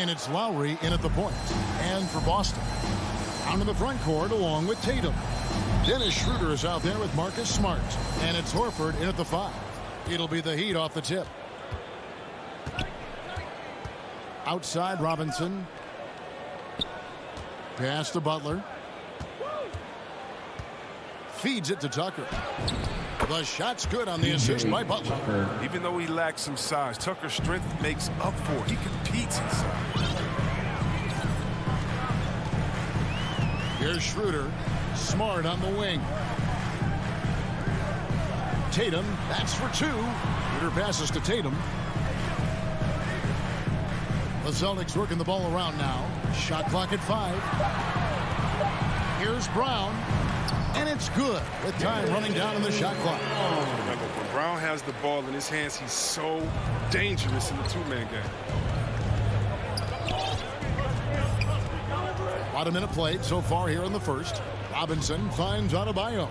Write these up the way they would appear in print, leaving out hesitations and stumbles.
And it's Lowry in at the point. And for Boston, down to the front court along with Tatum. Dennis Schroeder is out there with Marcus Smart. And it's Horford in at the 5. It'll be the Heat off the tip. Outside Robinson. Pass to Butler. Feeds it to Tucker. The shot's good on the assist by Butler. Even though he lacks some size, Tucker's strength makes up for it. He competes inside. Here's Schroeder. Smart on the wing. Tatum, that's for 2. Schroeder passes to Tatum. The Celtics working the ball around now. Shot clock at 5. Here's Brown. And it's good with time running down in the shot clock. Remember, when Brown has the ball in his hands, he's so dangerous in the two-man game. About a minute played so far here in the first. Robinson finds Adebayo.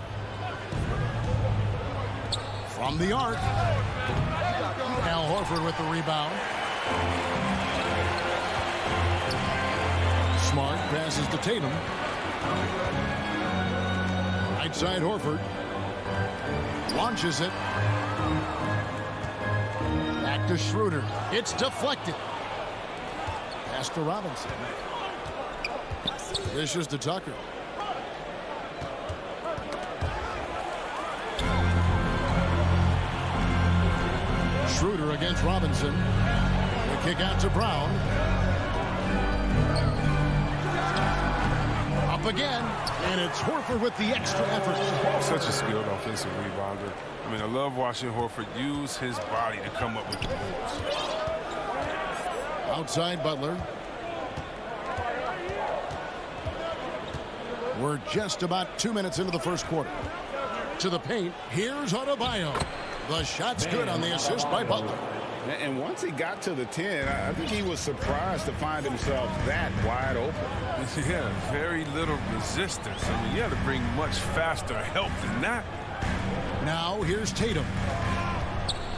From the arc. Al Horford with the rebound. Smart passes to Tatum. Right side Horford. Launches it. Back to Schroeder. It's deflected. Pass to Robinson. Dishes to Tucker. Schroeder against Robinson. The kick out to Brown. Up again, and it's Horford with the extra effort. Such a skilled offensive rebounder. I mean, I love watching Horford use his body to come up with the moves. Outside Butler. We're just about 2 minutes into the first quarter. To the paint, here's Adebayo. The shot's good on the assist by Butler. And once he got to the 10, I think he was surprised to find himself that wide open. Yeah, very little resistance. I mean, you had to bring much faster help than that. Now here's Tatum.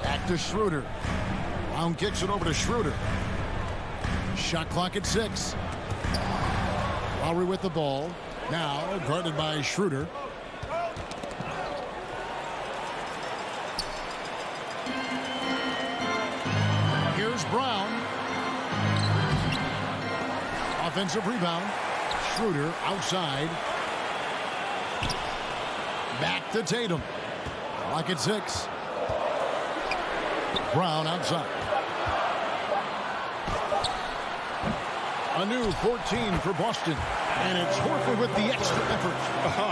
Back to Schroeder. Brown kicks it over to Schroeder. Shot clock at 6. Lowry with the ball. Now guarded by Schroeder. Here's Brown. Offensive rebound. Schroeder outside. Back to Tatum. Clock at 6. Brown outside. A new 14 for Boston. And it's Horford with the extra effort.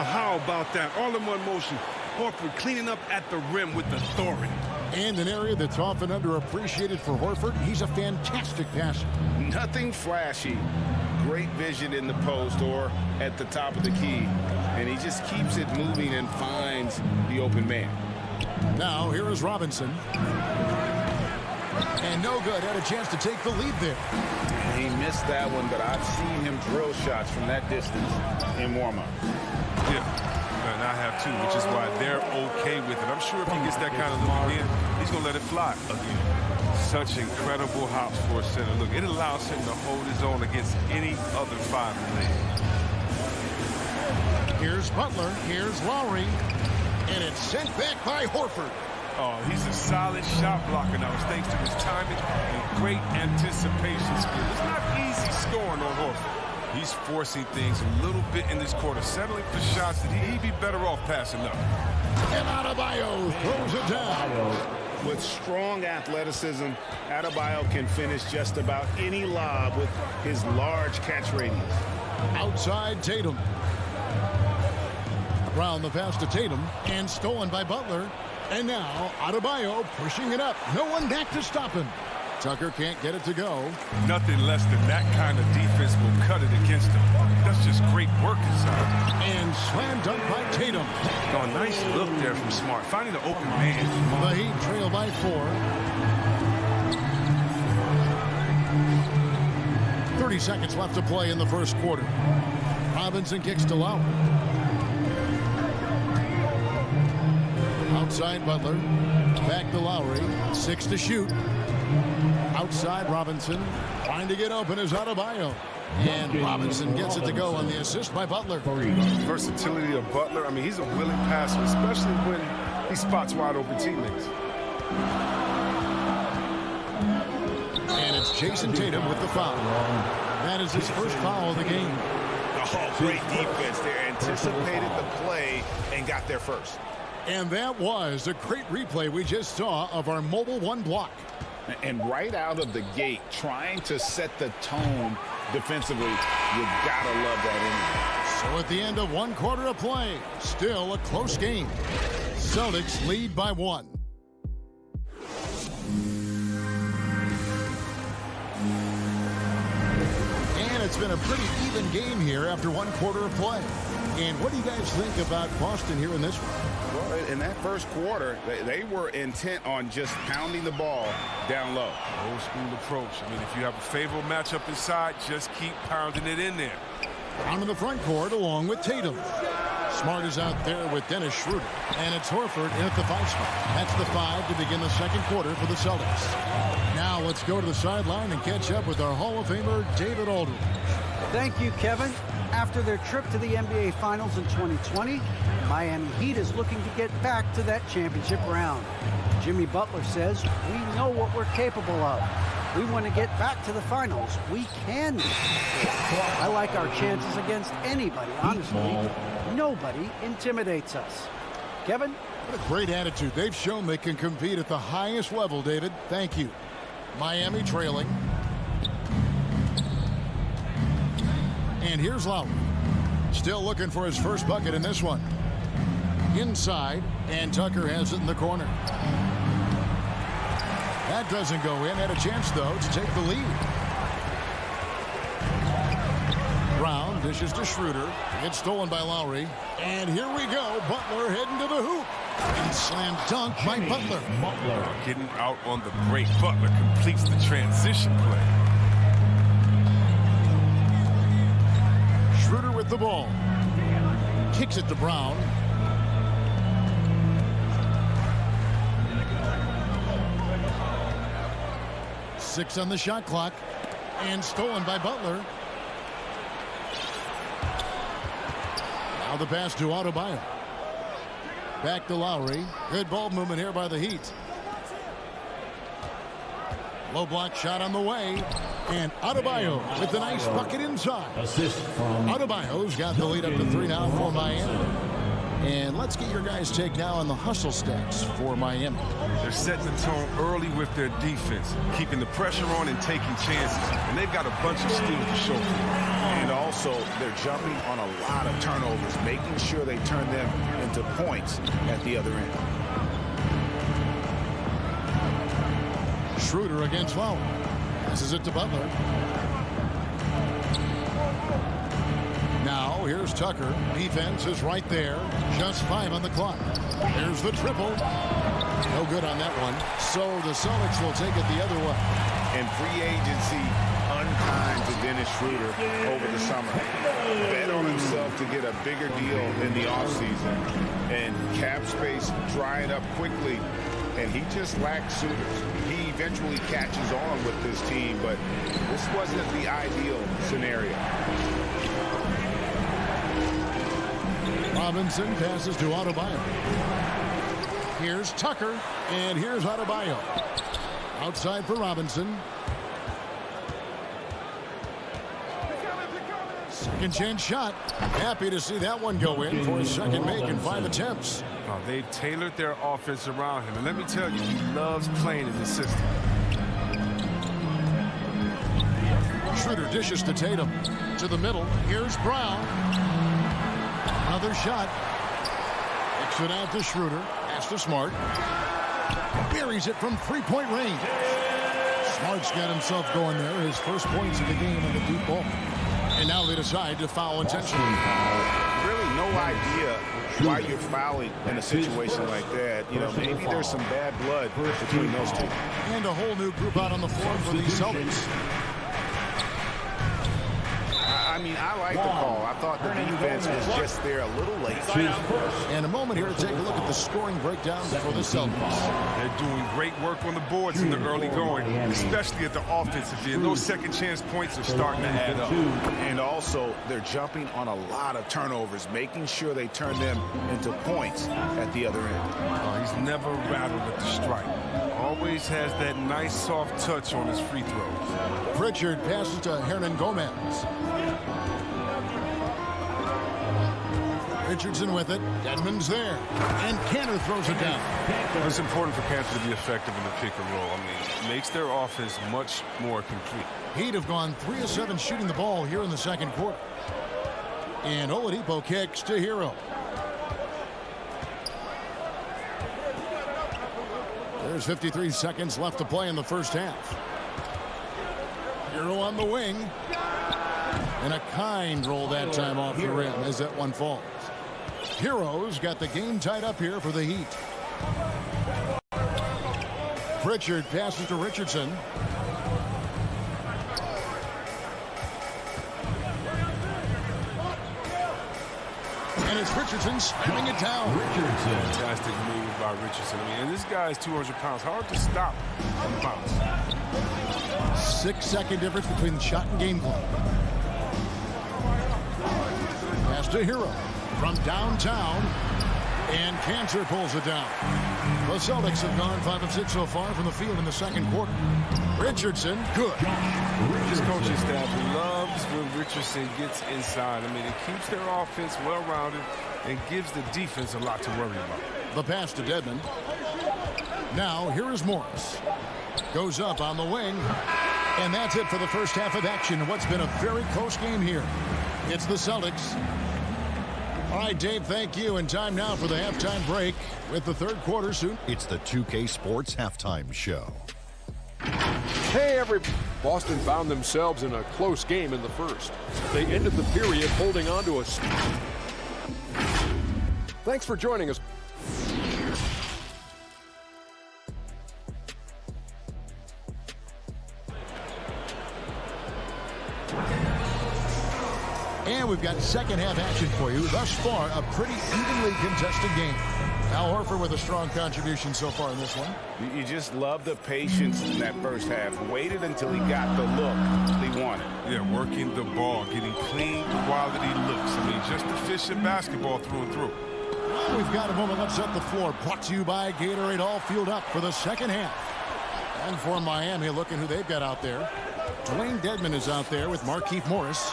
How about that? All in one motion. Horford cleaning up at the rim with authority. And an area that's often underappreciated for Horford, he's a fantastic passer. Nothing flashy. Great vision in the post or at the top of the key. And he just keeps it moving and finds the open man. Now, here is Robinson. And no good. Had a chance to take the lead there. He missed that one, but I've seen him drill shots from that distance in warm-up. Yeah, and I have too, which is why they're okay with it. I'm sure if he gets that kind of look again, he's going to let it fly again. Such incredible hops for a center. Look, it allows him to hold his own against any other 5 in the league. Here's Butler. Here's Lowry. And it's sent back by Horford. Oh, he's a solid shot blocker now. It's thanks to his timing and great anticipation skill. It's not easy scoring on Horford. He's forcing things a little bit in this quarter, settling for shots that he'd be better off passing up. And Adebayo throws it down. With strong athleticism, Adebayo can finish just about any lob with his large catch radius. Outside Tatum. Brown the pass to Tatum and stolen by Butler. And now Adebayo pushing it up. No one back to stop him. Tucker can't get it to go. Nothing less than that kind of defense will cut it against him. That's just great work inside. And slam dunk by Tatum. Oh, nice look there from Smart, finding the open man. The Heat trail by 4. 30 seconds left to play in the first quarter. Robinson kicks to Lowry. Outside Butler. Back to Lowry. 6 to shoot. Outside Robinson. Trying to get open is Adebayo. And Robinson gets it to go on the assist by Butler. Versatility of Butler. I mean, he's a willing passer, especially when he spots wide open teammates. And it's Jason Tatum with the foul. That is his first foul of the game. Oh, great defense there. Anticipated the play and got there first. And that was a great replay we just saw of our mobile one block. And right out of the gate, trying to set the tone defensively, you gotta love that So at the end of one quarter of play, still a close game. Celtics lead by 1. And it's been a pretty even game here after one quarter of play. And what do you guys think about Boston here in this one? Well, in that first quarter, they were intent on just pounding the ball down low. Old school approach. I mean, if you have a favorable matchup inside, just keep pounding it in there. Down in the front court along with Tatum. Smart is out there with Dennis Schroeder. And it's Horford in at the 5 spot. That's the 5 to begin the second quarter for the Celtics. Now let's go to the sideline and catch up with our Hall of Famer, David Aldridge. Thank you, Kevin. After their trip to the NBA Finals in 2020, Miami Heat is looking to get back to that championship round. Jimmy Butler says, we know what we're capable of. We want to get back to the finals. We can do it. I like our chances against anybody, honestly. Nobody intimidates us. Kevin? What a great attitude. They've shown they can compete at the highest level, David. Thank you. Miami trailing. And here's Lowry. Still looking for his first bucket in this one. Inside, and Tucker has it in the corner. That doesn't go in. Had a chance, though, to take the lead. Brown dishes to Schroeder. It's stolen by Lowry. And here we go. Butler heading to the hoop. And slam dunk by Butler. Getting out on the break. Butler completes the transition play. Schroeder with the ball. Kicks it to Brown. Six on the shot clock. And stolen by Butler. Now the pass to Adebayo. Back to Lowry. Good ball movement here by the Heat. Low block shot on the way. And Adebayo with the nice bucket inside. Assist from Adebayo's got the lead up to 3 now for Miami. And let's get your guys' take now on the hustle stats for Miami. They're setting the tone early with their defense, keeping the pressure on and taking chances. And they've got a bunch of steals to show for it. And also, they're jumping on a lot of turnovers, making sure they turn them into points at the other end. Schroeder against Lowry. Passes it to Butler. Now, here's Tucker. Defense is right there. Just 5 on the clock. Here's the triple. No good on that one. So the Celtics will take it the other way. And free agency unkind to Dennis Schroeder over the summer. Bet on himself to get a bigger deal in the offseason. And cap space drying up quickly. And he just lacked suitors. He eventually catches on with this team, but this wasn't the ideal scenario. Robinson passes to Adebayo. Here's Tucker, and here's Adebayo. Outside for Robinson. Second chance shot. Happy to see that one go in for his second make in 5 attempts. They've tailored their offense around him. And let me tell you, he loves playing in the system. Schroeder dishes to Tatum. To the middle. Here's Brown. Another shot. Kicks it out to Schroeder. Pass to Smart. Buries it from 3-point range. Smart's got himself going there. His first points of the game on the deep ball. And now they decide to foul intentionally. Really no idea why you're fouling in a situation like that. You know, maybe there's some bad blood between those two. And a whole new group out on the floor for the Celtics. I I mean, I like the call. I thought the defense was just there a little late. And a moment here to take a look at the scoring breakdown for the Celtics. They're doing great work on the boards in the early going, especially at the offensive end. Those second chance points are starting to add up. And also, they're jumping on a lot of turnovers, making sure they turn them into points at the other end. He's never rattled at the strike. Always has that nice soft touch on his free throws. Pritchard passes to Hernan Gomez. Richardson with it. Dedmon's there. And Cantor throws it down. It's important for Cantor to be effective in the pick and roll. I mean, it makes their offense much more complete. Heat have gone 3 of 7 shooting the ball here in the second quarter. And Oladipo kicks to Hero. There's 53 seconds left to play in the first half. Hero on the wing. And a kind roll that time off the rim as that one falls. Hero's got the game tied up here for the Heat. Pritchard passes to Richardson. And it's Richardson slamming it down. Fantastic move by Richardson. I mean, and this guy is 200 pounds. Hard to stop on the bounce. 6-second difference between the shot and game clock. Pass to Hero from downtown. And Cantor pulls it down. The Celtics have gone 5 of 6 so far from the field in the second quarter. Richardson, good. This coaching staff loves when Richardson gets inside. I mean, it keeps their offense well-rounded and gives the defense a lot to worry about. The pass to Dedmon. Now, here is Morris. Goes up on the wing. And that's it for the first half of action. What's been a very close game here. It's the Celtics. All right, Dave, thank you. And time now for the halftime break with the third quarter soon. It's the 2K Sports Halftime Show. Hey, everybody. Boston found themselves in a close game in the first. They ended the period holding on to us. Thanks for joining us. And we've got second half action for you. Thus far, a pretty evenly contested game. Al Horford with a strong contribution so far in this one. You just love the patience in that first half. Waited until he got the look he wanted. Yeah, working the ball, getting clean, quality looks. I mean, just efficient basketball through and through. Well, we've got a moment. Let's set the floor. Brought to you by Gatorade, all fueled up for the second half. And for Miami, looking who they've got out there. Dwayne Dedmon is out there with Markieff Morris.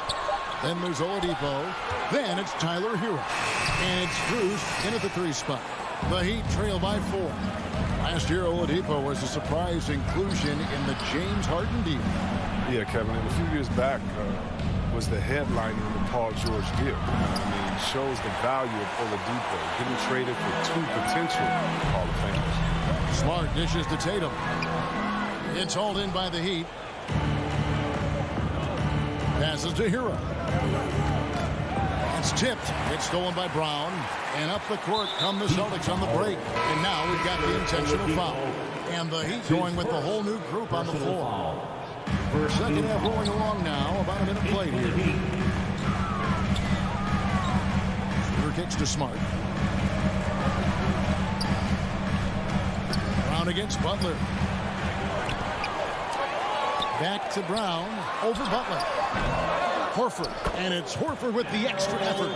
Then there's Oladipo. Then it's Tyler Hero. And it's Cruz in at the 3 spot. The Heat trail by 4. Last year, Oladipo was a surprise inclusion in the James Harden deal. Yeah, Kevin, and a few years back was the headliner in the Paul George deal. I mean, it shows the value of Oladipo getting traded for 2 potential Hall of Famers. Smart dishes to Tatum. It's hauled in by the Heat. Passes to Hero. It's tipped. It's stolen by Brown. And up the court come the Celtics on the break. And now we've got the intentional foul. And the Heat going with the whole new group on the floor. Second half rolling along now. About a minute played here. Shooter kicks to Smart. Brown against Butler. Back to Brown. Over Butler. Horford, and it's Horford with the extra effort.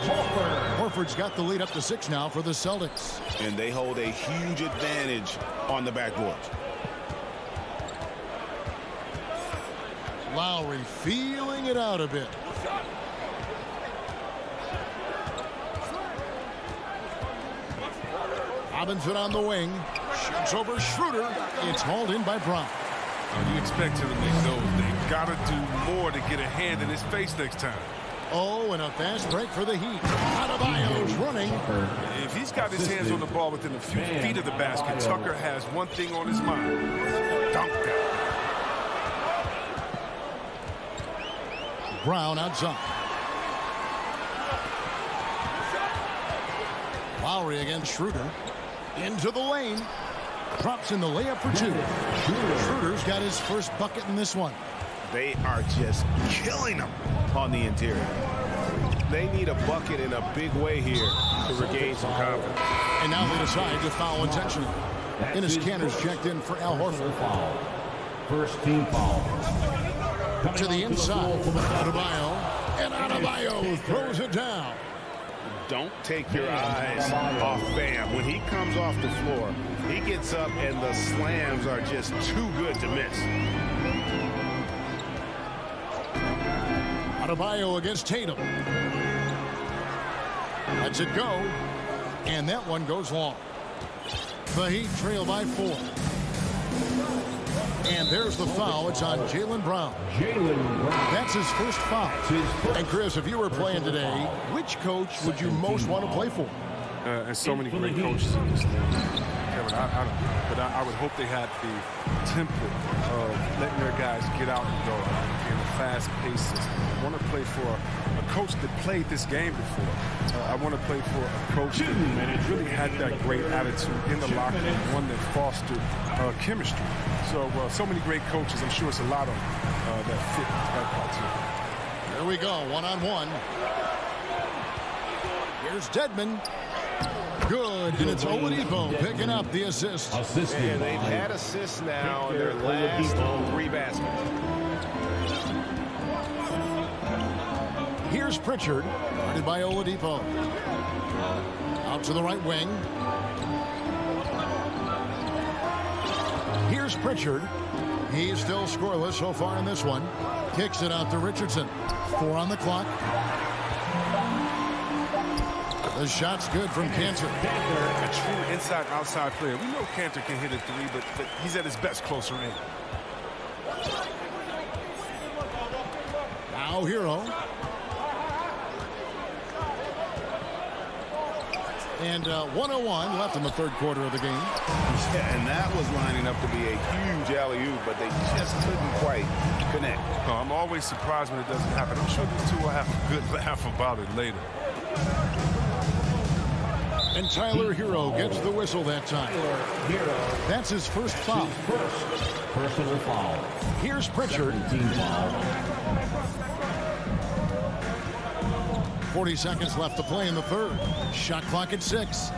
Horford's got the lead up to 6 now for the Celtics. And they hold a huge advantage on the backboard. Lowry feeling it out a bit. Robinson on the wing. Shoots over Schroeder. It's hauled in by Brown. You expect him to make those. They've got to do more to get a hand in his face next time. Oh, and a fast break for the Heat. Adebayo's running. If he's got his hands on the ball within a few feet of the basket, Tucker has one thing on his mind. Dunk that. Brown outside. Lowry against Schroeder. Into the lane. Drops in the layup for 2. Schroeder's got his first bucket in this one. They are just killing them on the interior. They need a bucket in a big way here to regain some confidence. And now they decide to foul intentionally. Enes Kanter's checked in for Al Horford. First team foul. To the inside. Adebayo. And Adebayo throws it down. Don't take your eyes off Bam. When he comes off the floor, he gets up and the slams are just too good to miss. Adebayo against Tatum. Lets it go. And that one goes long. The Heat trail by 4. And there's the foul. It's on Jaylen Brown. That's his first foul. And Chris, if you were playing today, which coach would you most want to play for? And so many great coaches in this league. Kevin, I would hope they had the template of letting their guys get out and go in a fast-paced system. I want to play for a coach that played this game before. I want to play for a coach that really had that great attitude in the locker room, one that fostered chemistry. So many great coaches. I'm sure it's a lot of them that fit that criteria. Here we go, one-on-one. Here's Dedmon. Good, and it's Oladipo picking up the assist. And they've had assists now in their last 3 baskets. Here's Pritchard, guarded by Oladipo. Out to the right wing. Here's Pritchard. He's still scoreless so far in this one. Kicks it out to Richardson. 4 on the clock. The shot's good from Kanter. A true inside-outside player. We know Kanter can hit a 3, but he's at his best closer in. Now Hero. And 101 left in the third quarter of the game. Yeah, and that was lining up to be a huge alley-oop, but they just couldn't quite connect. No, I'm always surprised when it doesn't happen. I'm sure these two will have a good laugh about it later. And Tyler Hero gets the whistle that time. That's his first foul. Personal foul. Here's Pritchard. 40 seconds left to play in the third. Shot clock at 6.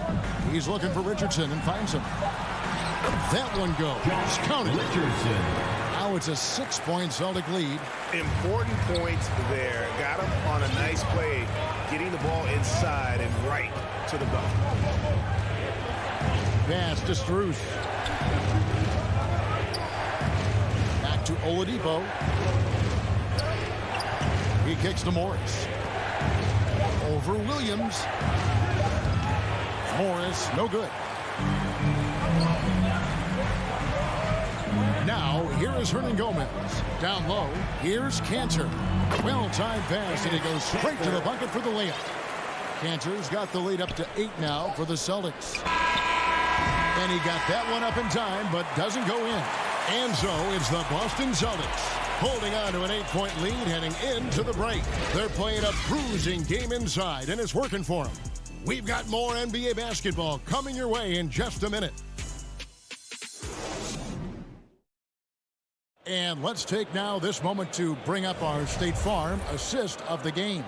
He's looking for Richardson and finds him. That one goes. Counted. Richardson. Now it's a 6-point Celtic lead. Important points there. Got him on a nice play, getting the ball inside and right to the belt. Pass to Strus. Back to Oladipo. He kicks to Morris. Over Williams. Morris, no good. Now, here is Hernan Gomez. Down low, here's Kanter. Well-timed pass, and he goes straight to the bucket for the layup. Kanter's got the lead up to 8 now for the Celtics. And he got that one up in time, but doesn't go in. And so it's the Boston Celtics holding on to an 8-point lead heading into the break. They're playing a bruising game inside, and it's working for them. We've got more NBA basketball coming your way in just a minute. And let's take now this moment to bring up our State Farm assist of the game.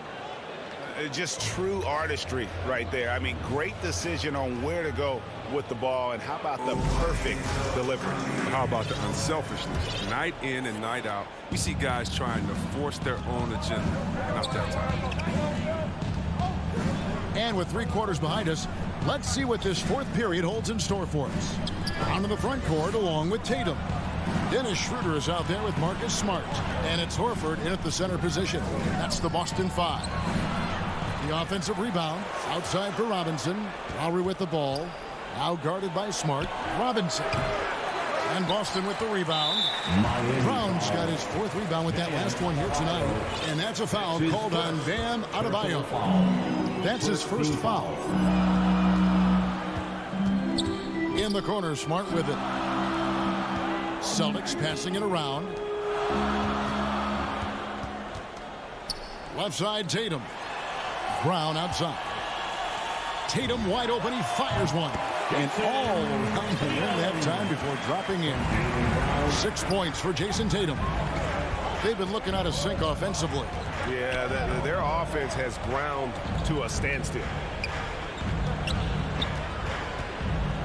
Just true artistry right there. I mean, great decision on where to go with the ball, and how about the perfect delivery? How about the unselfishness? Night in and night out, we see guys trying to force their own agenda. Not that time. And with 3 quarters behind us, let's see what this fourth period holds in store for us. Onto the front court along with Tatum. Dennis Schroeder is out there with Marcus Smart. And it's Horford in at the center position. That's the Boston 5. The offensive rebound outside for Robinson. Lowry with the ball. Now guarded by Smart. Robinson. And Boston with the rebound. Brown's got his 4th rebound with that last one here tonight. And that's a foul called on Bam Adebayo. That's his first foul. In the corner, Smart with it. Celtics passing it around. Left side, Tatum. Brown outside. Tatum wide open. He fires one. And all around the rim that time before dropping in. 6 points for Jason Tatum. They've been looking out of sync offensively. Yeah, their offense has ground to a standstill.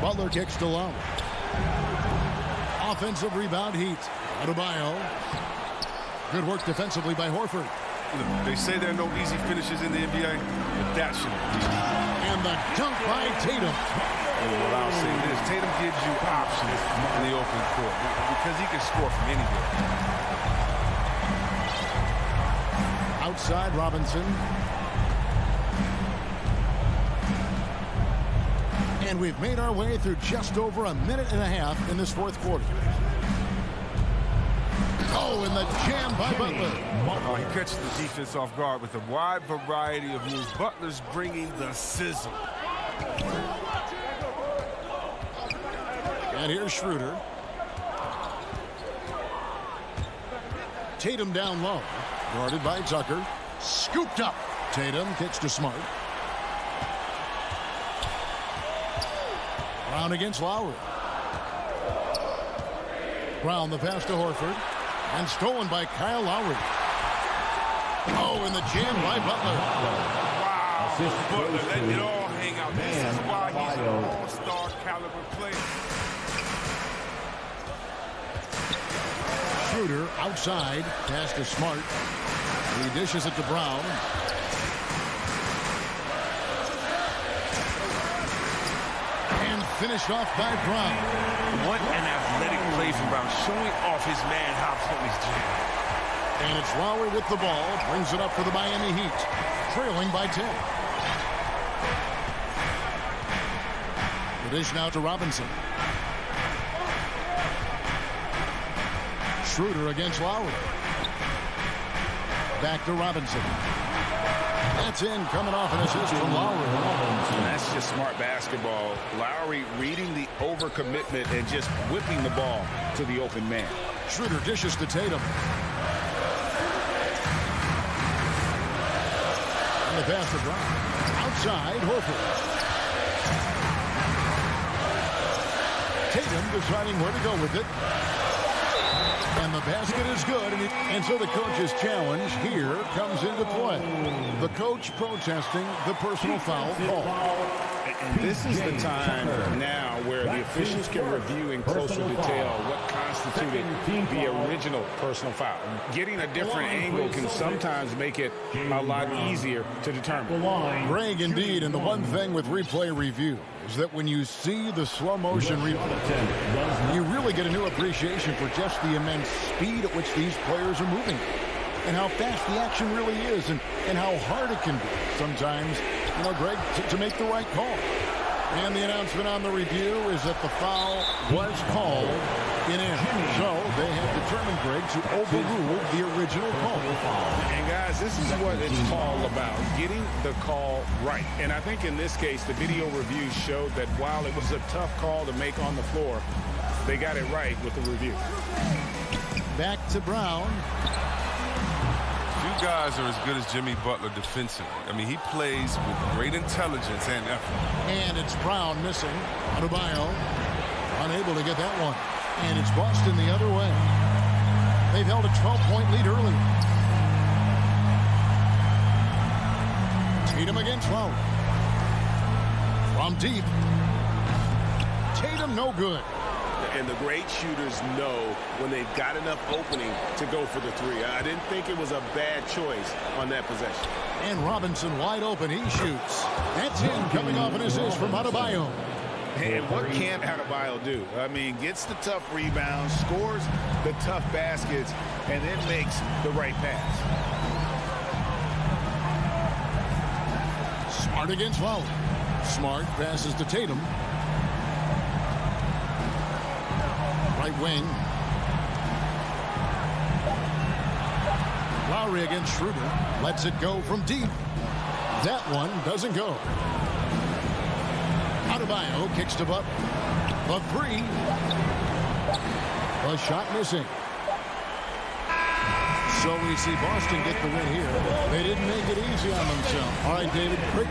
Butler kicks to Lowry. Offensive rebound, Heat. Adebayo. Good work defensively by Horford. They say there are no easy finishes in the NBA, but that shouldn't be. And the dunk by Tatum. Well, I'll say this. Tatum gives you options in the open court because he can score from anywhere. Outside, Robinson. And we've made our way through just over a minute and a half in this fourth quarter. Oh, and the jam by Butler. He catches the defense off guard with a wide variety of moves. Butler's bringing the sizzle. And here's Schroeder. Tatum down low. Guarded by Tucker. Scooped up. Tatum kicks to Smart. Brown against Lowry. Brown the pass to Horford. And stolen by Kyle Lowry. Oh, and the jam by Butler. Wow. Butler letting it all hang out. This is why he's an all-star caliber player. Schroeder outside. Pass to Smart. He dishes it to Brown. And finished off by Brown. What an athletic play from Brown, showing off his man hops on his jam. And it's Lowry with the ball. Brings it up for the Miami Heat. Trailing by 10. The dish now to Robinson. Schroeder against Lowry. Back to Robinson. That's in, coming off an assist from Lowry. And that's just smart basketball. Lowry reading the overcommitment and just whipping the ball to the open man. Schroeder dishes to Tatum. And the pass to Brown. Outside, Horford. Tatum deciding where to go with it. And the basket is good, and so the coach's challenge here comes into play. The coach protesting the personal foul call. And this is the time now where the officials can review in closer detail what constituted the original personal foul. Getting a different angle can sometimes make it a lot easier to determine. Greg, indeed, and the one thing with replay review is that when you see the slow motion replay, you really get a new appreciation for just the immense speed at which these players are moving and how fast the action really is and how hard it can be sometimes, you know, Greg, to make the right call. And the announcement on the review is that the foul was called in end. So they have determined, Greg, to overrule the original call. And guys, this is what it's all about, getting the call right. And I think in this case, the video review showed that while it was a tough call to make on the floor, they got it right with the review. Back to Brown. Few guys are as good as Jimmy Butler defensively. I mean, he plays with great intelligence and effort. And it's Brown missing. Adebayo unable to get that one. And it's Boston the other way. They've held a 12-point lead early. Tatum against Lowry. From deep. Tatum no good. And the great shooters know when they've got enough opening to go for the three. I didn't think it was a bad choice on that possession. And Robinson wide open. He shoots. That's in, coming off an assist from Adebayo. And what can't Adebayo do? I mean, gets the tough rebounds, scores the tough baskets, and then makes the right pass. Smart against Lowry. Smart passes to Tatum. Right wing. Lowry against Schroeder. Lets it go from deep. That one doesn't go. Adebayo kicks to Butler. The three. A shot missing. So we see Boston get the win here. They didn't make it easy on themselves. All right, David, quick.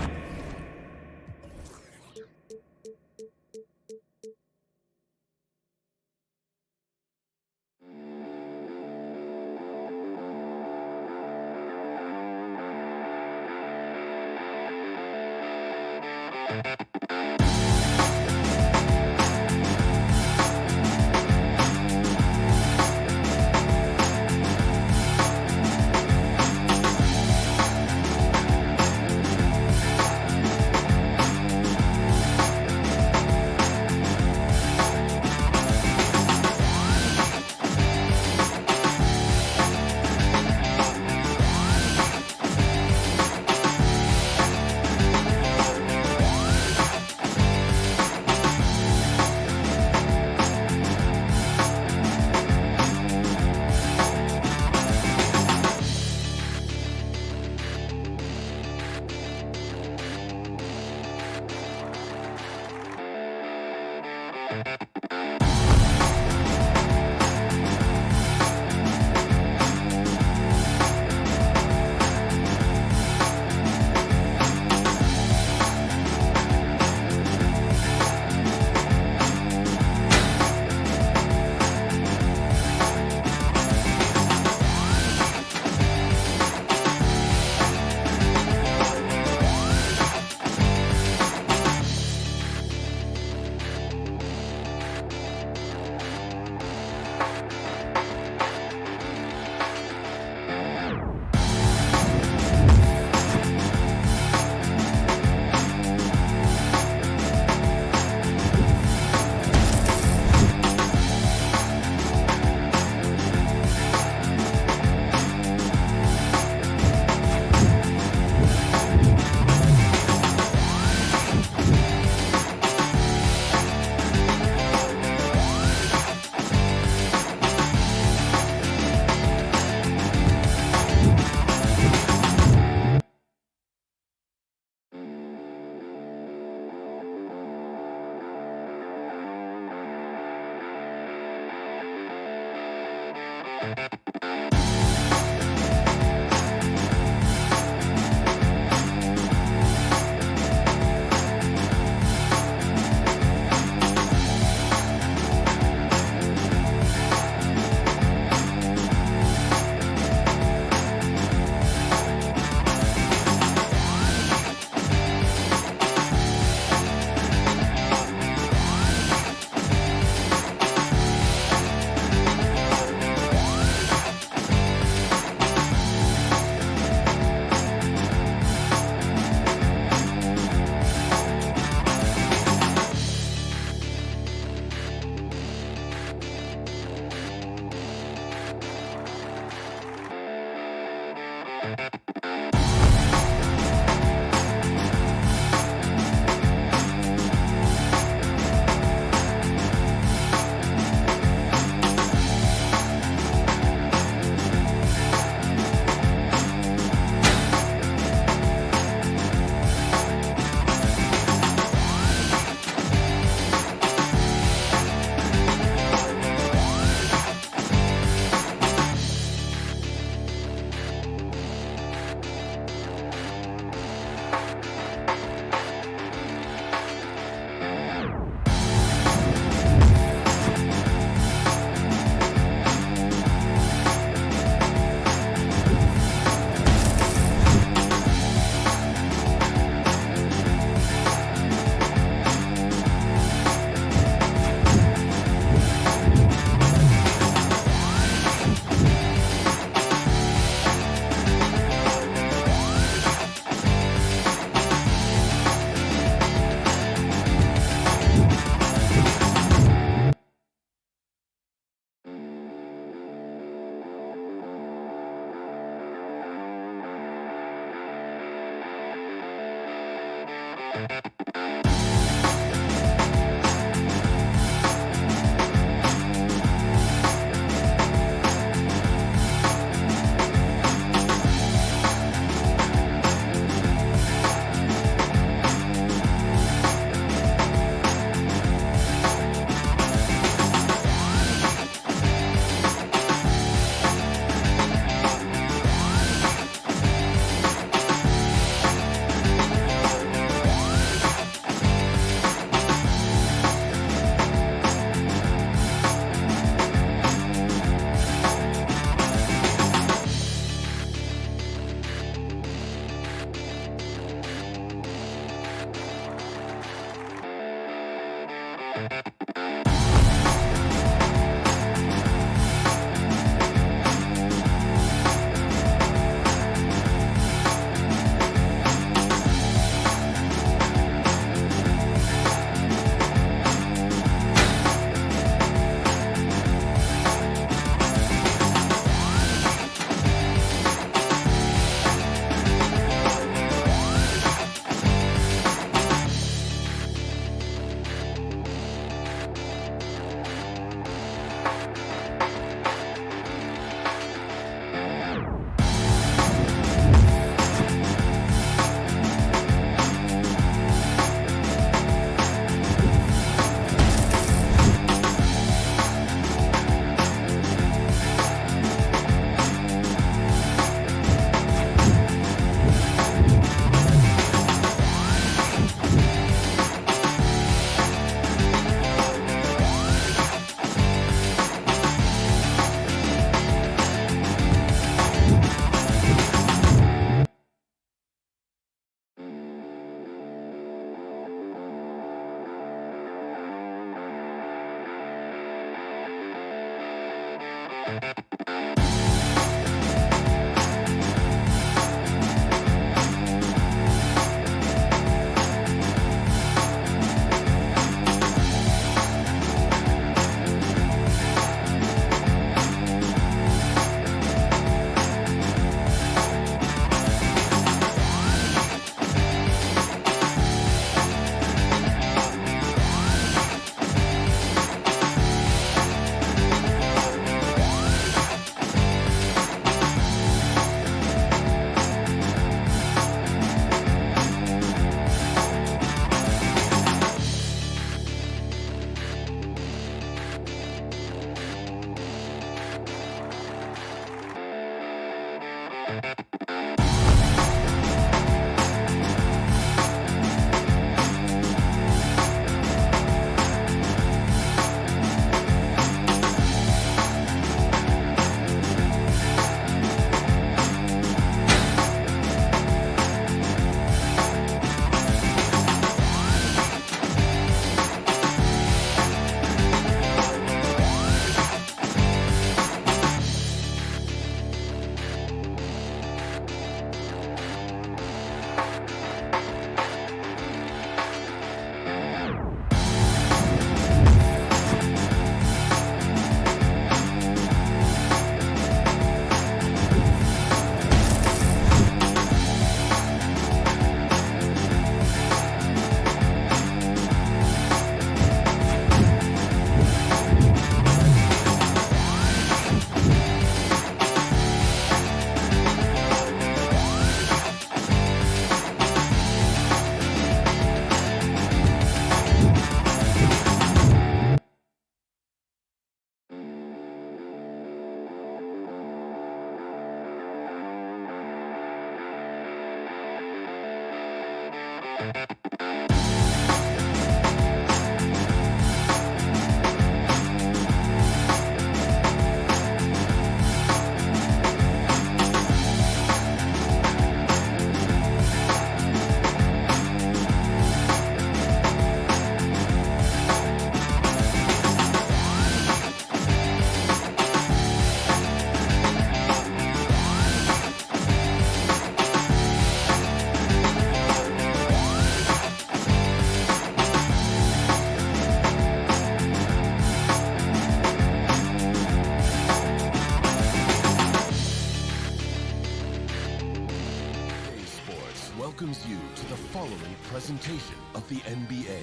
welcomes you to the following presentation of the NBA.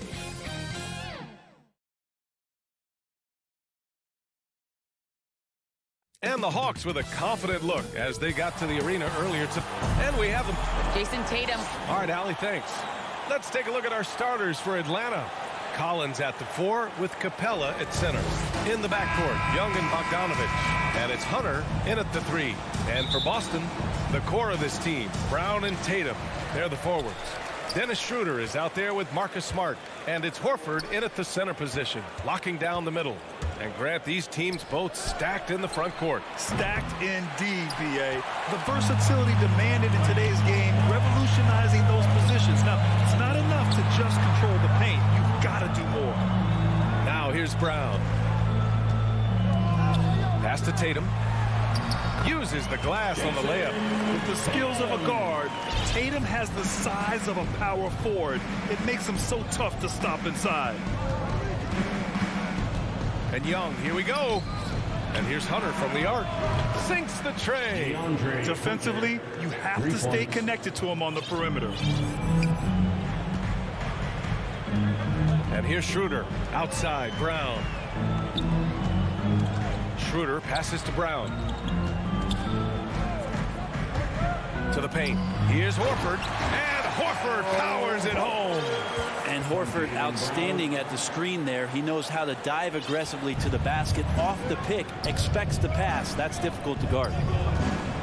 And the Hawks with a confident look as they got to the arena earlier and we have them. Jason Tatum. All right, Allie, thanks. Let's take a look at our starters for Atlanta. Collins at the 4 with Capella at center. In the backcourt, Young and Bogdanovich. And it's Hunter in at the 3. And for Boston, the core of this team, Brown and Tatum. They're the forwards. Dennis Schroeder is out there with Marcus Smart. And it's Horford in at the center position, locking down the middle. And Grant, these teams both stacked in the front court. Stacked indeed, B.A. The versatility demanded in today's game, revolutionizing those positions. Now, it's not enough to just control the paint. You've got to do more. Now here's Brown. Pass to Tatum. Uses the glass on the layup. With the skills of a guard, Tatum has the size of a power forward. It makes him so tough to stop inside. And Young, here we go. And here's Hunter from the arc. Sinks the tray. Defensively, you have to stay connected to him on the perimeter. And here's Schroeder. Outside, Brown. Schroeder passes to Brown. To the paint. Here's Horford. And Horford powers it home. And Horford outstanding at the screen there. He knows how to dive aggressively to the basket off the pick, expects the pass. That's difficult to guard.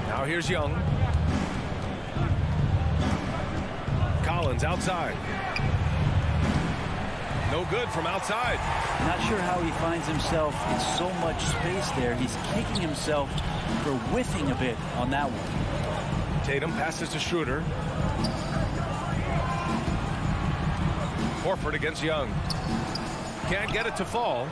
Now here's Young. Collins outside. No good from outside. Not sure how he finds himself in so much space there. He's kicking himself for whiffing a bit on that one. Tatum passes to Schroeder. Horford against Young. Can't get it to fall.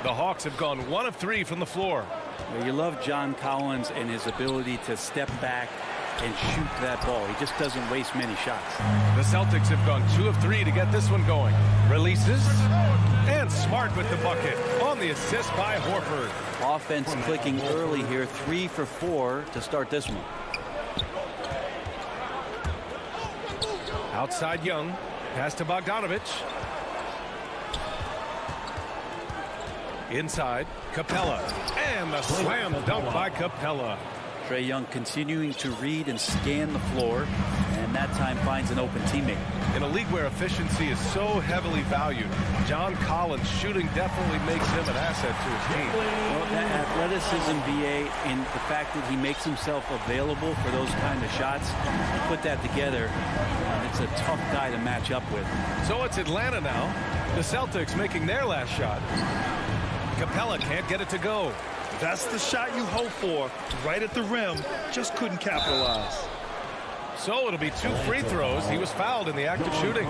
The Hawks have gone 1 of 3 from the floor. Well, you love John Collins and his ability to step back and shoot that ball. He just doesn't waste many shots. The Celtics have gone 2 of 3 to get this one going. Releases. And Smart with the bucket on the assist by Horford. Offense clicking early here. 3 for 4 to start this one. Outside Young. Pass to Bogdanovich. Inside, Capella. And the slam dunk by Capella. Trae Young continuing to read and scan the floor. And that time finds an open teammate. In a league where efficiency is so heavily valued, John Collins' shooting definitely makes him an asset to his team. Well, that athleticism, BA, in the fact that he makes himself available for those kind of shots, you put that together, it's a tough guy to match up with. So it's Atlanta now. The Celtics making their last shot. Capella can't get it to go. That's the shot you hope for, right at the rim. Just couldn't capitalize. So it'll be 2 free throws. He was fouled in the act of shooting.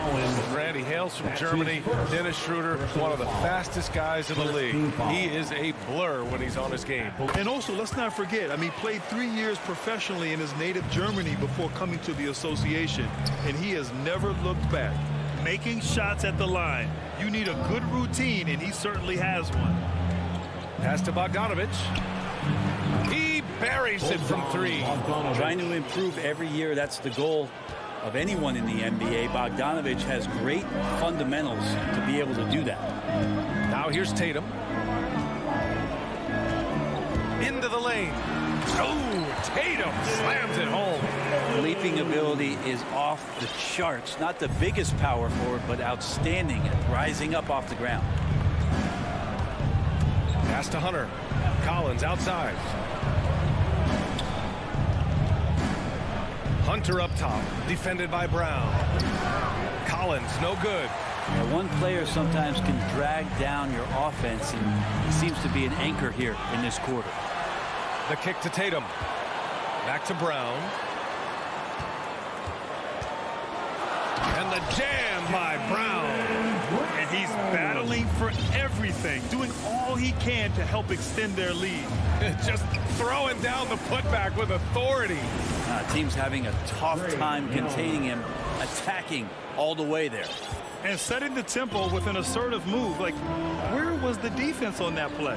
Randy hails from Germany. Dennis Schroeder, one of the fastest guys in the league. He is a blur when he's on his game. And also, let's not forget, he played 3 years professionally in his native Germany before coming to the association, and he has never looked back. Making shots at the line. You need a good routine, and he certainly has one. Pass to Bogdanovic. He buries it from 3. Trying to improve every year, that's the goal of anyone in the NBA. Bogdanovic has great fundamentals to be able to do that. Now here's Tatum. Into the lane. Oh, Tatum slams it home. Leaping ability is off the charts. Not the biggest power forward, but outstanding at rising up off the ground. Pass to Hunter. Collins outside. Hunter up top, defended by Brown. Collins, no good. Now, one player sometimes can drag down your offense, and he seems to be an anchor here in this quarter. The kick to Tatum. Back to Brown. And the jam by Brown. And he's battling for everything, doing all he can to help extend their lead. Just throwing down the putback with authority. Team's having a tough time containing him, attacking all the way there. And setting the tempo with an assertive move. Like, where was the defense on that play?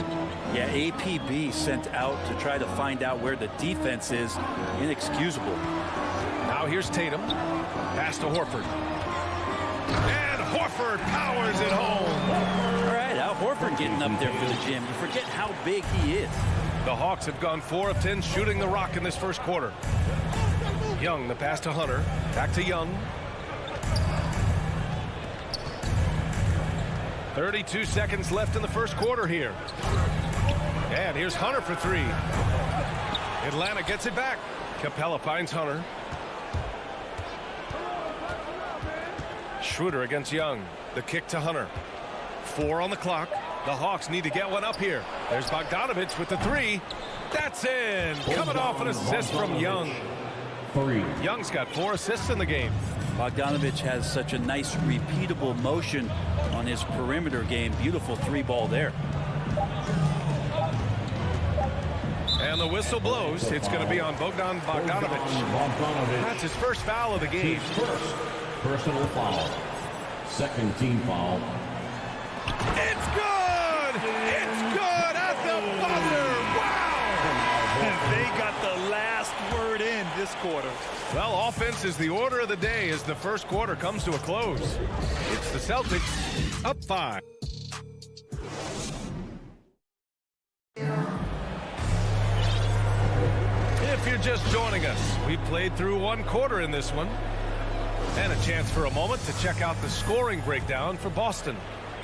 Yeah, APB sent out to try to find out where the defense is. Inexcusable. Now here's Tatum. Pass to Horford. And Horford powers it home. All right, Al Horford getting up there for the gym. You forget how big he is. The Hawks have gone 4 of 10 shooting the rock in this first quarter. Young, the pass to Hunter. Back to Young. 32 seconds left in the first quarter here. And here's Hunter for 3. Atlanta gets it back. Capella finds Hunter. Schroeder against Young. The kick to Hunter. 4 on the clock. The Hawks need to get one up here. There's Bogdanovic with the 3. That's in. Coming off an assist from Young. Young's got 4 assists in the game. Bogdanovic has such a nice repeatable motion on his perimeter game. Beautiful 3-ball there. And the whistle blows. It's going to be on Bogdan Bogdanovic. That's his first foul of the game. First personal foul. Second team foul. It's good! It's good at the buzzer! Wow! And they got the last word in this quarter. Well, offense is the order of the day as the first quarter comes to a close. It's the Celtics up 5. If you're just joining us, we played through 1 quarter in this one. And a chance for a moment to check out the scoring breakdown for Boston.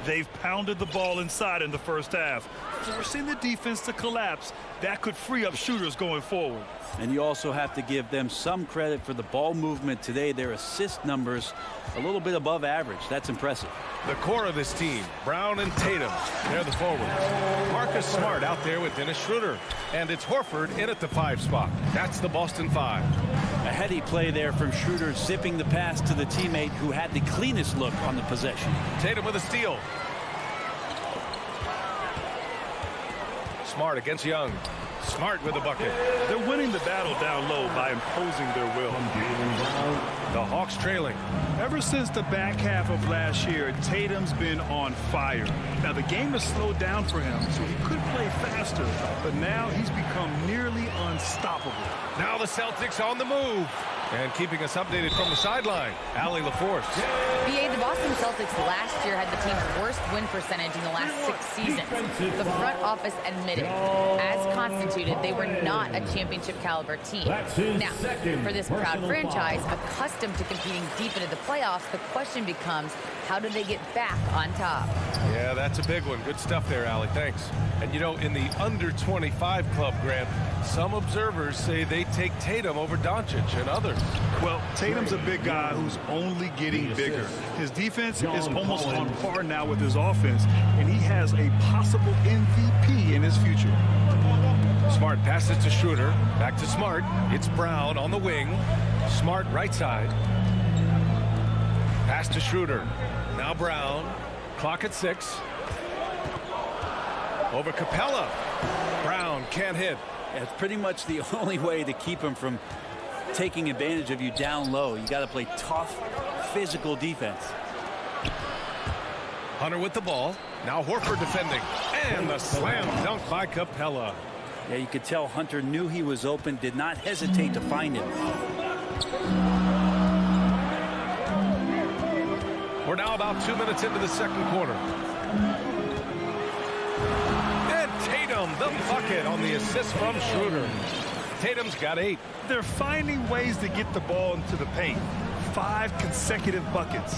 They've pounded the ball inside in the first half, forcing the defense to collapse. That could free up shooters going forward. And you also have to give them some credit for the ball movement today. Their assist numbers a little bit above average. That's impressive. The core of this team, Brown and Tatum, they're the forwards. Marcus Smart out there with Dennis Schroeder. And it's Horford in at the 5 spot. That's the Boston 5. A heady play there from Schroeder, zipping the pass to the teammate who had the cleanest look on the possession. Tatum with a steal. Smart against Young. Smart with a bucket. They're winning the battle down low by imposing their will. The Hawks trailing. Ever since the back half of last year, Tatum's been on fire. Now, the game has slowed down for him, so he could play faster, but now he's become nearly unstoppable. Now the Celtics on the move. And keeping us updated from the sideline, Allie LaForce. BA, the Boston Celtics last year had the team's worst win percentage in the last 6 seasons. The front office admitted, as constituted, they were not a championship caliber team. Now, for this proud franchise, accustomed to competing deep into the playoffs, the question becomes, how do they get back on top? Yeah, that's a big one. Good stuff there, Allie. Thanks. And you know, in the under 25 club, Grant, some observers say they take Tatum over Doncic and others. Well, Tatum's a big guy who's only getting bigger. His defense is almost on par now with his offense, and he has a possible MVP in his future. Smart passes to Schroeder. Back to Smart. It's Brown on the wing. Smart right side. Pass to Schroeder. Now Brown. Clock at 6. Over Capella. Brown can't hit. It's pretty much the only way to keep him from taking advantage of you down low. You got to play tough, physical defense. Hunter with the ball. Now Horford defending. And the slam dunk by Capella. Yeah, you could tell Hunter knew he was open, did not hesitate to find him. We're now about 2 minutes into the second quarter. And Tatum, the bucket on the assist from Schroeder. Tatum's got 8. They're finding ways to get the ball into the paint. 5 consecutive buckets.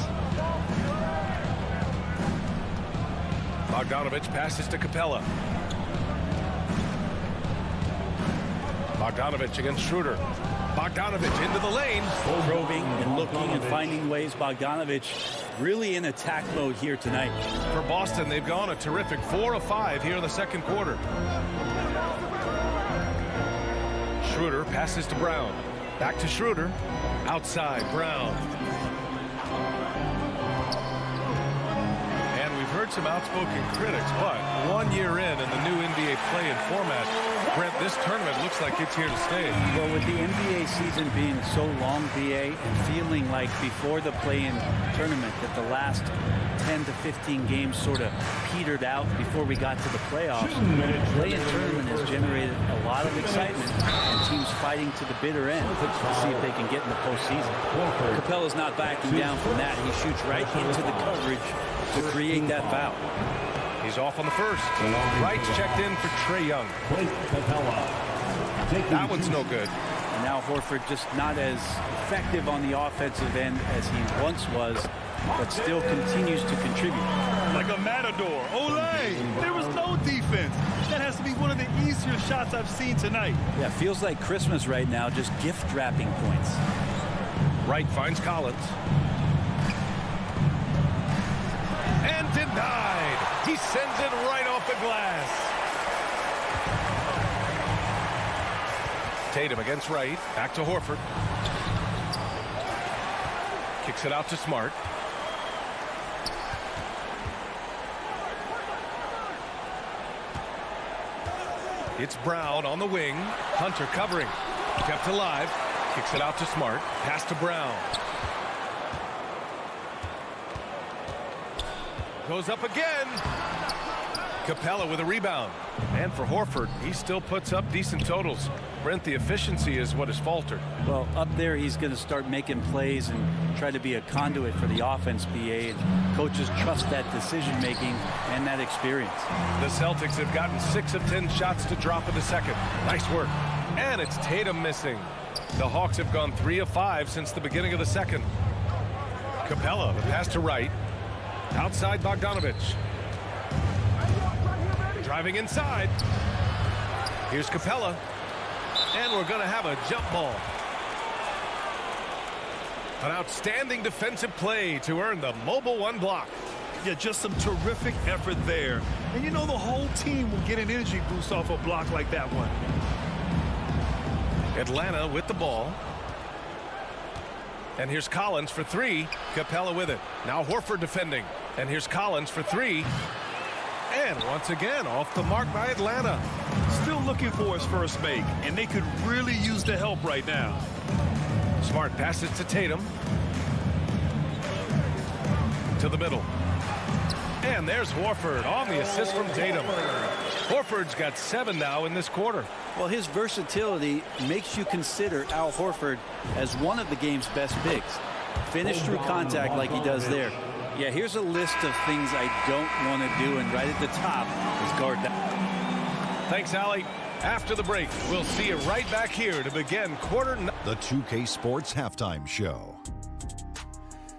Bogdanovich passes to Capella. Bogdanovich against Schroeder. Bogdanovich into the lane. Probing and looking and finding ways. Bogdanovich really in attack mode here tonight. For Boston, they've gone a terrific 4 of 5 here in the second quarter. Schroeder passes to Brown. Back to Schroeder. Outside, Brown. And we've heard some outspoken critics, but 1 year in the new NBA play-in format, Brent, this tournament looks like it's here to stay. Well, with the NBA season being so long, BA, and feeling like before the play-in tournament that the last 10 to 15 games sort of petered out before we got to the playoffs, the play-in tournament has generated a lot of excitement and teams fighting to the bitter end to see if they can get in the postseason. Capella's not backing down from that. He shoots right into the coverage to create that foul. He's off on the first. Wright's checked in for Trae Young. That one's no good. And now Horford just not as effective on the offensive end as he once was, but still continues to contribute. Like a matador. Olay! There was no defense. That has to be one of the easier shots I've seen tonight. Yeah, feels like Christmas right now, just gift wrapping points. Wright finds Collins. And denied. He sends it right off the glass. Tatum against Wright. Back to Horford. Kicks it out to Smart. It's Brown on the wing. Hunter covering. Kept alive. Kicks it out to Smart. Pass to Brown. Goes up again. Capella with a rebound. And for Horford, he still puts up decent totals. Brent, the efficiency is what has faltered. Well, up there, he's going to start making plays and try to be a conduit for the offense, BA. And coaches trust that decision-making and that experience. The Celtics have gotten 6 of 10 shots to drop in the second. Nice work. And it's Tatum missing. The Hawks have gone 3 of 5 since the beginning of the second. Capella, the pass to Wright. Outside Bogdanovich. Driving inside. Here's Capella. And we're going to have a jump ball. An outstanding defensive play to earn the mobile 1 block. Yeah, just some terrific effort there. And you know the whole team will get an energy boost off a block like that one. Atlanta with the ball. And here's Collins for 3. Capella with it. Now Horford defending. And here's Collins for 3. And once again, off the mark by Atlanta. Still looking for his first make, and they could really use the help right now. Smart passes to Tatum. To the middle. And there's Horford on the assist from Tatum. Horford's got 7 now in this quarter. Well, his versatility makes you consider Al Horford as one of the game's best bigs. Finish through contact like he does there. Yeah, here's a list of things I don't want to do, and right at the top is guard that. Thanks, Allie. After the break, we'll see you right back here to begin quarter. The 2K Sports Halftime Show.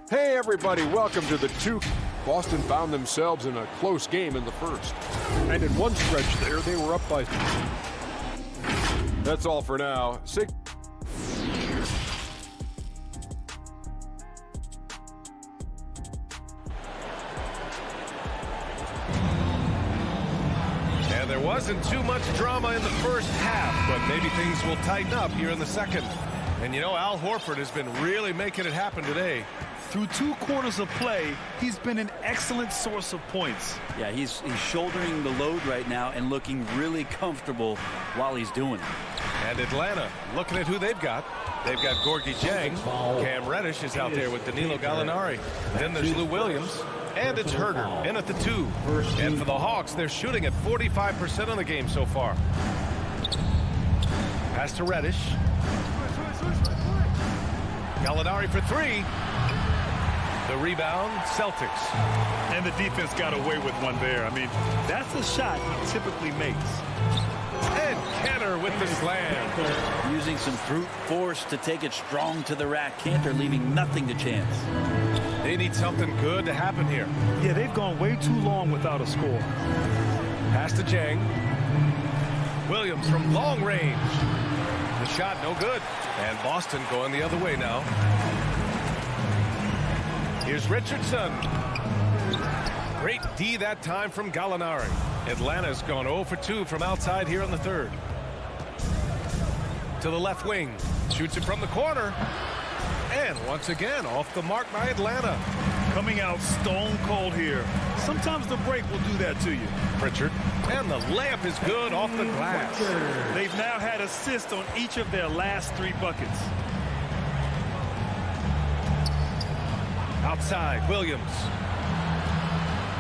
Hey, everybody, welcome to the 2. Boston found themselves in a close game in the first. And in one stretch there, they were up by... That's all for now. And there wasn't too much drama in the first half, but maybe things will tighten up here in the second. And you know, Al Horford has been really making it happen today. Through 2 quarters of play, he's been an excellent source of points. Yeah, he's shouldering the load right now and looking really comfortable while he's doing it. And Atlanta, looking at who they've got. They've got Gorgui Dieng. Cam Reddish is out there with Danilo Gallinari. Then there's Lou Williams. And it's Herder in at the 2. And for the Hawks, they're shooting at 45% on the game so far. Pass to Reddish. Gallinari for 3. The rebound, Celtics. And the defense got away with one there. I mean, that's a shot he typically makes. And Cantor with the slam. Using some brute force to take it strong to the rack. Cantor leaving nothing to chance. They need something good to happen here. Yeah, they've gone way too long without a score. Pass to Dieng. Williams from long range. The shot no good. And Boston going the other way now. Here's Richardson. Great D that time from Gallinari. Atlanta's gone 0 for 2 from outside here in the third. To the left wing. Shoots it from the corner. And once again, off the mark by Atlanta. Coming out stone cold here. Sometimes the break will do that to you. Pritchard. And the layup is good off the glass. They've now had assists on each of their last 3 buckets. Outside, Williams.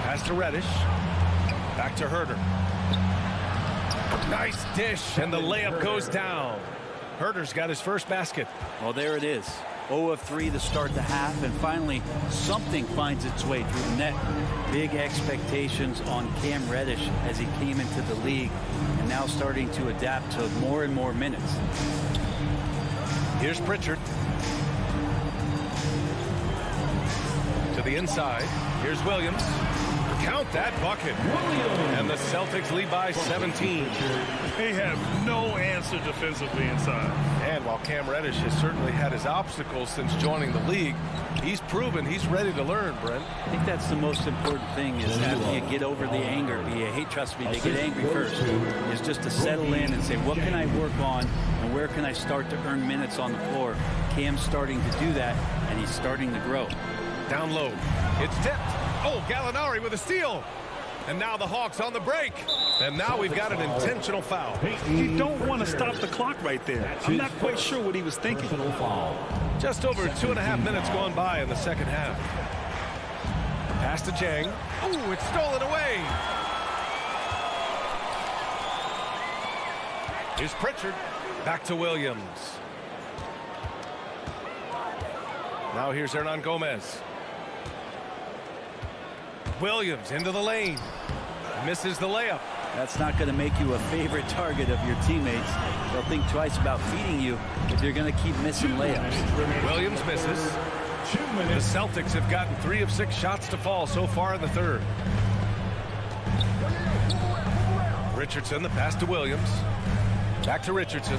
Pass to Reddish. Back to Herder. Nice dish, and the layup goes down. Herder's got his first basket. Well, there it is. 0 of 3 to start the half, and finally something finds its way through the net. Big expectations on Cam Reddish as he came into the league, and now starting to adapt to more and more minutes. Here's Pritchard. To the inside. Here's Williams. Count that bucket. And the Celtics lead by 17. They have no answer defensively inside. And while Cam Reddish has certainly had his obstacles since joining the league, he's proven he's ready to learn, Brent. I think that's the most important thing is after you get over the anger, hey, trust me, they get angry first, is just to settle in and say, what can I work on and where can I start to earn minutes on the floor? Cam's starting to do that, and he's starting to grow. Down low. It's tipped. Oh, Gallinari with a steal. And now the Hawks on the break. And now we've got an intentional foul. You don't want to stop the clock right there. I'm not quite sure what he was thinking. Just over 2.5 minutes gone by in the second half. Pass to Dieng. Ooh, it's stolen away. Here's Pritchard. Back to Williams. Now here's Hernan Gomez. Williams into the lane. Misses the layup. That's not going to make you a favorite target of your teammates. They'll think twice about feeding you if you're going to keep missing layups. Williams misses. The Celtics have gotten 3 of 6 shots to fall so far in the third. Richardson, the pass to Williams. Back to Richardson.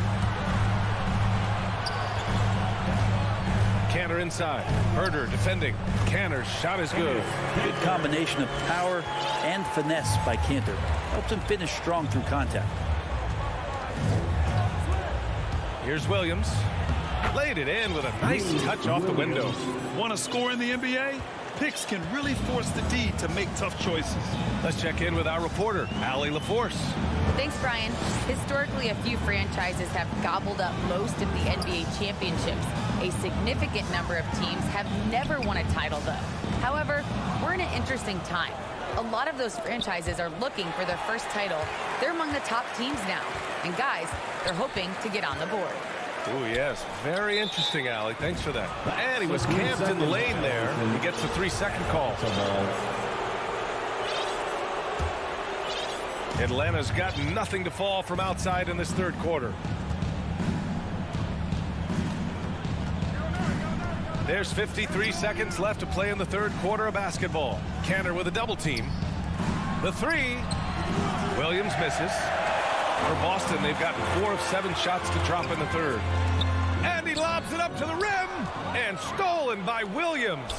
Cantor inside. Herder defending. Cantor's shot is good. Good combination of power and finesse by Cantor. Helps him finish strong through contact. Here's Williams. Laid it in with a nice touch off the window. Want to score in the NBA? Picks can really force the D to make tough choices. Let's check in with our reporter, Allie LaForce. Thanks, Brian. Historically, a few franchises have gobbled up most of the NBA championships. A significant number of teams have never won a title, though. However, we're in an interesting time. a lot of those franchises are looking for their first title. They're among the top teams now. And guys, they're hoping to get on the board. Oh, yes. Very interesting, Allie. Thanks for that. And he was camped in the lane there. He gets a 3-second call. Atlanta's got nothing to fall from outside in this third quarter. There's 53 seconds left to play in the third quarter of basketball. Kanter with a double team. The three. Williams misses. For Boston, they've gotten 4 of 7 shots to drop in the third. And he lobs it up to the rim. And stolen by Williams.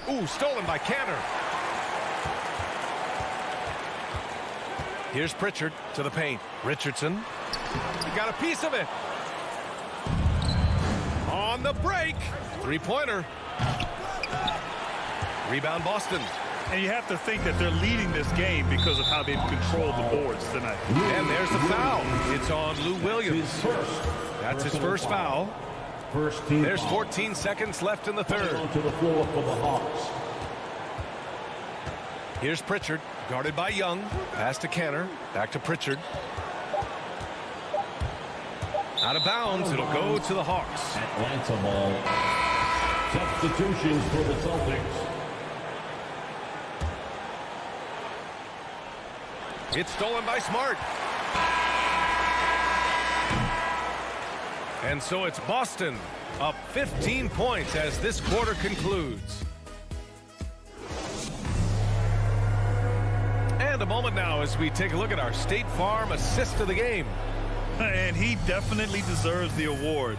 Ooh, stolen by Kanter. Here's Pritchard to the paint. Richardson. He got a piece of it. On the break. Three-pointer. Rebound Boston. And you have to think that they're leading this game because of how they've controlled the boards tonight. And there's the foul. It's on Lou Williams. That's his first foul. There's 14 seconds left in the third. Here's Pritchard, guarded by Young. Pass to Kanter. Back to Pritchard. Out of bounds. It'll go to the Hawks. Atlanta ball. Substitutions for the Celtics. It's stolen by Smart. And so it's Boston up 15 points as this quarter concludes. And a moment now as we take a look at our State Farm assist of the game. And he definitely deserves the award.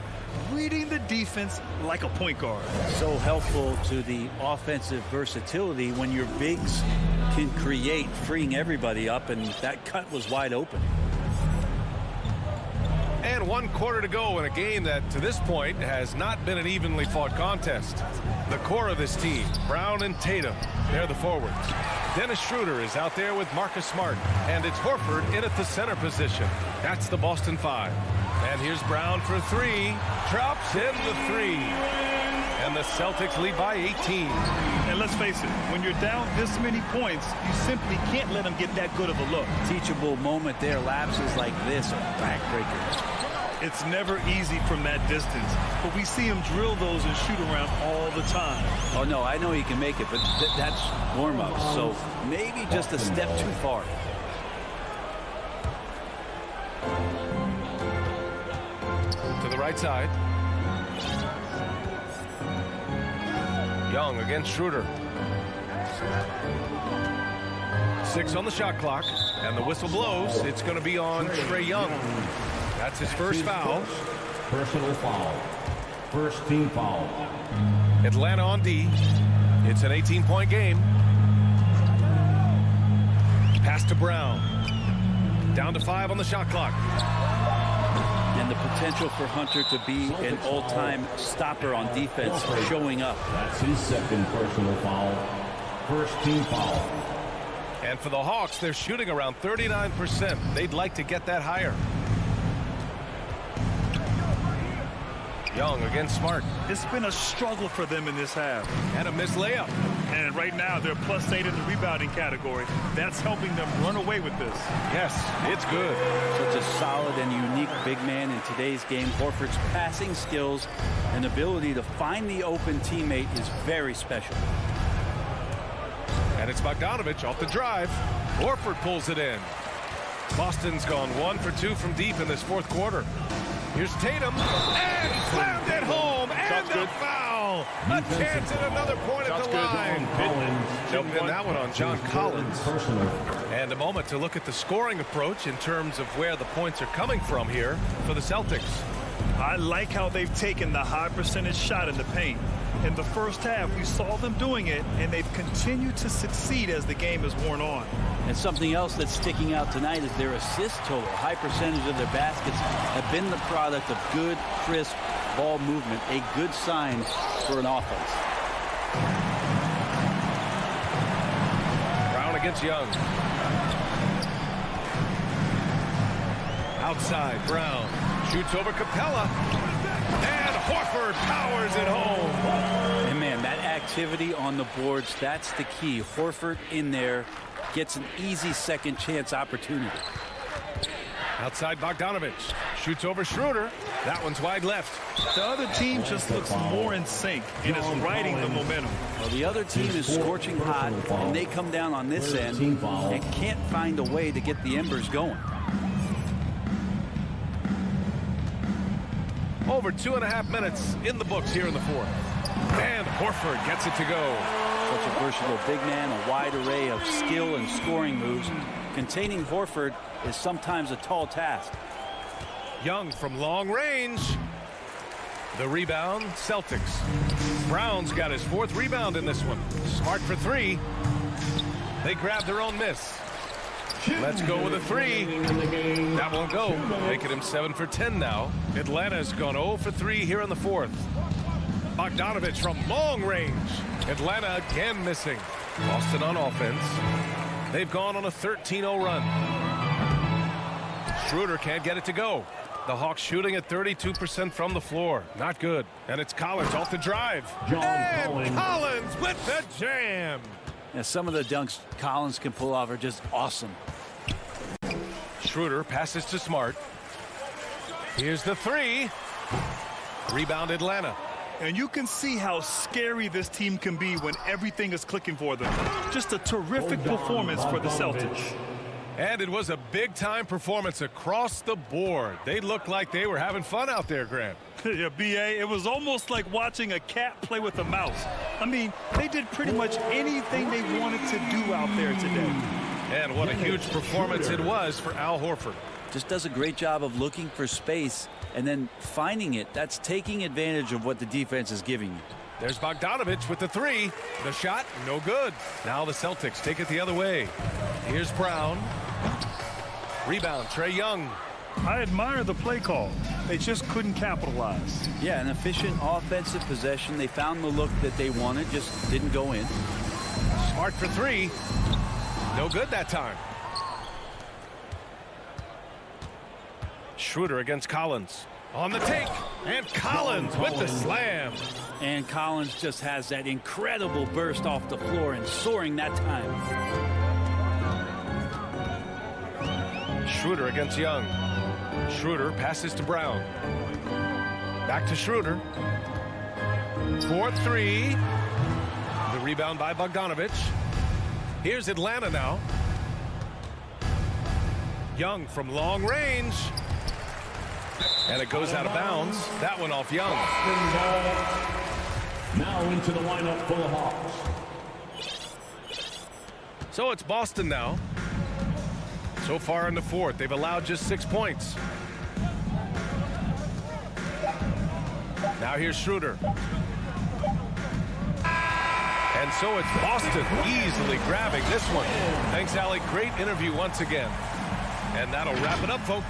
Reading the defense like a point guard. So helpful to the offensive versatility when your bigs can create, freeing everybody up, and that cut was wide open. And 1 quarter to go in a game that, to this point, has not been an evenly fought contest. The core of this team, Brown and Tatum, they're the forwards. Dennis Schroeder is out there with Marcus Smart, and it's Horford in at the center position. That's the Boston Five. And here's Brown for 3. Drops in the 3. And the Celtics lead by 18. And let's face it, when you're down this many points, you simply can't let them get that good of a look. Teachable moment there. Lapses like this are backbreakers. It's never easy from that distance, but we see him drill those and shoot around all the time. Oh, no, I know he can make it, but that's warm-up, so maybe just a step too far. To the right side. Young against Schroeder. 6 on the shot clock, and the whistle blows. It's going to be on Trae Young. That's his first foul. Personal foul. First team foul. Atlanta on D. It's an 18-point game. Pass to Brown. Down to 5 on the shot clock. And the potential for Hunter to be an all-time stopper on defense showing up. That's his second personal foul. First team foul. And for the Hawks, they're shooting around 39%. They'd like to get that higher. Young against Smart. It's been a struggle for them in this half. And a missed layup. And right now, they're +8 in the rebounding category. That's helping them run away with this. Yes, it's good. Such a solid and unique big man in today's game. Horford's passing skills and ability to find the open teammate is very special. And it's Bogdanovich off the drive. Horford pulls it in. Boston's gone 1 for 2 from deep in this fourth quarter. Here's Tatum, and slammed it home, and the foul. A chance at another point at the line. They'll pin that one on John Collins. And a moment to look at the scoring approach in terms of where the points are coming from here for the Celtics. I like how they've taken the high percentage shot in the paint. In the first half, we saw them doing it, and they've continued to succeed as the game has worn on. And something else that's sticking out tonight is their assist total. High percentage of their baskets have been the product of good, crisp ball movement, a good sign for an offense. Brown against Young. Outside, Brown shoots over Capella. And Horford powers it home. And man, that activity on the boards. That's the key. Horford in there gets an easy second chance opportunity. Outside Bogdanovich. Shoots over Schroeder. That one's wide left. The other team just looks more in sync and is riding the momentum. Well, the other team is scorching hot, and they come down on this end and can't find a way to get the embers going. Over 2.5 minutes in the books here in the fourth. And Horford gets it to go. Such a versatile big man, a wide array of skill and scoring moves. Containing Horford is sometimes a tall task. Young from long range. The rebound, Celtics. Brown's got his 4th rebound in this one. Smart for 3. They grab their own miss. Let's go with a 3. That won't go. Making him 7 for 10 now. Atlanta's gone 0 for 3 here in the fourth. Bogdanovich from long range. Atlanta again missing. Boston on offense. They've gone on a 13-0 run. Schroeder can't get it to go. The Hawks shooting at 32% from the floor. Not good. And it's Collins off the drive. And Collins with the jam. Yeah, some of the dunks Collins can pull off are just awesome. Schroeder passes to Smart. Here's the 3. Rebound Atlanta. And you can see how scary this team can be when everything is clicking for them. Just a terrific performance for the Celtics. And it was a big-time performance across the board. They looked like they were having fun out there, Grant. Yeah, B.A., it was almost like watching a cat play with a mouse. I mean, they did pretty much anything they wanted to do out there today. And what a huge performance it was for Al Horford. Just does a great job of looking for space and then finding it. That's taking advantage of what the defense is giving you. There's Bogdanovich with the 3. The shot, no good. Now the Celtics take it the other way. Here's Brown. Rebound, Trae Young. I admire the play call. They just couldn't capitalize. Yeah, an efficient offensive possession. They found the look that they wanted, just didn't go in. Smart for 3. No good that time. Schroeder against Collins. On the take. And Collins with the slam. And Collins just has that incredible burst off the floor and soaring that time. Schroeder against Young. Schroeder passes to Brown. Back to Schroeder. 4-3. The rebound by Bogdanovich. Here's Atlanta now. Young from long range. And it goes out of bounds. That one off Young. Now into the lineup for the Hawks. So it's Boston now. So far in the fourth, they've allowed just 6 points. Now here's Schroeder. And so it's Boston easily grabbing this one. Thanks, Allie. Great interview once again. And that'll wrap it up, folks.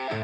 2K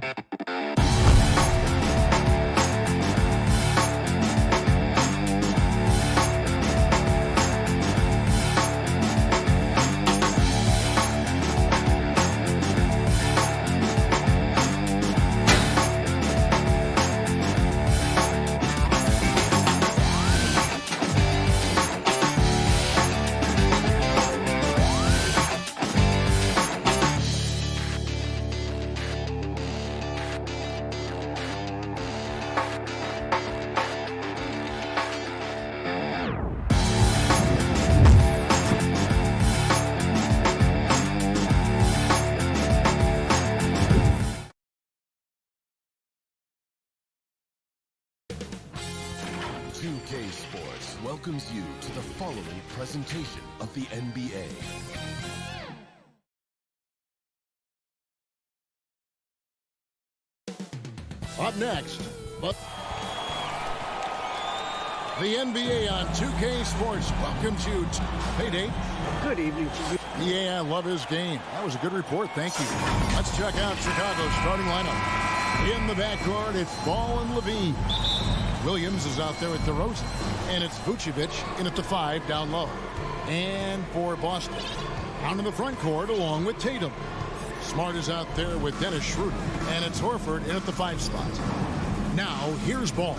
Sports welcomes you to the following presentation of the NBA. Up next, but the NBA on 2K Sports welcomes you to Payday. Good evening to you. Yeah, I love his game. That was a good report. Thank you. Let's check out Chicago's starting lineup. In the backcourt, it's Ball and Levine. Williams is out there with DeRozan. And it's Vucevic in at the 5 down low. And for Boston, down in the front court along with Tatum. Smart is out there with Dennis Schroeder. And it's Horford in at the 5 spot. Now, here's Ball.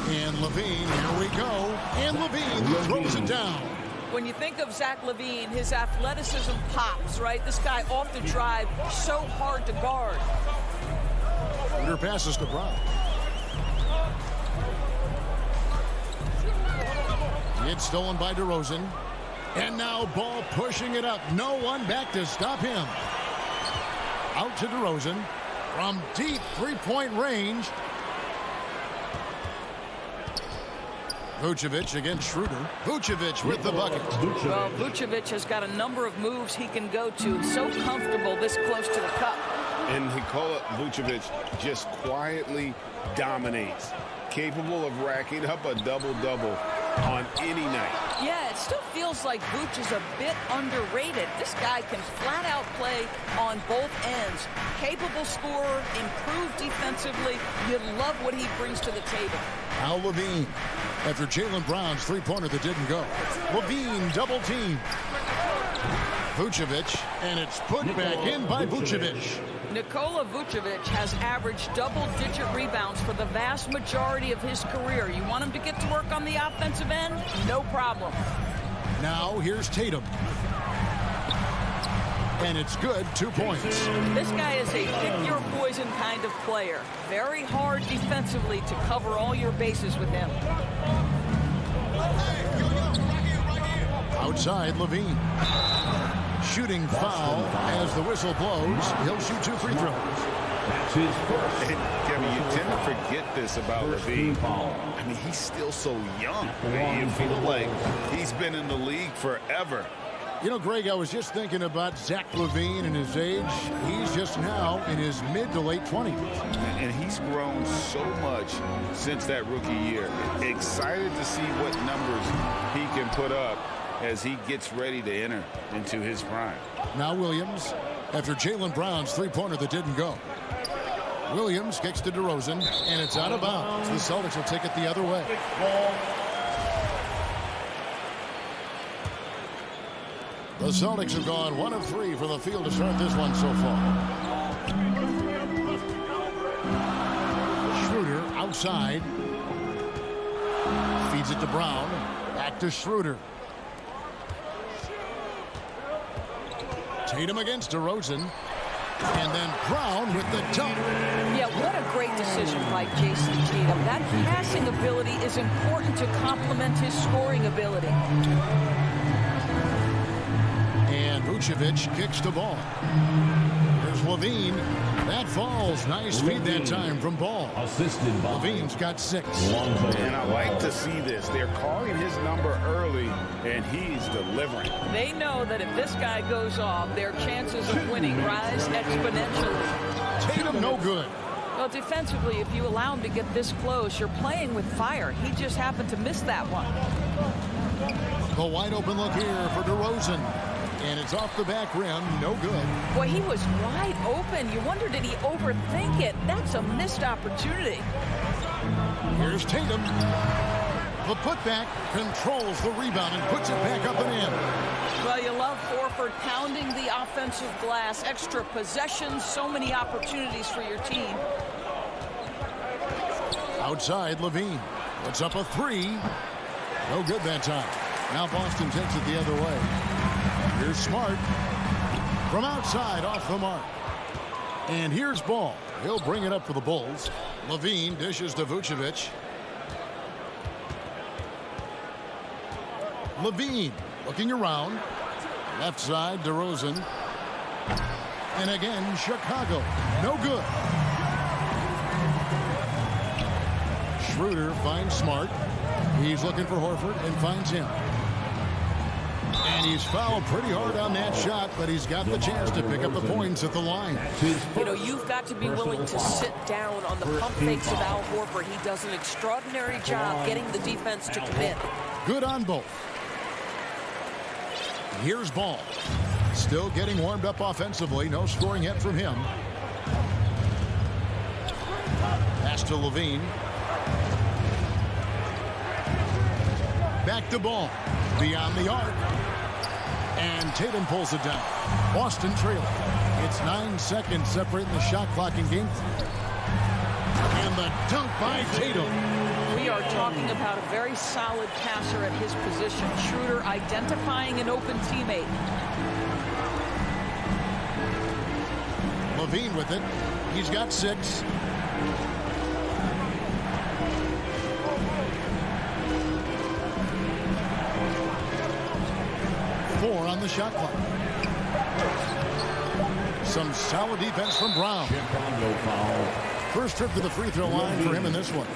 And Levine, here we go. And Levine throws it down. When you think of Zach LaVine, his athleticism pops, right? This guy off the drive, so hard to guard. Schroeder passes to Brown. It's stolen by DeRozan. And now Ball pushing it up. No one back to stop him. Out to DeRozan from deep three-point range. Vucevic against Schroeder. Vucevic with the bucket. Well, Vucevic has got a number of moves he can go to. So comfortable this close to the cup. And Nikola Vucevic just quietly dominates. Capable of racking up a double-double on any night. Yeah, it still feels like Vooch is a bit underrated. This guy can flat out play on both ends. Capable scorer, improved defensively. You love what he brings to the table. Now Levine after Jaylen Brown's three-pointer that didn't go. Levine double team. Vucevic, and it's put back in by Vucevic. Nikola Vucevic has averaged double-digit rebounds for the vast majority of his career. You want him to get to work on the offensive end? No problem. Now here's Tatum. And it's good, 2 points. This guy is a pick-your-poison kind of player. Very hard defensively to cover all your bases with him. Outside, Levine. Shooting foul as the whistle blows. He'll shoot 2 free throws. That's his first. And Kevin, you tend to forget this about Levine. I mean, he's still so young. You feel like he's been in the league forever. You know, Greg, I was just thinking about Zach LaVine and his age. He's just now in his mid to late 20s. And he's grown so much since that rookie year. Excited to see what numbers he can put up as he gets ready to enter into his prime. Now Williams, after Jaylen Brown's three-pointer that didn't go. Williams kicks to DeRozan, and it's out of bounds. The Celtics will take it the other way. The Celtics have gone 1 of 3 from the field to start this one so far. Schroeder outside. Feeds it to Brown. Back to Schroeder. Tatum against DeRozan. And then Brown with the dunk. Yeah, what a great decision by Jason Tatum. That passing ability is important to complement his scoring ability. And Vucevic kicks the ball. There's Levine. That falls. Nice feed that time from Ball. Levine's got 6. And I like to see this. They're calling his number early, and he's delivering. They know that if this guy goes off, their chances of winning rise exponentially. Tatum no good. Well, defensively, if you allow him to get this close, you're playing with fire. He just happened to miss that one. The wide open look here for DeRozan. And it's off the back rim. No good. Boy, he was wide open. You wonder, did he overthink it? That's a missed opportunity. Here's Tatum. The putback controls the rebound and puts it back up and in. Well, you love Horford pounding the offensive glass. Extra possessions, so many opportunities for your team. Outside, Levine puts up a three. No good that time. Now Boston takes it the other way. Here's Smart. From outside, off the mark. And here's Ball. He'll bring it up for the Bulls. Levine dishes to Vucevic. Levine looking around. Left side, DeRozan. And again, Chicago. No good. Schroeder finds Smart. He's looking for Horford and finds him. And he's fouled pretty hard on that shot, but he's got the chance to pick up the points at the line. You know, you've got to be willing to sit down on the pump fakes of Al Horford. He does an extraordinary job getting the defense to commit. Good on both. Here's Ball. Still getting warmed up offensively. No scoring yet from him. Pass to Levine. Back to Ball. Beyond the arc. And Tatum pulls it down. Boston trailing. It's 9 seconds separating the shot clock in game. And the dunk by Tatum. We are talking about a very solid passer at his position. Schroeder identifying an open teammate. Levine with it. He's got 6. Four on the shot clock. Some solid defense from Brown. First trip to the free throw line for him in this one.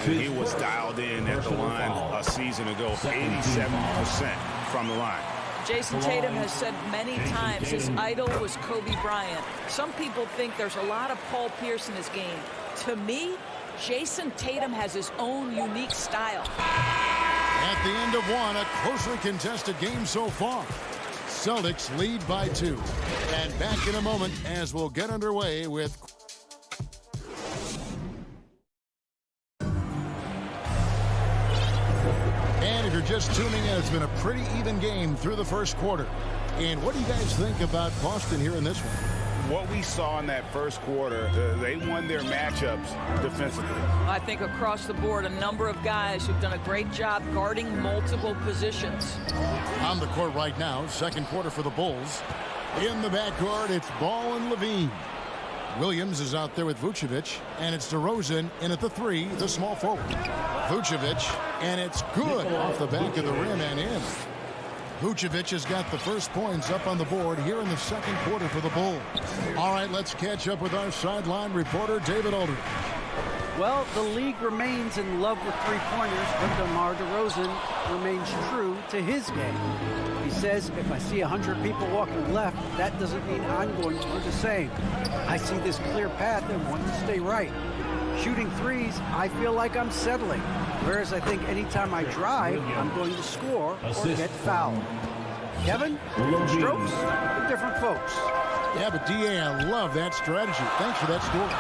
He was dialed in at the line a season ago, 87% from the line. Jason Tatum has said many times his idol was Kobe Bryant. Some people think there's a lot of Paul Pierce in his game. To me, Jason Tatum has his own unique style. At the end of one, a closely contested game so far. Celtics lead by 2. And back in a moment as we'll get underway with... And if you're just tuning in, it's been a pretty even game through the first quarter. And what do you guys think about Boston here in this one? What we saw in that first quarter, they won their matchups defensively. I think across the board, a number of guys who've done a great job guarding multiple positions. On the court right now, second quarter for the Bulls. In the backcourt, it's Ball and Levine. Williams is out there with Vucevic, and it's DeRozan in at the 3, the small forward. Vucevic, and it's good off the back of the rim and in. Vucevic has got the first points up on the board here in the second quarter for the Bulls. All right, let's catch up with our sideline reporter, David Aldridge. Well, the league remains in love with three-pointers, but DeMar DeRozan remains true to his game. He says, if I see 100 people walking left, that doesn't mean I'm going to do the same. I see this clear path and want to stay right. Shooting threes, I feel like I'm settling. Whereas I think anytime I drive, I'm going to score or get fouled. Kevin, different strokes for different folks. Yeah, but D.A., I love that strategy. Thanks for that story.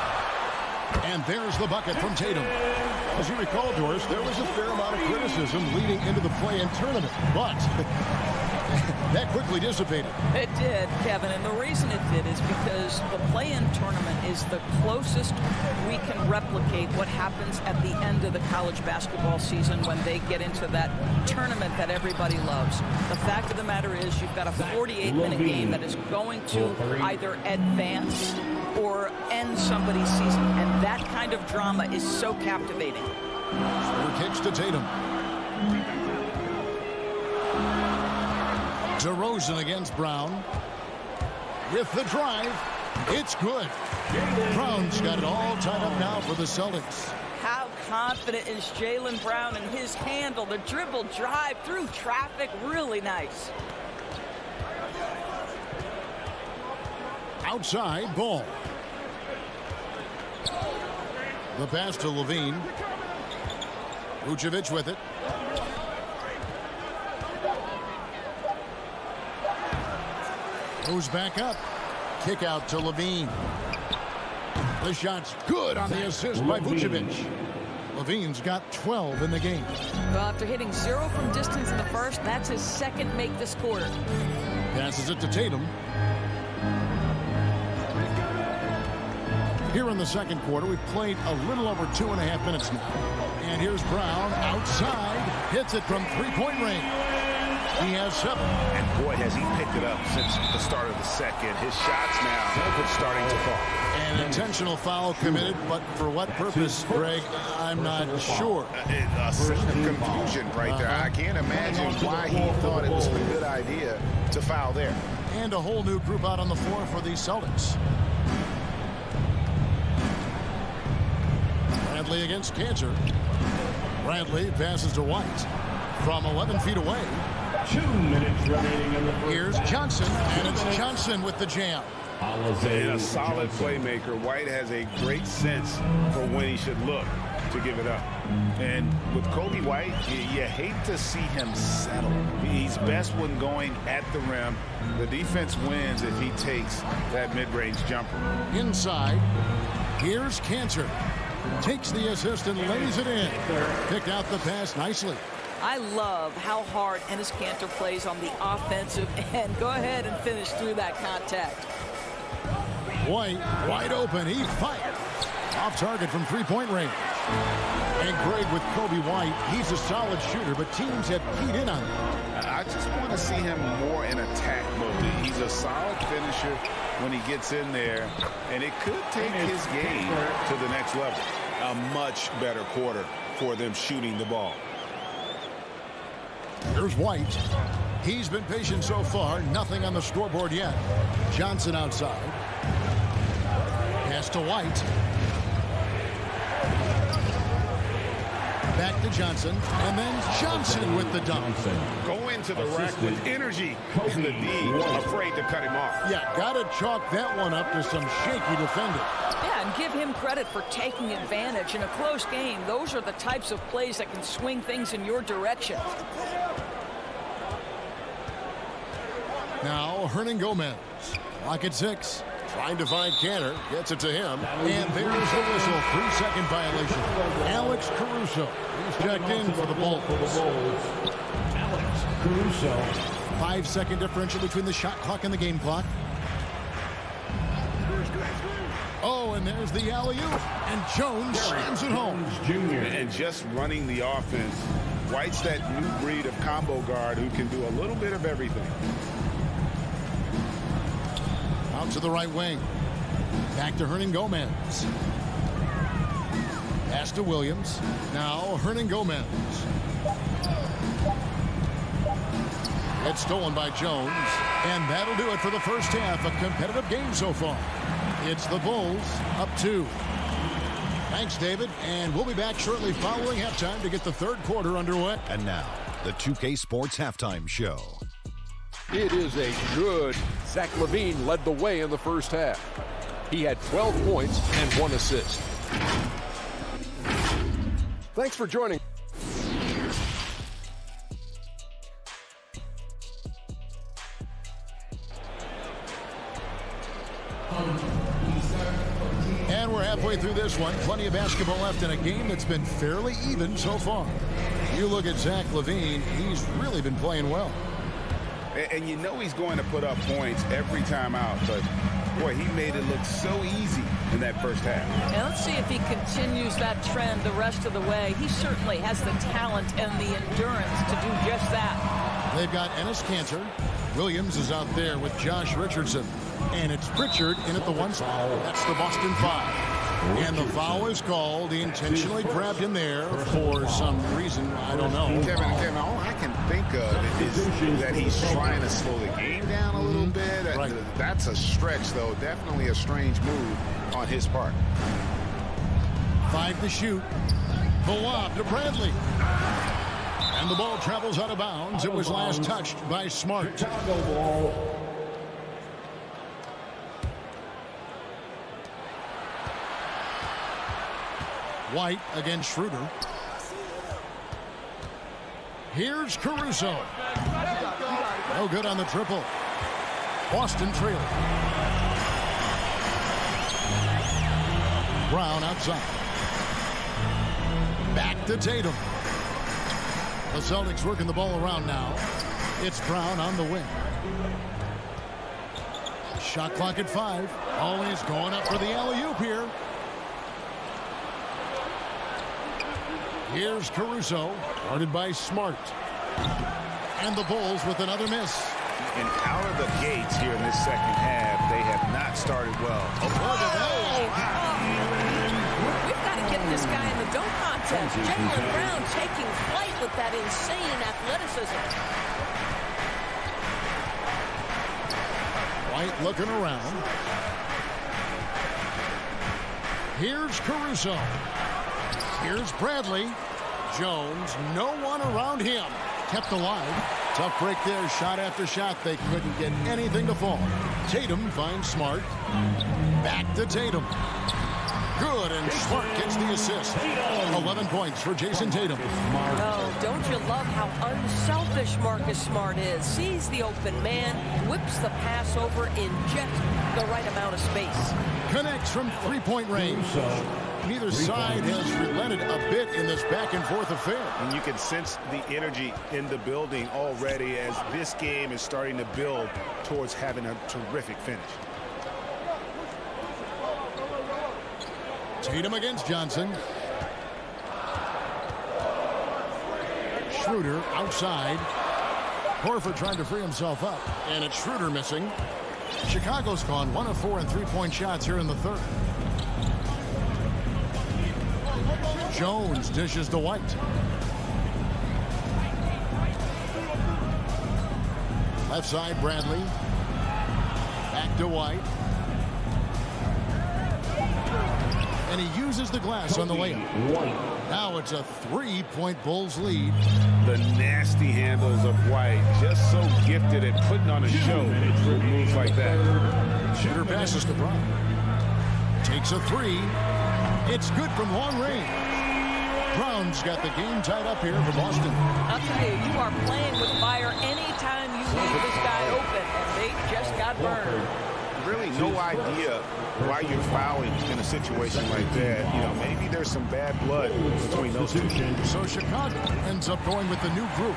And there's the bucket from Tatum. As you recall, Doris, there was a fair amount of criticism leading into the play-in tournament, but that quickly dissipated. It did, Kevin, and the reason it did is because the play-in tournament is the closest we can replicate what happens at the end of the college basketball season when they get into that tournament that everybody loves. The fact of the matter is you've got a 48-minute game that is going to either advance or end somebody's season, and that kind of drama is so captivating. Schroeder kicks to Tatum. DeRozan against Brown. With the drive, it's good. Brown's got it all tied up now for the Celtics. How confident is Jaylen Brown in his handle? The dribble drive through traffic, really nice. Outside, Ball. The pass to Levine. Vucevic with it. Moves back up. Kick out to Levine. The shot's good on the assist by Vucevic. Levine's got 12 in the game. Well, after hitting 0 from distance in the first, that's his second make this quarter. Passes it to Tatum. Here in the second quarter, we've played a little over 2.5 minutes now. And here's Brown outside. Hits it from three-point range. He has 7. And boy, has he picked it up since the start of the second. His shots now starting to fall. An intentional foul committed, but for what purpose, Greg, I'm not sure. A sense of confusion right there. I can't imagine why he thought it was a good idea to foul there. And a whole new group out on the floor for the Celtics. Bradley against Cantor. Bradley passes to White from 11 feet away. 2 minutes remaining in the first. Here's Johnson, and it's Johnson with the jam. And a solid playmaker. White has a great sense for when he should look to give it up. And with Kobe White, you hate to see him settle. He's best when going at the rim. The defense wins if he takes that mid-range jumper. Inside, here's Cantor. Takes the assist and lays it in. Picked out the pass nicely. I love how hard Enes Kanter plays on the offensive end. Go ahead and finish through that contact. White, wide open. He fires. Off target from three-point range. And Greg, with Kobe White, he's a solid shooter, but teams have keyed in on him. I just want to see him more in attack mode. He's a solid finisher when he gets in there, and it could take his game to the next level. A much better quarter for them shooting the ball. Here's White. He's been patient so far. Nothing on the scoreboard yet. Johnson outside. Pass to White. Back to Johnson. And then Johnson with the dunk. Go into the rack with energy and the D, afraid to cut him off. Yeah, got to chalk that one up to some shaky defending. Yeah, and give him credit for taking advantage. In a close game, those are the types of plays that can swing things in your direction. Now, Hernangomez. Clock at 6. Trying to find Cantor. Gets it to him. And there's the whistle. 3-second violation. Alex Caruso. He's checked in for the Bulls. Alex Caruso. 5-second differential between the shot clock and the game clock. Oh, and there's the alley-oop. And Jones slams it home. And just running the offense. White's that new breed of combo guard who can do a little bit of everything. Out to the right wing. Back to Hernangomez. Pass to Williams. Now Hernangomez. It's stolen by Jones. And that'll do it for the first half. A competitive game so far. It's the Bulls up 2. Thanks, David. And we'll be back shortly following halftime to get the third quarter underway. And now, the 2K Sports Halftime Show. It is a good. Zach LaVine led the way in the first half. He had 12 points and 1 assist. Thanks for joining. And we're halfway through this one. Plenty of basketball left in a game that's been fairly even so far. You look at Zach LaVine, he's really been playing well. And you know he's going to put up points every time out, but boy, he made it look so easy in that first half. And let's see if he continues that trend the rest of the way. He certainly has the talent and the endurance to do just that. They've got Enes Kanter. Williams is out there with Josh Richardson. And it's Pritchard in at the 1 spot. That's the Boston 5. And the foul is called. He intentionally grabbed him there for some reason. I don't know. Kevin, all I can think of is that he's trying to slow the game down a little bit. Right. That's a stretch, though. Definitely a strange move on his part. 5 to shoot. The lob to Bradley. And the ball travels out of bounds. It was last touched by Smart. White against Schroeder. Here's Caruso. No good on the triple. Boston trails. Brown outside. Back to Tatum. The Celtics working the ball around now. It's Brown on the wing. Shot clock at 5. Always going up for the alley-oop here. Here's Caruso, guarded by Smart. And the Bulls with another miss. And out of the gates here in this second half, they have not started well. We've got to get this guy in the dunk contest. Jaylen Brown taking flight with that insane athleticism. White looking around. Here's Caruso. Here's Bradley. Jones, no one around him. Kept alive. Tough break there. Shot after shot. They couldn't get anything to fall. Tatum finds Smart. Back to Tatum. Good, and Smart gets the assist. 11 points for Jason Tatum. Oh, don't you love how unselfish Marcus Smart is? Sees the open man, whips the pass over in just the right amount of space. Connects from three-point range. Neither side has relented a bit in this back-and-forth affair. And you can sense the energy in the building already as this game is starting to build towards having a terrific finish. Tatum against Johnson. Schroeder outside. Horford trying to free himself up. And it's Schroeder missing. Chicago's gone 1 of 4 in three-point shots here in the third. Jones dishes to White. Left side, Bradley. Back to White. And he uses the glass on the layup. Now it's a 3-point Bulls lead. The nasty handles of White, just so gifted at putting on a show with moves like that. Shooter passes to Brown. Takes a 3. It's good from long range. Brown's got the game tied up here for Boston. I'll tell you, you are playing with fire anytime you leave this guy open, and they just got burned. Really no idea why you're fouling in a situation like that. You know, maybe there's some bad blood between those two. So Chicago ends up going with the new group.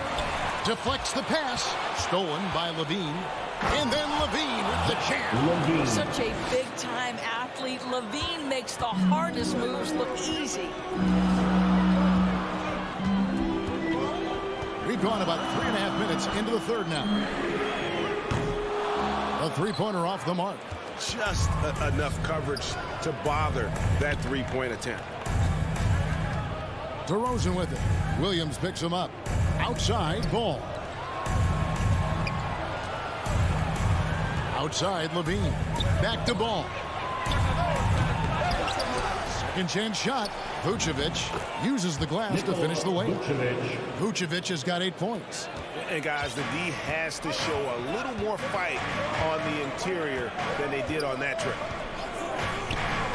Deflects the pass. Stolen by Levine. And then Levine with the jam. Such a big-time athlete. Levine makes the hardest moves look easy. We've gone about 3.5 minutes into the third now. A three-pointer off the mark. Just enough coverage to bother that three-point attempt. DeRozan with it. Williams picks him up. Outside, Ball. Outside, Levine. Back to Ball. Second chance shot. Vucevic uses the glass to finish the way. Vucevic has got 8 points. And guys, the D has to show a little more fight on the interior than they did on that trip.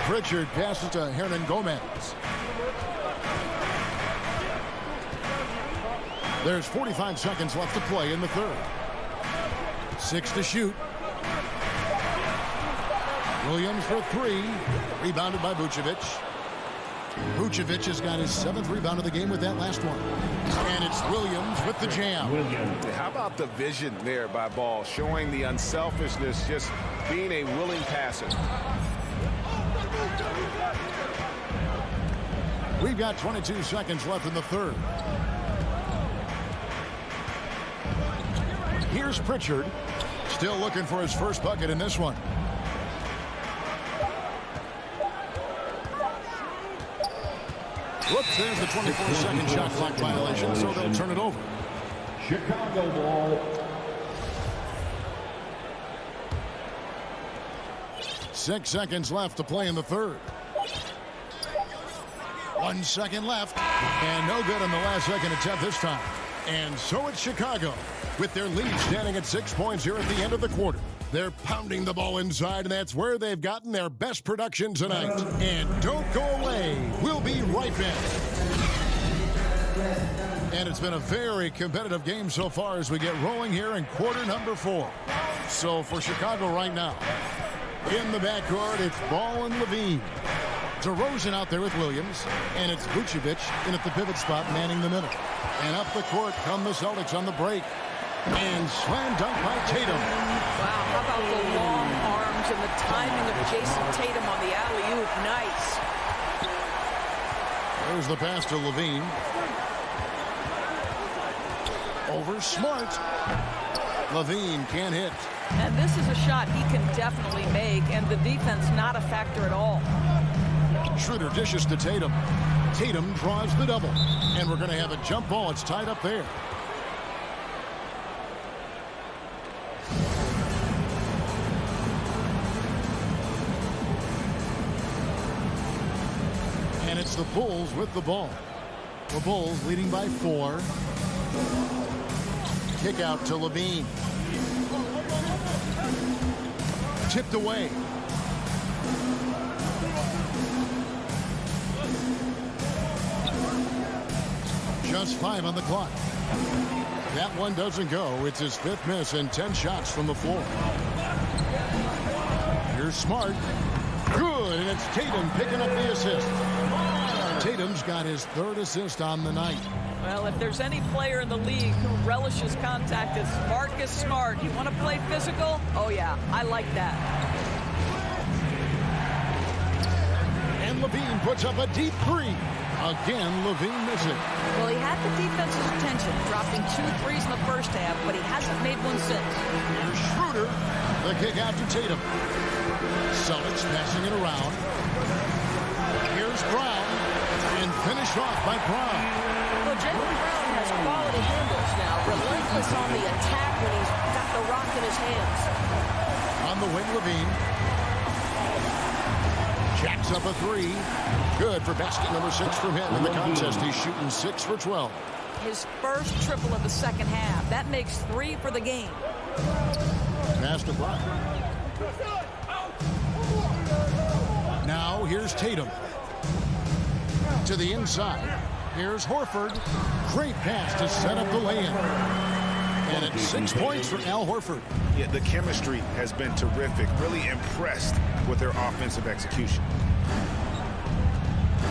Pritchard passes to Hernan Gomez. There's 45 seconds left to play in the third. 6 to shoot. Williams for 3. Rebounded by Vucevic. Vucevic has got his 7th rebound of the game with that last one. And it's Williams with the jam. How about the vision there by Ball, showing the unselfishness, just being a willing passer. We've got 22 seconds left in the third. Here's Pritchard. Still looking for his first bucket in this one. Whoops, there's the 24-second shot clock violation, so they'll turn it over. Chicago ball. 6 seconds left to play in the third. 1 second left, and no good on the last second attempt this time. And so it's Chicago, with their lead standing at 6 points here at the end of the quarter. They're pounding the ball inside, and that's where they've gotten their best production tonight. And don't go away. We'll be right back. And it's been a very competitive game so far as we get rolling here in quarter number 4. So for Chicago right now, in the backcourt, it's Ball and Levine. DeRozan out there with Williams, and it's Vucevic in at the pivot spot, manning the middle. And up the court come the Celtics on the break. And slam dunk by Tatum. Wow, how about the long arms and the timing of Jason Tatum on the alley-oop? Nice. There's the pass to Levine. Over Smart. Levine can't hit. And this is a shot he can definitely make, and the defense not a factor at all. Schroeder dishes to Tatum. Tatum draws the double. And we're going to have a jump ball. It's tied up there. And it's the Bulls with the ball. The Bulls leading by 4. Kick out to Levine. Tipped away. Just 5 on the clock. That one doesn't go. It's his 5th miss and 10 shots from the floor. Here's Smart. Good, and it's Tatum picking up the assist. Tatum's got his 3rd assist on the night. Well, if there's any player in the league who relishes contact, it's Marcus Smart. You want to play physical? Oh, yeah, I like that. And Levine puts up a deep 3. Again, Levine missing. Well, he had the defense's attention, dropping 2 threes in the first half, but he hasn't made one since. Here's Schroeder. The kick out to Tatum. Celtics passing it around. Here's Brown. And finished off by Brown. Well, Jaylen Brown has quality handles now. Relentless on the attack when he's got the rock in his hands. On the wing, Levine. Jacks up a 3. Good for basket number 6 from him in the contest. He's shooting 6 for 12. His first triple of the second half. That makes 3 for the game. Pass to Brown. Now here's Tatum. To the inside. Here's Horford. Great pass to set up the lay-in. And it's 6 points for Al Horford. Yeah, the chemistry has been terrific. Really impressed with their offensive execution.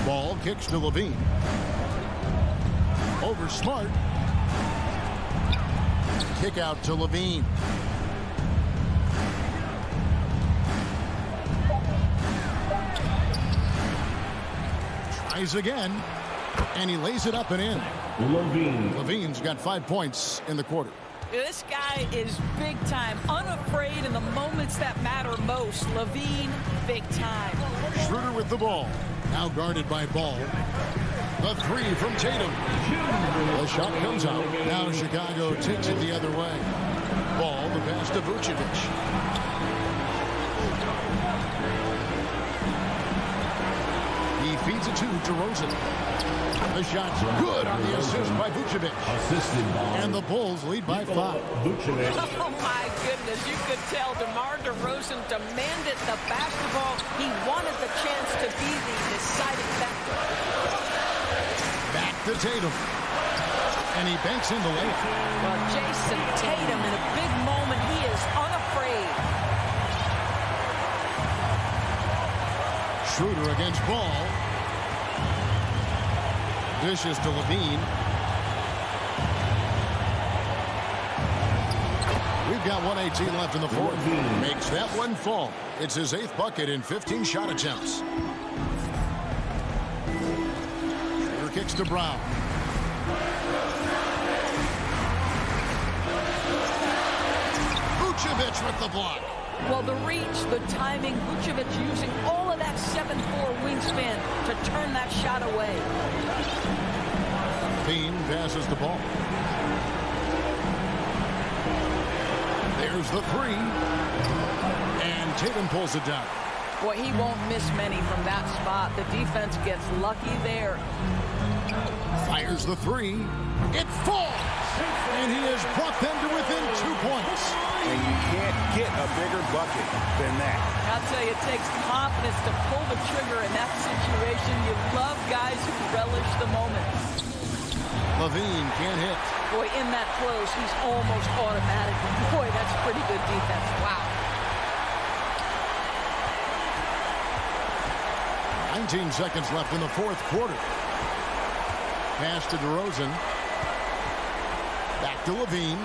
Ball kicks to Levine. Over Smart. Kick out to Levine. Tries again. And he lays it up and in. Levine's got 5 points in the quarter. This guy is big time, unafraid in the moments that matter most. Levine, big time. Schroeder with the ball. Now guarded by Ball. The 3 from Tatum. The shot comes out. Now Chicago takes it the other way. Ball, the pass to Vucevic. He feeds it to DeRozan. The shot's good on the assist by Vucevic. And the Bulls lead by 5. Oh, my goodness. You could tell DeMar DeRozan demanded the basketball. He wanted the chance to be the deciding factor. Back to Tatum. And he banks in the layup. Well, Jason Tatum in a big moment. He is unafraid. Schroeder against Ball. Dishes to Levine. We've got 1:18 left in the fourth. Makes that one fall. It's his 8th bucket in 15 shot attempts. Schroeder kicks to Brown. Vucevic with the block. Well, the reach, the timing, Vucevic using all of that 7'4" wingspan to turn that shot away. Bean passes the ball. There's the 3. And Tatum pulls it down. Boy, he won't miss many from that spot. The defense gets lucky there. Fires the 3. It falls! And he has brought them to within 2 points. And you can't get a bigger bucket than that. I'll tell you, it takes confidence to pull the trigger in that situation. You love guys who relish the moment. Levine can't hit. Boy, in that close, he's almost automatic. Boy, that's pretty good defense. 17 seconds left in the fourth quarter. Pass to DeRozan. Back to Levine.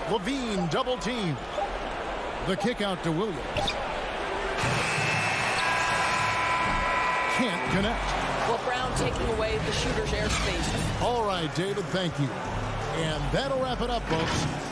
Levine double team. The kick out to Williams. Can't connect. Well, Brown taking away the shooter's airspace. All right, David, thank you. And that'll wrap it up, folks.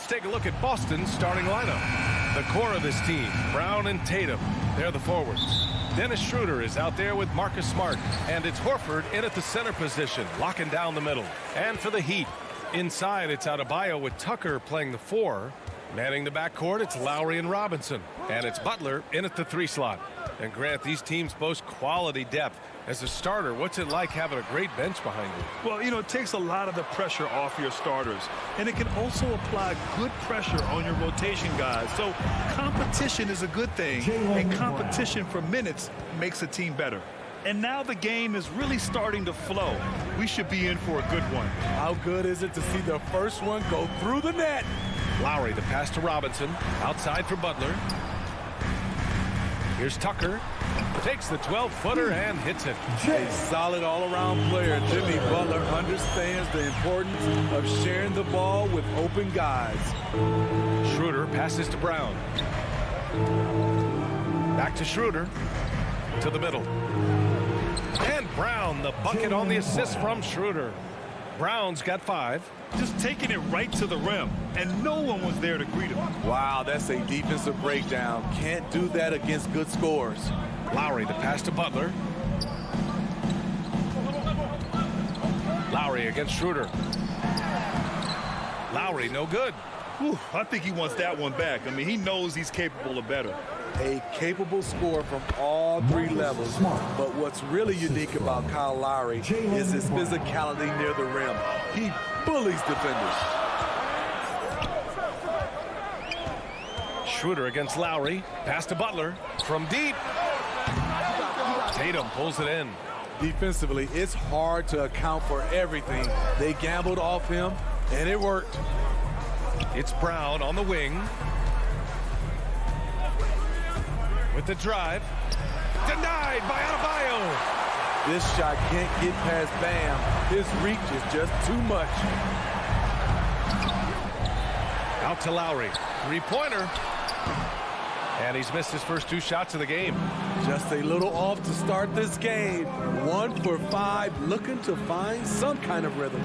Let's take a look at Boston's starting lineup. The core of this team, Brown and Tatum, they're the forwards. Dennis Schroeder is out there with Marcus Smart, and it's Horford in at the center position, locking down the middle. And for the Heat, inside it's Adebayo with Tucker playing the 4. Manning the backcourt, it's Lowry and Robinson. And it's Butler in at the 3 slot. And Grant, these teams boast quality depth. As a starter, what's it like having a great bench behind you? Well, you know, it takes a lot of the pressure off your starters. And it can also apply good pressure on your rotation guys. So competition is a good thing. And competition for minutes makes a team better. And now the game is really starting to flow. We should be in for a good one. How good is it to see the first one go through the net? Lowry, the pass to Robinson. Outside for Butler. Here's Tucker. Takes the 12-footer and hits it. A solid all-around player. Jimmy Butler understands the importance of sharing the ball with open guys. Schroeder passes to Brown. Back to Schroeder. To the middle. And Brown, the bucket on the assist from Schroeder. Brown's got 5. Just taking it right to the rim, and no one was there to greet him. Wow, that's a defensive breakdown. Can't do that against good scores. Lowry, the pass to Butler. Lowry against Schroeder. Lowry, no good. Whew, I think he wants that one back. I mean, he knows he's capable of better. A capable scorer from all 3 levels. But what's really unique about Kyle Lowry is his physicality near the rim. He bullies defenders. Schroeder against Lowry. Pass to Butler. From deep. Tatum pulls it in. Defensively, it's hard to account for everything. They gambled off him, and it worked. It's Brown on the wing. With the drive. Denied by Adebayo. This shot can't get past Bam. His reach is just too much. Out to Lowry. 3-pointer. And he's missed his first 2 shots of the game. Just a little off to start this game. 1 for 5, looking to find some kind of rhythm.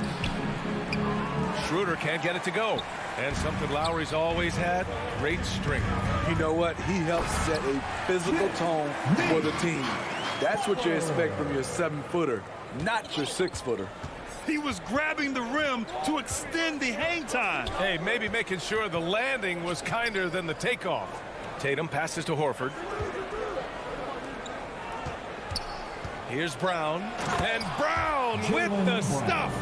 Schroeder can't get it to go. And something Lowry's always had, great strength. You know what? He helps set a physical tone for the team. That's what you expect from your 7-footer, not your 6-footer. He was grabbing the rim to extend the hang time. Hey, maybe making sure the landing was kinder than the takeoff. Tatum passes to Horford. Here's Brown. And Brown with the stuff.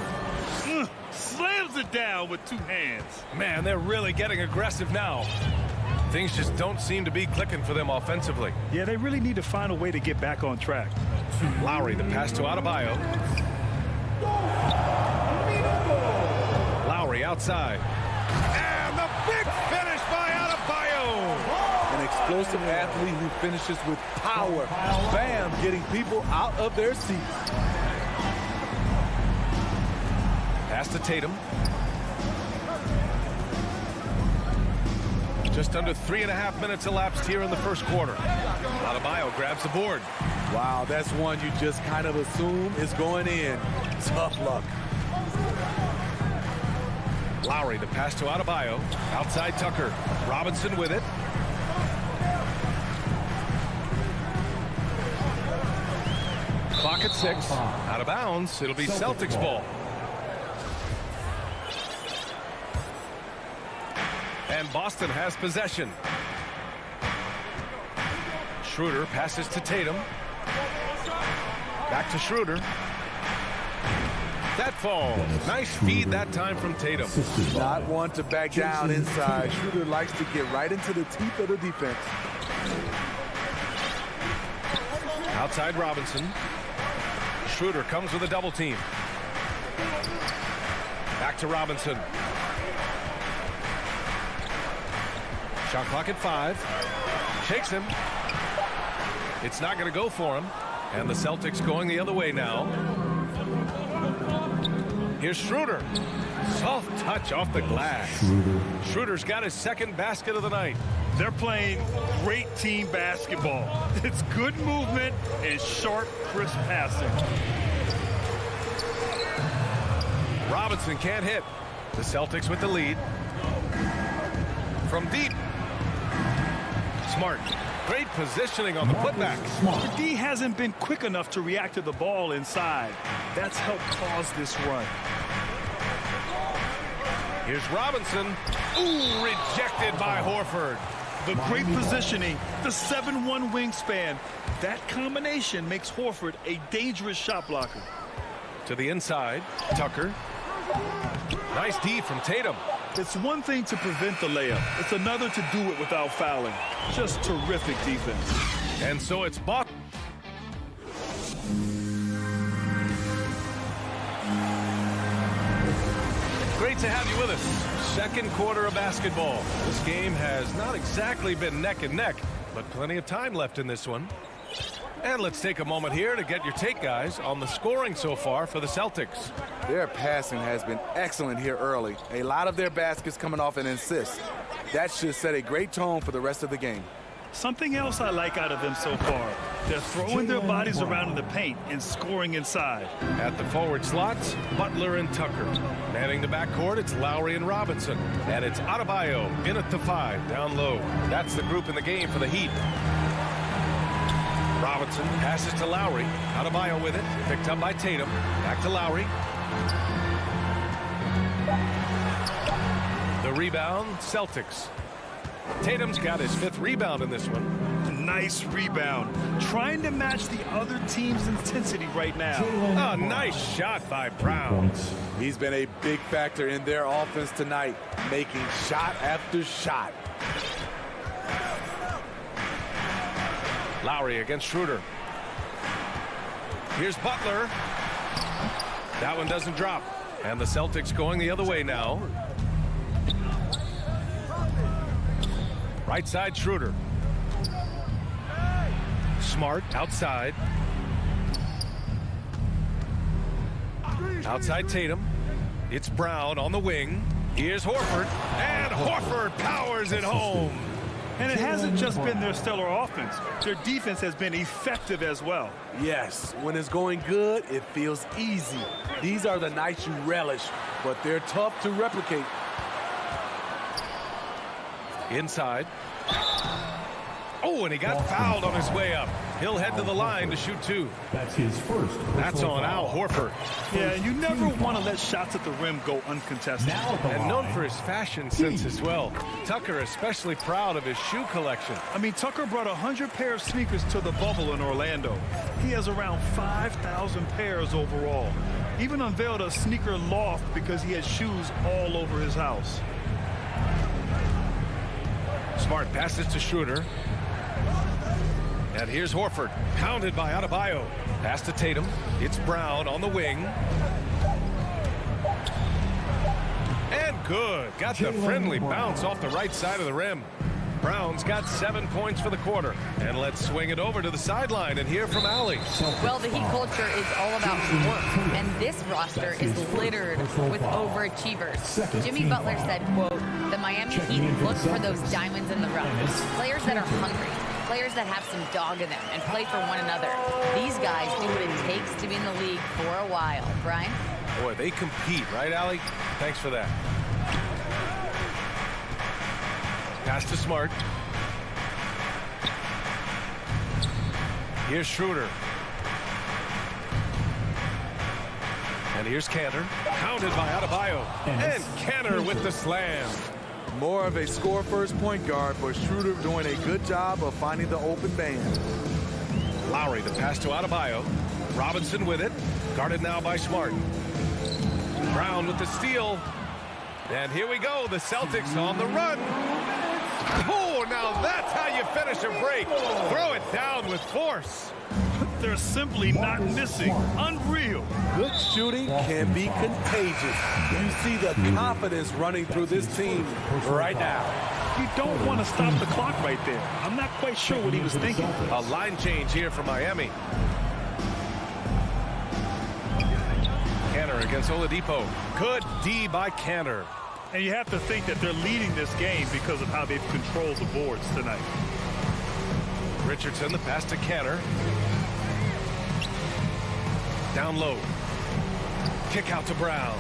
Slams it down with 2 hands. Man, they're really getting aggressive now. Things just don't seem to be clicking for them offensively. Yeah, they really need to find a way to get back on track. Lowry, the pass to Adebayo. Lowry outside. And the big finish by Adebayo. An explosive athlete who finishes with power. Bam, getting people out of their seats. Pass to Tatum. Just under 3.5 minutes elapsed here in the first quarter. Adebayo grabs the board. Wow, that's one you just kind of assume is going in. Tough luck. Lowry, the pass to Adebayo. Outside Tucker. Robinson with it. Clock at 6. Out of bounds. It'll be Celtics ball. And Boston has possession. Schroeder passes to Tatum. Back to Schroeder. That falls. Nice feed that time from Tatum. Not one to back down inside. Schroeder likes to get right into the teeth of the defense. Outside Robinson. Schroeder comes with a double team. Back to Robinson. Shot clock at 5. Shakes him. It's not going to go for him. And the Celtics going the other way now. Here's Schroeder. Soft touch off the glass. Schroeder's got his second basket of the night. They're playing great team basketball. It's good movement and sharp, crisp passing. Robinson can't hit. The Celtics with the lead. from deep. Smart. Great positioning on the putback. The D hasn't been quick enough to react to the ball inside. That's helped cause this run. Here's Robinson. Ooh, rejected by Horford. The great positioning, the 7'1" wingspan. That combination makes Horford a dangerous shot blocker. To the inside, Tucker. Nice D from Tatum. It's one thing to prevent the layup. It's another to do it without fouling. Just terrific defense. And so it's Boston. Great to have you with us. Second quarter of basketball. This game has not exactly been neck and neck, but plenty of time left in this one. And let's take a moment here to get your take, guys, on the scoring so far for the Celtics. Their passing has been excellent here early. A lot of their baskets coming off an assist. That should set a great tone for the rest of the game. Something else I like out of them so far. They're throwing their bodies around in the paint and scoring inside. At the forward slots, Butler and Tucker. Manning the backcourt, it's Lowry and Robinson. And it's Adebayo in at the 5, down low. That's the group in the game for the Heat. Robinson passes to Lowry. Adebayo with it. Picked up by Tatum. Back to Lowry. The rebound, Celtics. Tatum's got his 5th rebound in this one. Nice rebound. Trying to match the other team's intensity right now. A nice shot by Brown. He's been a big factor in their offense tonight, making shot after shot. Lowry against Schroeder. Here's Butler. That one doesn't drop. And the Celtics going the other way now. Right side, Schroeder. Smart outside. Outside Tatum. It's Brown on the wing. Here's Horford. And Horford powers it home. And it hasn't just been their stellar offense. Their defense has been effective as well. Yes, when it's going good, it feels easy. These are the nights you relish, but they're tough to replicate. Inside. Oh, and he got fouled on his way up. He'll head to the line to shoot 2. That's his first. That's on Al Horford. Yeah, you never want to let shots at the rim go uncontested. And known for his fashion sense as well. Tucker especially proud of his shoe collection. I mean, Tucker brought 100 pair of sneakers to the bubble in Orlando. He has around 5,000 pairs overall. Even unveiled a sneaker loft because he has shoes all over his house. Smart passes to Schroeder. And here's Horford, pounded by Adebayo. Pass to Tatum. It's Brown on the wing. And good. Got the friendly bounce off the right side of the rim. Brown's got 7 points for the quarter. And let's swing it over to the sideline and hear from Allie. Well, the Heat culture is all about work, and this roster is littered with overachievers. Jimmy Butler said, quote, "The Miami Heat look for those diamonds in the rough, players that are hungry, players that have some dog in them and play for one another. These guys do what it takes to be in the league for a while." Brian? Boy, they compete, right, Allie? Thanks for that. Pass to Smart. Here's Schroeder. And here's Cantor. Pounded by Adebayo. And Cantor with the slam. More of a score-first point guard, but Schroeder doing a good job of finding the open man. Lowry, the pass to Adebayo. Robinson with it. Guarded now by Smart. Brown with the steal. And here we go. The Celtics on the run. Oh, now that's how you finish a break. Throw it down with force. They're simply not missing. Unreal. Good shooting can be contagious. You see the confidence running through this team right now. You don't want to stop the clock right there. I'm not quite sure what he was thinking. A line change here for Miami. Cantor against Oladipo. Good D by Cantor. And you have to think that they're leading this game because of how they've controlled the boards tonight. Richardson, the pass to Cantor. Down low. Kick out to Brown.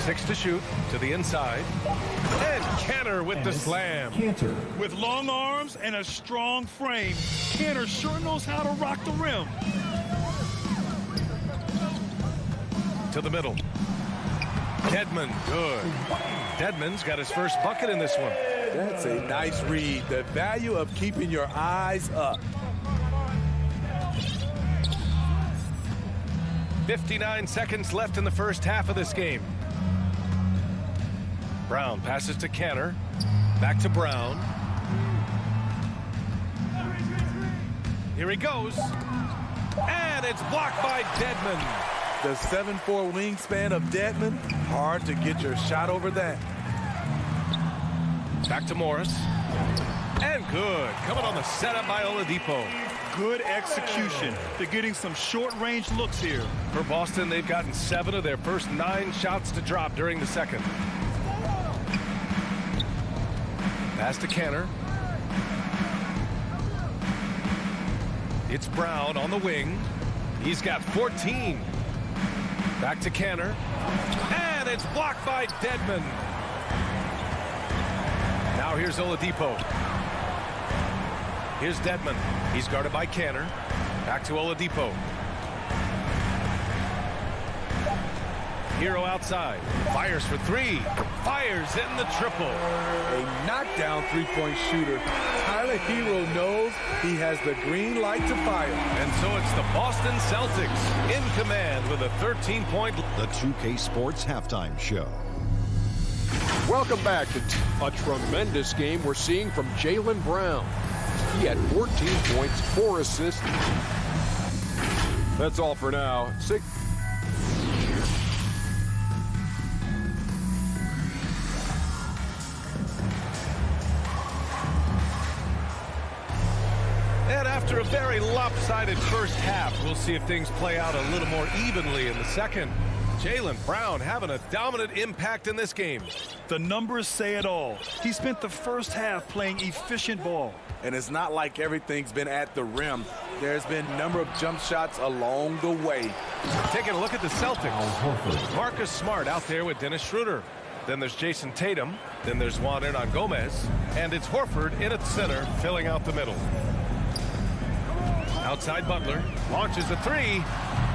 6 to shoot to the inside. And Kanter with the slam. With long arms and a strong frame, Kanter sure knows how to rock the rim. To the middle. Dedmon, good. Dedmon's got his first bucket in this one. That's a nice read. The value of keeping your eyes up. 59 seconds left in the first half of this game. Brown passes to Kanter. Back to Brown. Here he goes. And it's blocked by Dedmon. The 7'4" wingspan of Dedmon. Hard to get your shot over that. Back to Morris. And good. Coming on the setup by Oladipo. Good execution. They're getting some short-range looks here. For Boston, they've gotten 7 of their first 9 shots to drop during the second. Pass to Kanter. It's Brown on the wing. He's got 14. Back to Kanter. And it's blocked by Dedmon. Now here's Oladipo. Here's Dedmon. He's guarded by Kanter. Back to Oladipo. Hero outside. Fires for 3. Fires in the triple. A knockdown three-point shooter. Tyler Hero knows he has the green light to fire. And so it's the Boston Celtics in command with a 13-point. The 2K Sports Halftime Show. Welcome back to a tremendous game we're seeing from Jaylen Brown. He had 14 points, 4 assists. That's all for now. And after a very lopsided first half, we'll see if things play out a little more evenly in the second. Jaylen Brown having a dominant impact in this game. The numbers say it all. He spent the first half playing efficient ball. And it's not like everything's been at the rim. There's been a number of jump shots along the way. Taking a look at the Celtics. Marcus Smart out there with Dennis Schroeder. Then there's Jason Tatum. Then there's Juan Hernangomez. And it's Horford in at center, filling out the middle. Outside Butler. Launches a 3.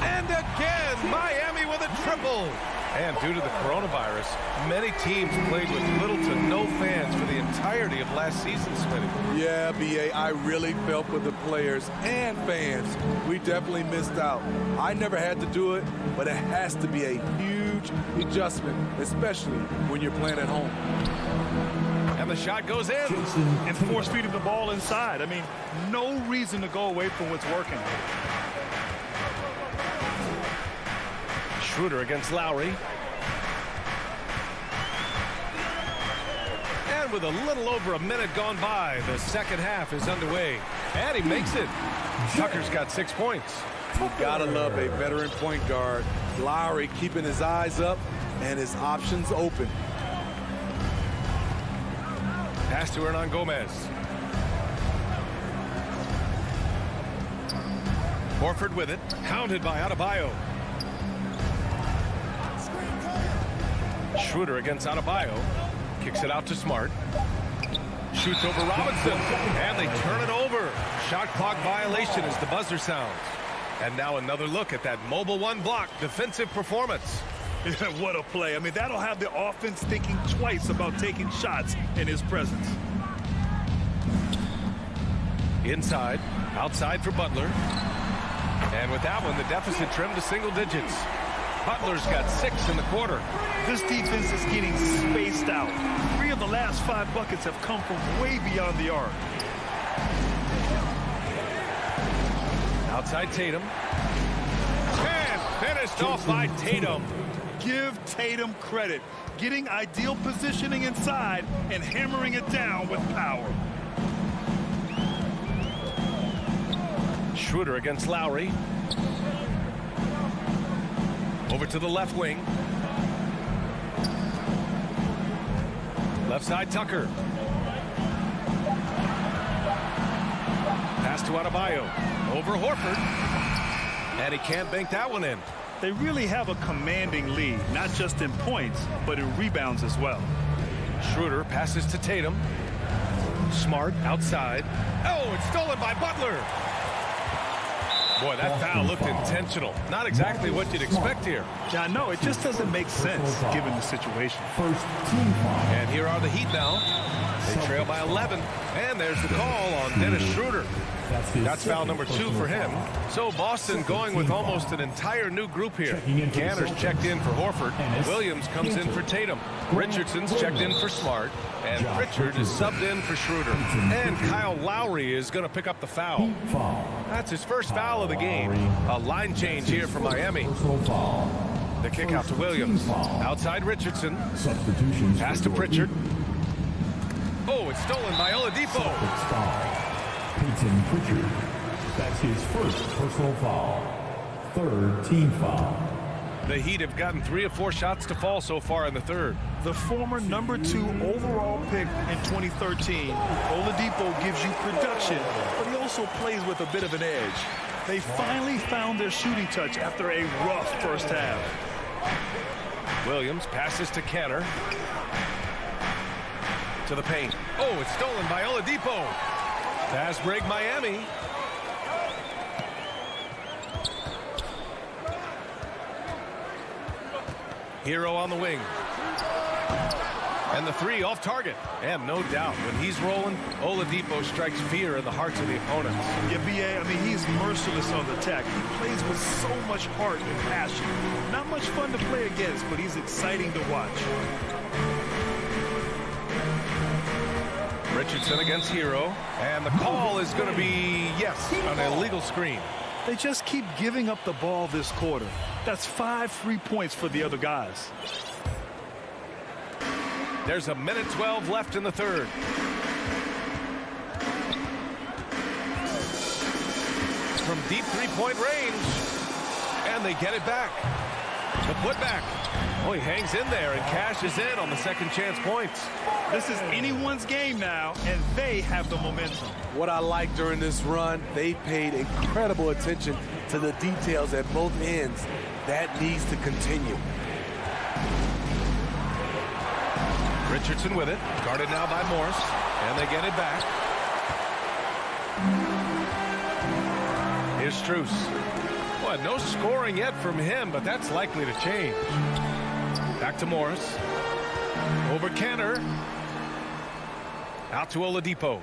And again, Miami with a triple. And due to the coronavirus, many teams played with little to no fans for the entirety of last season, Smitty. Yeah, B.A., I really felt for the players and fans. We definitely missed out. I never had to do it, but it has to be a huge adjustment, especially when you're playing at home. And the shot goes in. And force-feeding the ball inside. I mean, no reason to go away from what's working. Schroeder against Lowry. And with a little over a minute gone by, the second half is underway. And he makes it. Tucker's got 6 points. You gotta love a veteran point guard. Lowry keeping his eyes up and his options open. Pass to Hernangomez. Horford with it. Hounded by Adebayo. Schroeder against Adebayo. Kicks it out to Smart. Shoots over Robinson. And they turn it over. Shot clock violation as the buzzer sounds. And now another look at that mobile 1 block defensive performance. What a play. I mean, that'll have the offense thinking twice about taking shots in his presence. Inside. Outside for Butler. And with that one, the deficit trimmed to single digits. Butler's got 6 in the quarter. This defense is getting spaced out. 3 of the last 5 buckets have come from way beyond the arc. Outside Tatum. And finished off by Tatum. Give Tatum credit. Getting ideal positioning inside and hammering it down with power. Schroeder against Lowry. Over to the left wing. Left side Tucker. Pass to Adebayo. Over Horford. And he can't bank that one in. They really have a commanding lead, not just in points, but in rebounds as well. Schroeder passes to Tatum. Smart outside. Oh, it's stolen by Butler. Boy, that foul looked intentional. Not exactly what you'd expect here. Yeah, no, it just doesn't make sense given the situation. And here are the Heat now. They trail by 11. And there's the call on Dennis Schroeder. That's foul number 2 for him. So Boston going with almost an entire new group here. Cantor's checked in for Horford. Williams comes in for Tatum. Richardson's checked in for Smart. And Pritchard is subbed in for Schroeder. And Kyle Lowry is going to pick up the foul. That's his first foul of the game. A line change here for Miami. The kick out to Williams. Outside Richardson. Pass to Pritchard. Oh, it's stolen by Oladipo. Peyton Pritchard. That's his first personal foul. Third team foul. The Heat have gotten 3 of 4 shots to fall so far in the third. The former number 2 overall pick in 2013, Oladipo gives you production, but he also plays with a bit of an edge. They finally found their shooting touch after a rough first half. Williams passes to Cantor. To the paint. Oh, it's stolen by Oladipo. Pass break Miami. Hero on the wing. And the 3 off target. And no doubt, when he's rolling, Oladipo strikes fear in the hearts of the opponents. Yeah, B.A., I mean, he's merciless on the attack. He plays with so much heart and passion. Not much fun to play against, but he's exciting to watch. Richardson against Hero. And the call is going to be, yes, an illegal screen. They just keep giving up the ball this quarter. That's 5 free points for the other guys. There's a minute 12 left in the third. From deep three-point range. And they get it back. The putback. Oh, he hangs in there and cashes in on the second chance points. This is anyone's game now, and they have the momentum. What I like during this run, they paid incredible attention to the details at both ends. That needs to continue. Richardson with it. Guarded now by Morris. And they get it back. Here's Strus. Boy, no scoring yet from him, but that's likely to change. Back to Morris. Over Cantor. Out to Oladipo.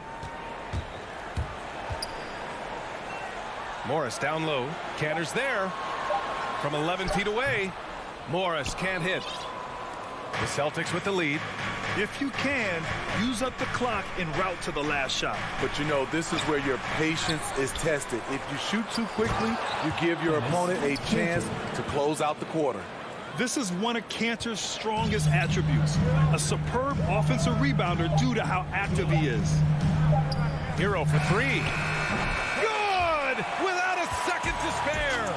Morris down low. Cantor's there. From 11 feet away. Morris can't hit. The Celtics with the lead. If you can, use up the clock en route to the last shot. But you know, this is where your patience is tested. If you shoot too quickly, you give your opponent a chance to close out the quarter. This is one of Cantor's strongest attributes. A superb offensive rebounder due to how active he is. Hero for 3. Good! Without a second to spare.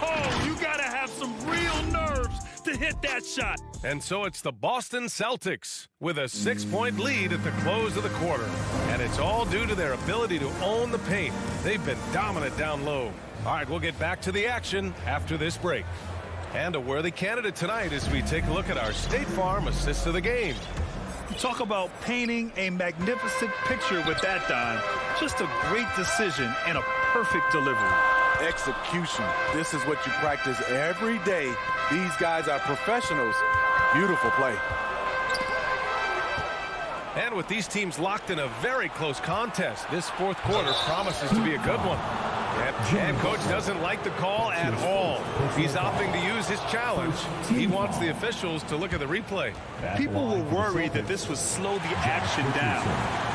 Oh, you gotta have some real nerves to hit that shot. And so it's the Boston Celtics with a 6-point lead at the close of the quarter. And it's all due to their ability to own the paint. They've been dominant down low. All right, we'll get back to the action after this break. And a worthy candidate tonight as we take a look at our State Farm assist of the game. Talk about painting a magnificent picture with that, Don. Just a great decision and a perfect delivery. Execution. This is what you practice every day. These guys are professionals. Beautiful play. And with these teams locked in a very close contest, this fourth quarter promises to be a good one. And coach doesn't like the call at all. He's opting to use his challenge. He wants the officials to look at the replay. People were worried that this would slow the action down.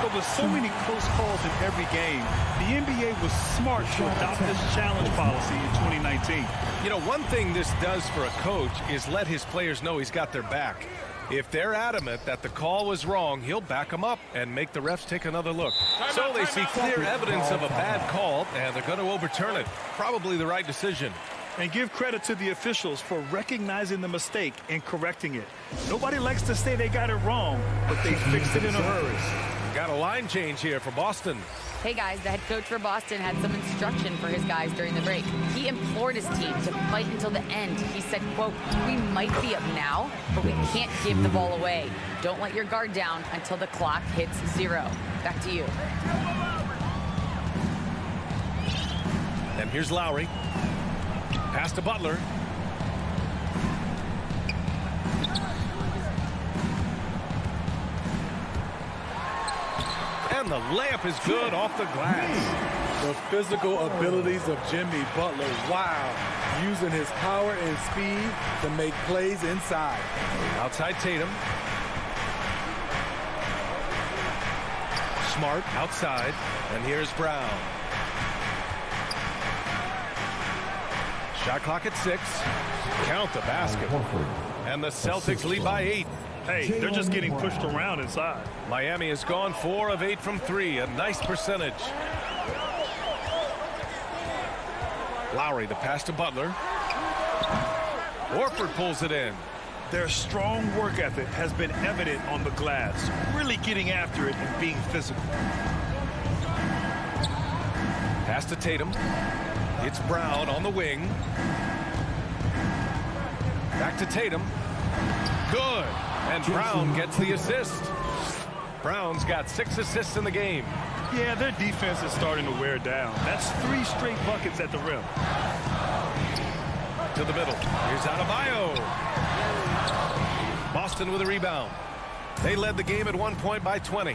But with so many close calls in every game, the NBA was smart to adopt this challenge policy in 2019. You know, one thing this does for a coach is let his players know he's got their back. If they're adamant that the call was wrong, he'll back them up and make the refs take another look. So they see clear evidence of a bad call, and they're going to overturn it. Probably the right decision. And give credit to the officials for recognizing the mistake and correcting it. Nobody likes to say they got it wrong, but they fixed it in a hurry. Got a line change here for Boston. Hey guys, the head coach for Boston had some instruction for his guys during the break. He implored his team to fight until the end. He said, quote, "We might be up now, but we can't give the ball away. Don't let your guard down until the clock hits 0. Back to you. And here's Lowry. Pass to Butler. And the layup is good off the glass. The physical abilities of Jimmy Butler, wow. Using his power and speed to make plays inside. Outside Tatum. Smart outside. And here's Brown. Shot clock at 6. Count the basket. And the Celtics lead by 8. Hey, they're just getting pushed around inside. Miami has gone 4 of 8 from 3. A nice percentage. Lowry, the pass to Butler. Horford pulls it in. Their strong work ethic has been evident on the glass. Really getting after it and being physical. Pass to Tatum. It's Brown on the wing. Back to Tatum. Good. And Brown gets the assist. Brown's got 6 assists in the game. Yeah, their defense is starting to wear down. That's 3 straight buckets at the rim. To the middle. Here's Adebayo. Boston with a rebound. They led the game at one point by 20.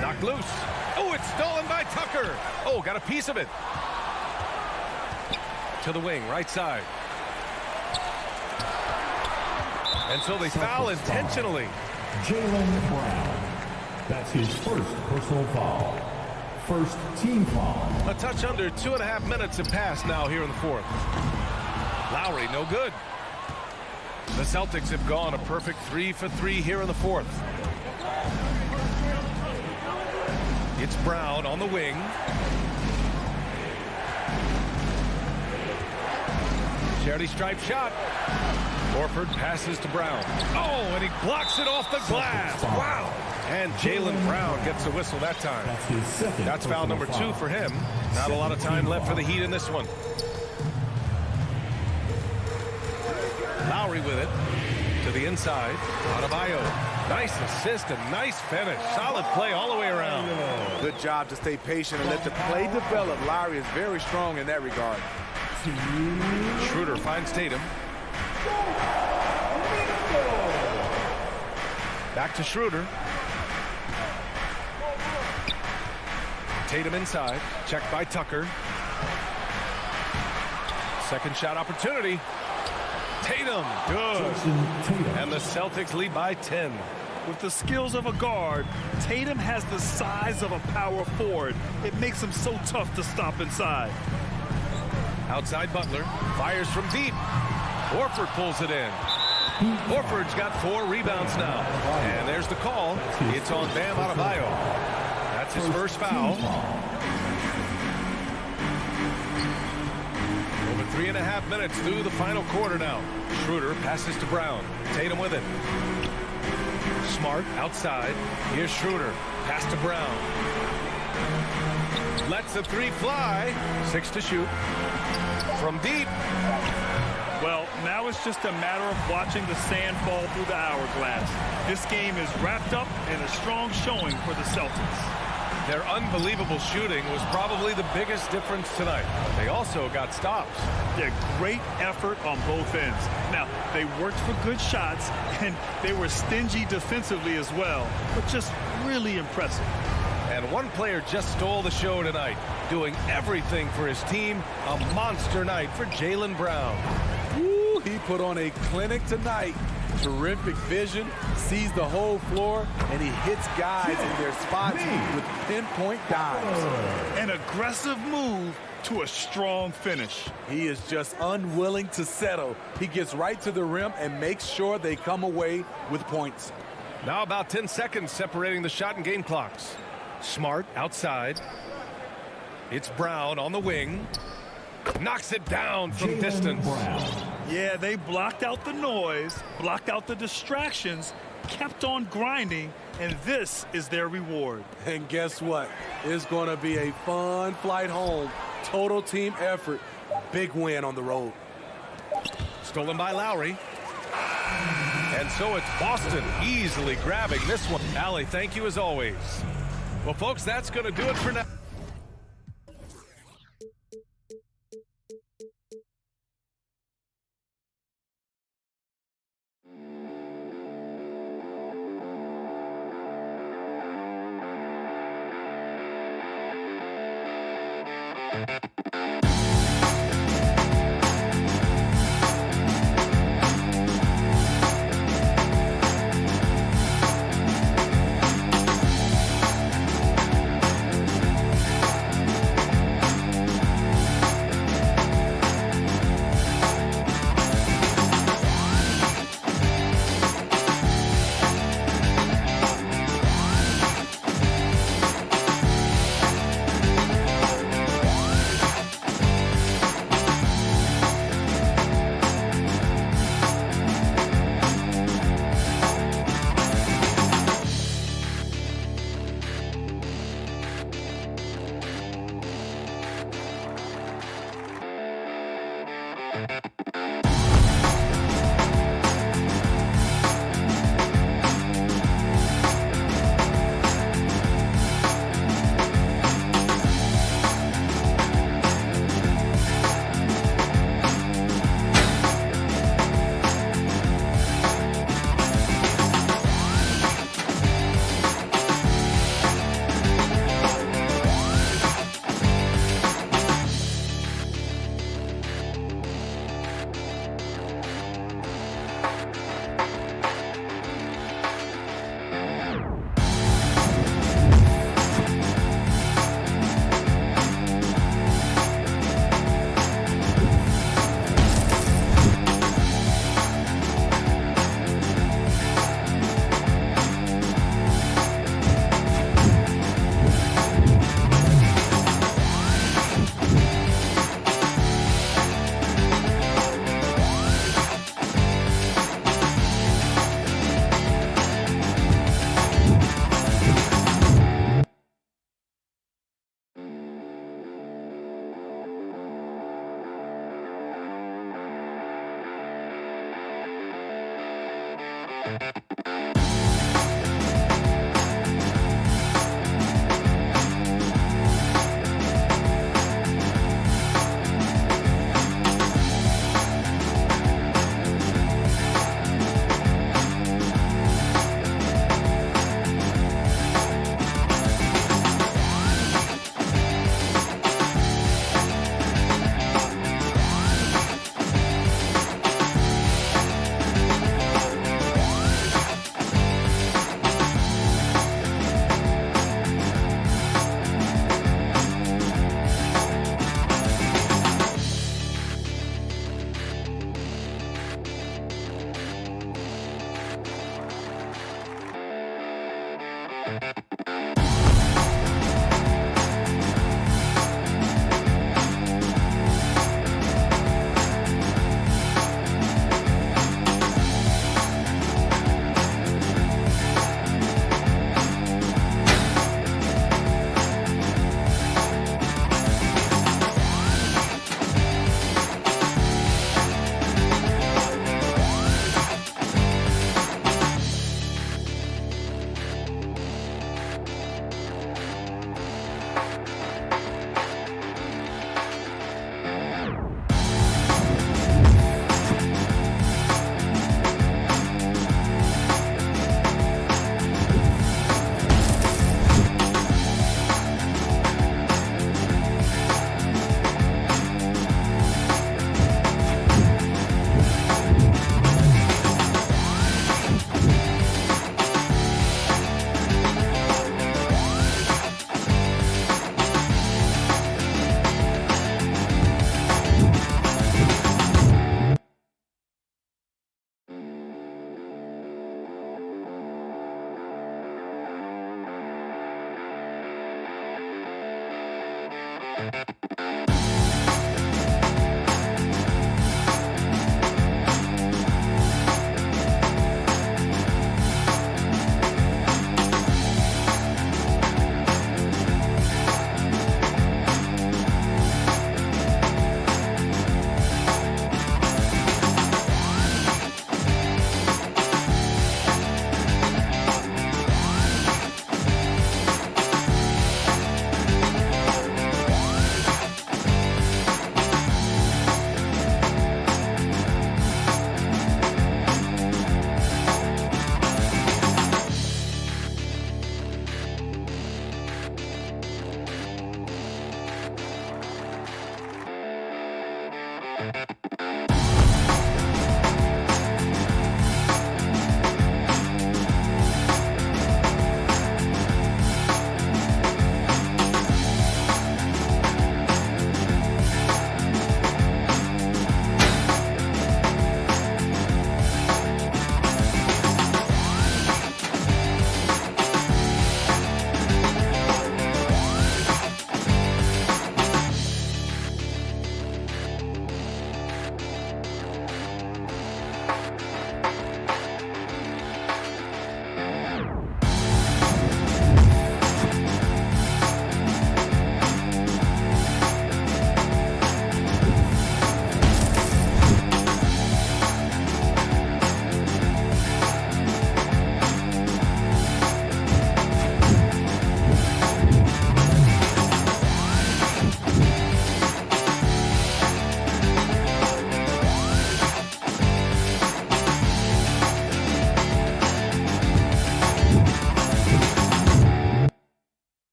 Knocked loose. Oh, it's stolen by Tucker. Oh, got a piece of it. To the wing, right side. And so they foul intentionally. Jaylen Brown. That's his first personal foul. First team foul. A touch under 2.5 minutes have passed now here in the 4th. Lowry, no good. The Celtics have gone a perfect 3 for 3 here in the 4th. It's Brown on the wing. Charity stripe shot. Horford passes to Brown. Oh, and he blocks it off the glass. Wow. And Jaylen Brown gets the whistle that time. That's foul number 2 for him. Not a lot of time left for the Heat in this one. Lowry with it. To the inside. Adebayo. Nice assist and nice finish. Solid play all the way around. Good job to stay patient and let the play develop. Lowry is very strong in that regard. Schroeder finds Tatum. Back to Schroeder. Tatum inside. Checked by Tucker. Second shot opportunity. Tatum. Good. And the Celtics lead by 10. With the skills of a guard, Tatum has the size of a power forward. It makes him so tough to stop inside. Outside Butler. Fires from deep. Horford pulls it in. Horford's got 4 rebounds now. And there's the call. It's on Bam Adebayo. That's his first foul. Over 3.5 minutes through the final quarter now. Schroeder passes to Brown. Tatum with it. Smart outside. Here's Schroeder. Pass to Brown. Lets the 3 fly. 6 to shoot. From deep. Well, now it's just a matter of watching the sand fall through the hourglass. This game is wrapped up in a strong showing for the Celtics. Their unbelievable shooting was probably the biggest difference tonight. They also got stops. Yeah, great effort on both ends. Now, they worked for good shots, and they were stingy defensively as well, but just really impressive. And one player just stole the show tonight, doing everything for his team. A monster night for Jaylen Brown. Woo, he put on a clinic tonight. Terrific vision, sees the whole floor, and he hits guys in their spots with pinpoint dimes. An aggressive move to a strong finish. He is just unwilling to settle. He gets right to the rim and makes sure they come away with points. Now about 10 seconds separating the shot and game clocks. Smart outside. It's Brown on the wing. Knocks it down from distance. Yeah, they blocked out the noise, blocked out the distractions, kept on grinding, and this is their reward. And guess what? It's going to be a fun flight home. Total team effort. Big win on the road. Stolen by Lowry. And so it's Boston easily grabbing this one. Allie, thank you as always. Well, folks, that's going to do it for now.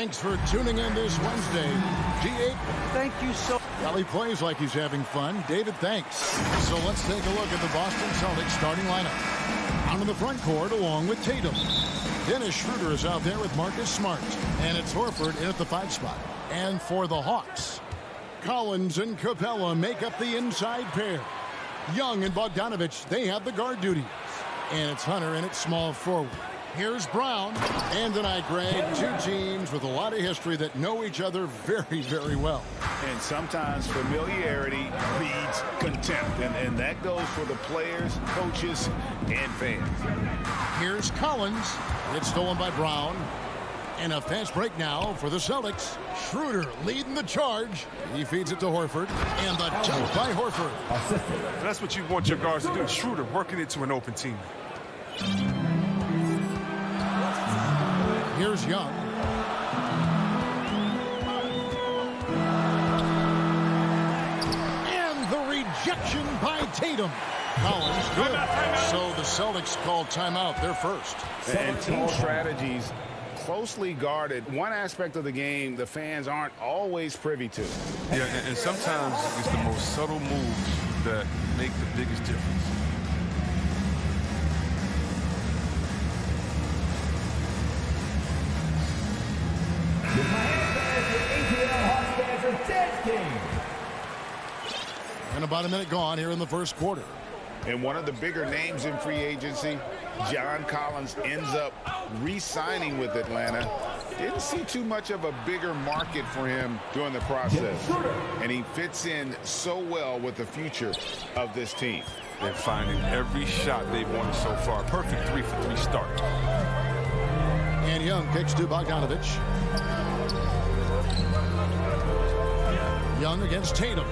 Thanks for tuning in this Wednesday. G8, thank you so. Well, he plays like he's having fun. David, thanks. So let's take a look at the Boston Celtics starting lineup. Out in the front court along with Tatum. Dennis Schroeder is out there with Marcus Smart. And it's Horford in at the 5 spot. And for the Hawks, Collins and Capella make up the inside pair. Young and Bogdanovich, they have the guard duties. And it's Hunter in at small forward. Here's Brown. And tonight, Greg, two teams with a lot of history that know each other very, very well. And sometimes familiarity breeds contempt. And that goes for the players, coaches, and fans. Here's Collins. It's stolen by Brown. And a fast break now for the Celtics. Schroeder leading the charge. He feeds it to Horford. And the dunk by Horford. That's what you want your guards to do. Schroeder working it to an open team. Here's Young. And the rejection by Tatum. Collins good. So the Celtics call timeout. They're first. And team strategies closely guarded. One aspect of the game the fans aren't always privy to. Yeah, and sometimes it's the most subtle moves that make the biggest difference. And about a minute gone here in the first quarter. And one of the bigger names in free agency, John Collins, ends up re-signing with Atlanta. Didn't see too much of a bigger market for him during the process. And he fits in so well with the future of this team. They're finding every shot they've wanted so far. Perfect 3-for-3 start. And Young kicks to Bogdanovich. Young against Tatum.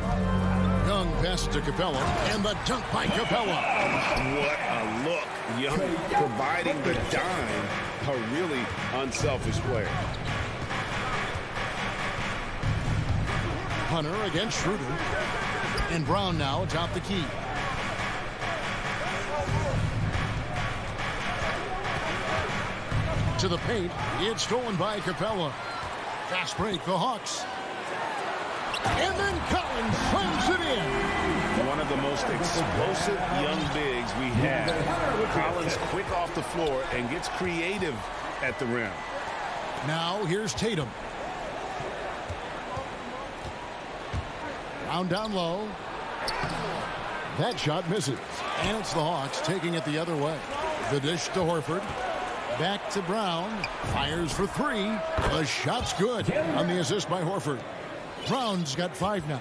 Young passes to Capella, and the dunk by Capella. What a look. Young providing the dime. A really unselfish player. Hunter against Schroeder. And Brown now atop the key. To the paint. It's stolen by Capella. Fast break, the Hawks. And then Collins slams it in. One of the most explosive young bigs we have. Collins quick off the floor and gets creative at the rim. Now here's Tatum. Brown down low. That shot misses. And it's the Hawks taking it the other way. The dish to Horford. Back to Brown. Fires for three. The shot's good on the assist by Horford. Brown's got 5 now.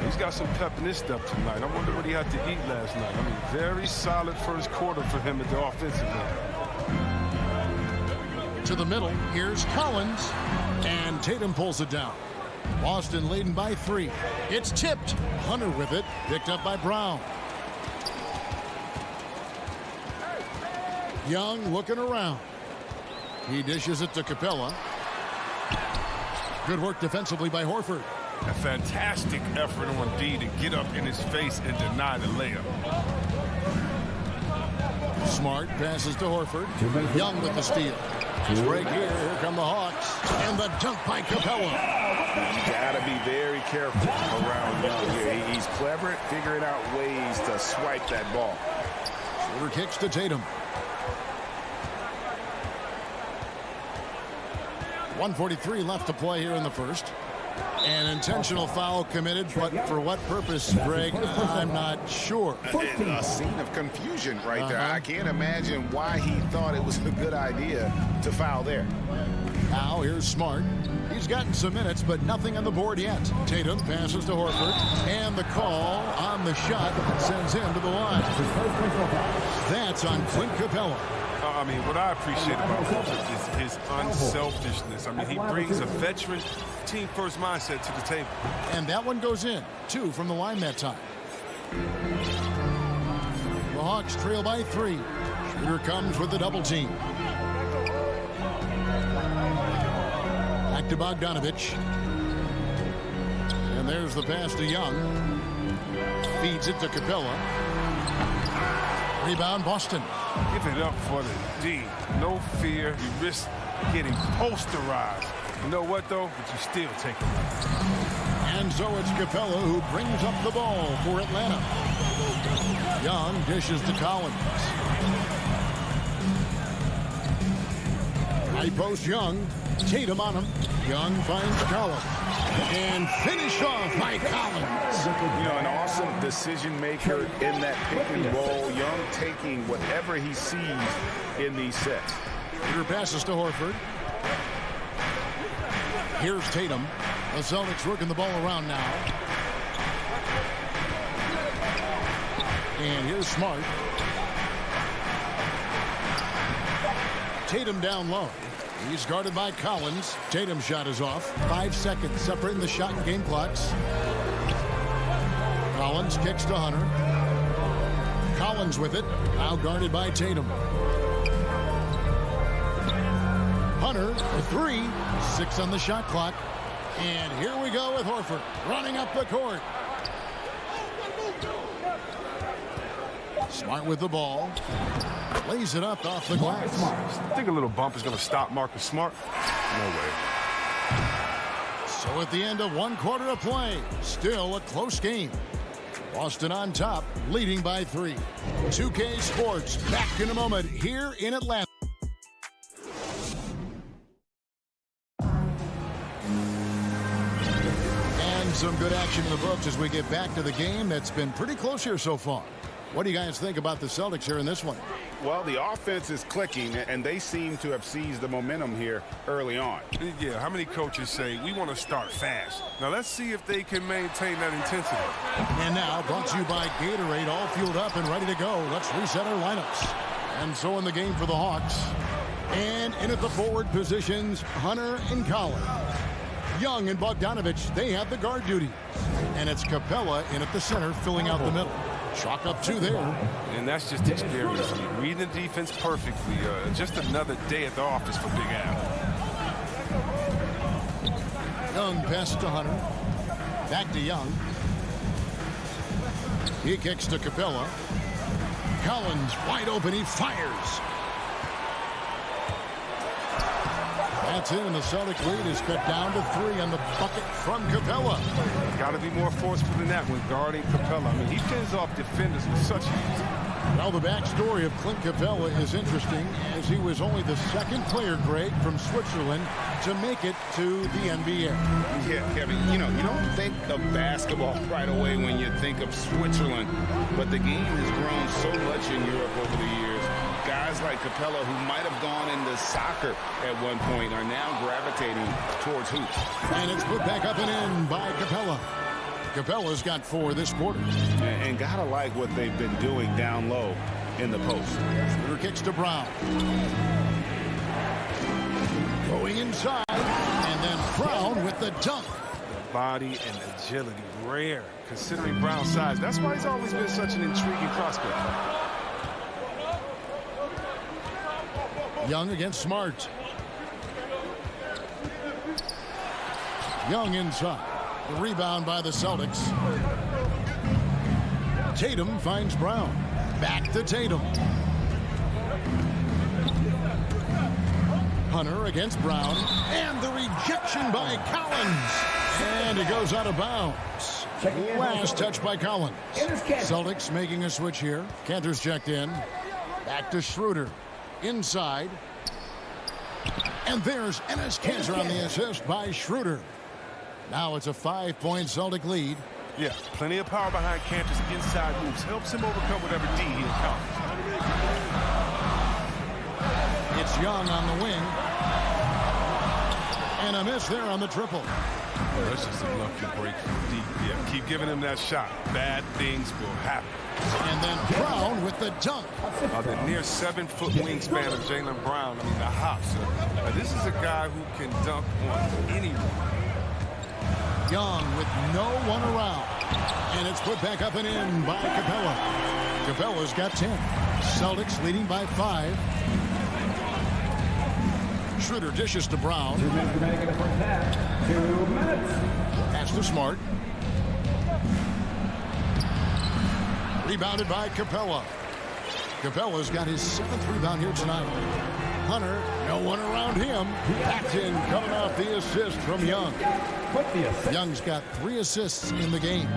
He's got some pep in his step tonight. I wonder what he had to eat last night. I mean, very solid first quarter for him at the offensive end. To the middle, here's Collins. And Tatum pulls it down. Boston leading by 3. It's tipped. Hunter with it. Picked up by Brown. Young looking around. He dishes it to Capella. Good work defensively by Horford. A fantastic effort on D to get up in his face and deny the layup. Smart passes to Horford. Young with the steal. Break here. Here come the Hawks. And the dunk by Capella. You got to be very careful around Young here. He's clever at figuring out ways to swipe that ball. Schroeder kicks to Tatum. 1:43 left to play here in the first. An intentional foul committed, but for what purpose, Greg, I'm not sure. A scene of confusion right there. I can't imagine why he thought it was a good idea to foul there. Now here's Smart. He's gotten some minutes, but nothing on the board yet. Tatum passes to Horford, and the call on the shot sends him to the line. That's on Clint Capella. I mean, what I appreciate about Horford is his unselfishness. I mean, he brings a veteran team-first mindset to the table. And that one goes in. 2 from the line that time. The Hawks trail by 3. Schroeder comes with the double team. Back to Bogdanovich. And there's the pass to Young. Feeds it to Capella. Rebound, Boston. Give it up for the D. No fear. You risk getting posterized. You know what, though? But you still take it. And so it's Capella who brings up the ball for Atlanta. Young dishes to Collins. High post Young. Tatum on him. Young finds Collins. And finish off by Collins. You know, an awesome decision maker in that pick and roll. Young taking whatever he sees in these sets. Peter passes to Horford. Here's Tatum. The Celtics working the ball around now. And here's Smart. Tatum down low. He's guarded by Collins. Tatum's shot is off. 5 seconds separating the shot and game clocks. Collins kicks to Hunter. Collins with it. Now guarded by Tatum. Hunter for 3. 6 on the shot clock. And here we go with Horford running up the court. Smart with the ball. Lays it up off the glass. I think a little bump is going to stop Marcus Smart. No way. So at the end of 1 quarter of play, still a close game. Boston on top, leading by 3. 2K Sports back in a moment here in Atlanta. And some good action in the books as we get back to the game that's been pretty close here so far. What do you guys think about the Celtics here in this one? Well, the offense is clicking, and they seem to have seized the momentum here early on. Yeah, how many coaches say, we want to start fast? Now, let's see if they can maintain that intensity. And now, brought to you by Gatorade, all fueled up and ready to go. Let's reset our lineups. And so in the game for the Hawks. And in at the forward positions, Hunter and Collins. Young and Bogdanovich, they have the guard duties. And it's Capella in at the center, filling out the middle. Chalk up 2 there. And that's just experience. Reading the defense perfectly. Just another day at the office for Big Al. Young passes to Hunter. Back to Young. He kicks to Capella. Collins wide open. He fires. That's in, and the Celtic lead is cut down to 3 on the bucket from Capella. Got to be more forceful than that when guarding Capella. I mean, he pins off defenders with such ease. Well, the backstory of Clint Capella is interesting, as he was only the 2nd player, Greg, from Switzerland to make it to the NBA. Yeah, Kevin, you don't think of basketball right away when you think of Switzerland, but the game has grown so much in Europe over the years. Guys like Capella, who might have gone into soccer at one point, are now gravitating towards hoops. And it's put back up and in by Capella. Capella's got 4 this quarter. And gotta like what they've been doing down low in the post. Shooter kicks to Brown. Going inside, and then Brown with the dunk. The body and agility, rare, considering Brown's size. That's why he's always been such an intriguing prospect. Young against Smart. Young inside. The rebound by the Celtics. Tatum finds Brown. Back to Tatum. Hunter against Brown. And the rejection by Collins. And it goes out of bounds. Last touch by Collins. Celtics making a switch here. Cantor's checked in. Back to Schroeder. Inside. And there's Enes Kanter on the assist by Schroeder. Now it's a 5-point Celtic lead. Yeah, plenty of power behind Kanter's inside moves. Helps him overcome whatever D he encounters. It's Young on the wing. And a miss there on the triple. Oh, that's just a lucky break from deep. Yeah, keep giving him that shot. Bad things will happen. And then Brown with the dunk. The near 7-foot wingspan of Jaylen Brown. I mean, the hops. This is a guy who can dunk on anyone. Young with no one around. And it's put back up and in by Capella. Capella's got 10. Celtics leading by 5. Schroeder dishes to Brown. 2 minutes remaining in the first half. 2 minutes. Pass to Smart. Rebounded by Capella. Capella's got his 7th rebound here tonight. Hunter, no one around him. Acton coming off the assist from Young. Young's got 3 assists in the game.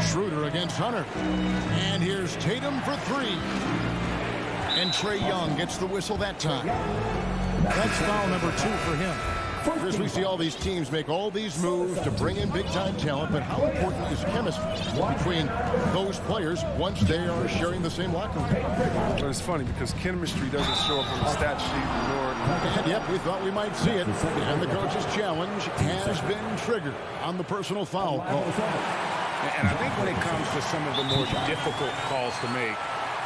Schroeder against Hunter. And here's Tatum for 3. And Trae Young gets the whistle that time. That's foul number 2 for him. Chris, we see all these teams make all these moves to bring in big-time talent, but how important is chemistry between those players once they are sharing the same locker room? Well, it's funny because chemistry doesn't show up on the stat sheet, nor... And yep, we thought we might see it. And the coach's challenge has been triggered on the personal foul call. And I think when it comes to some of the more difficult calls to make,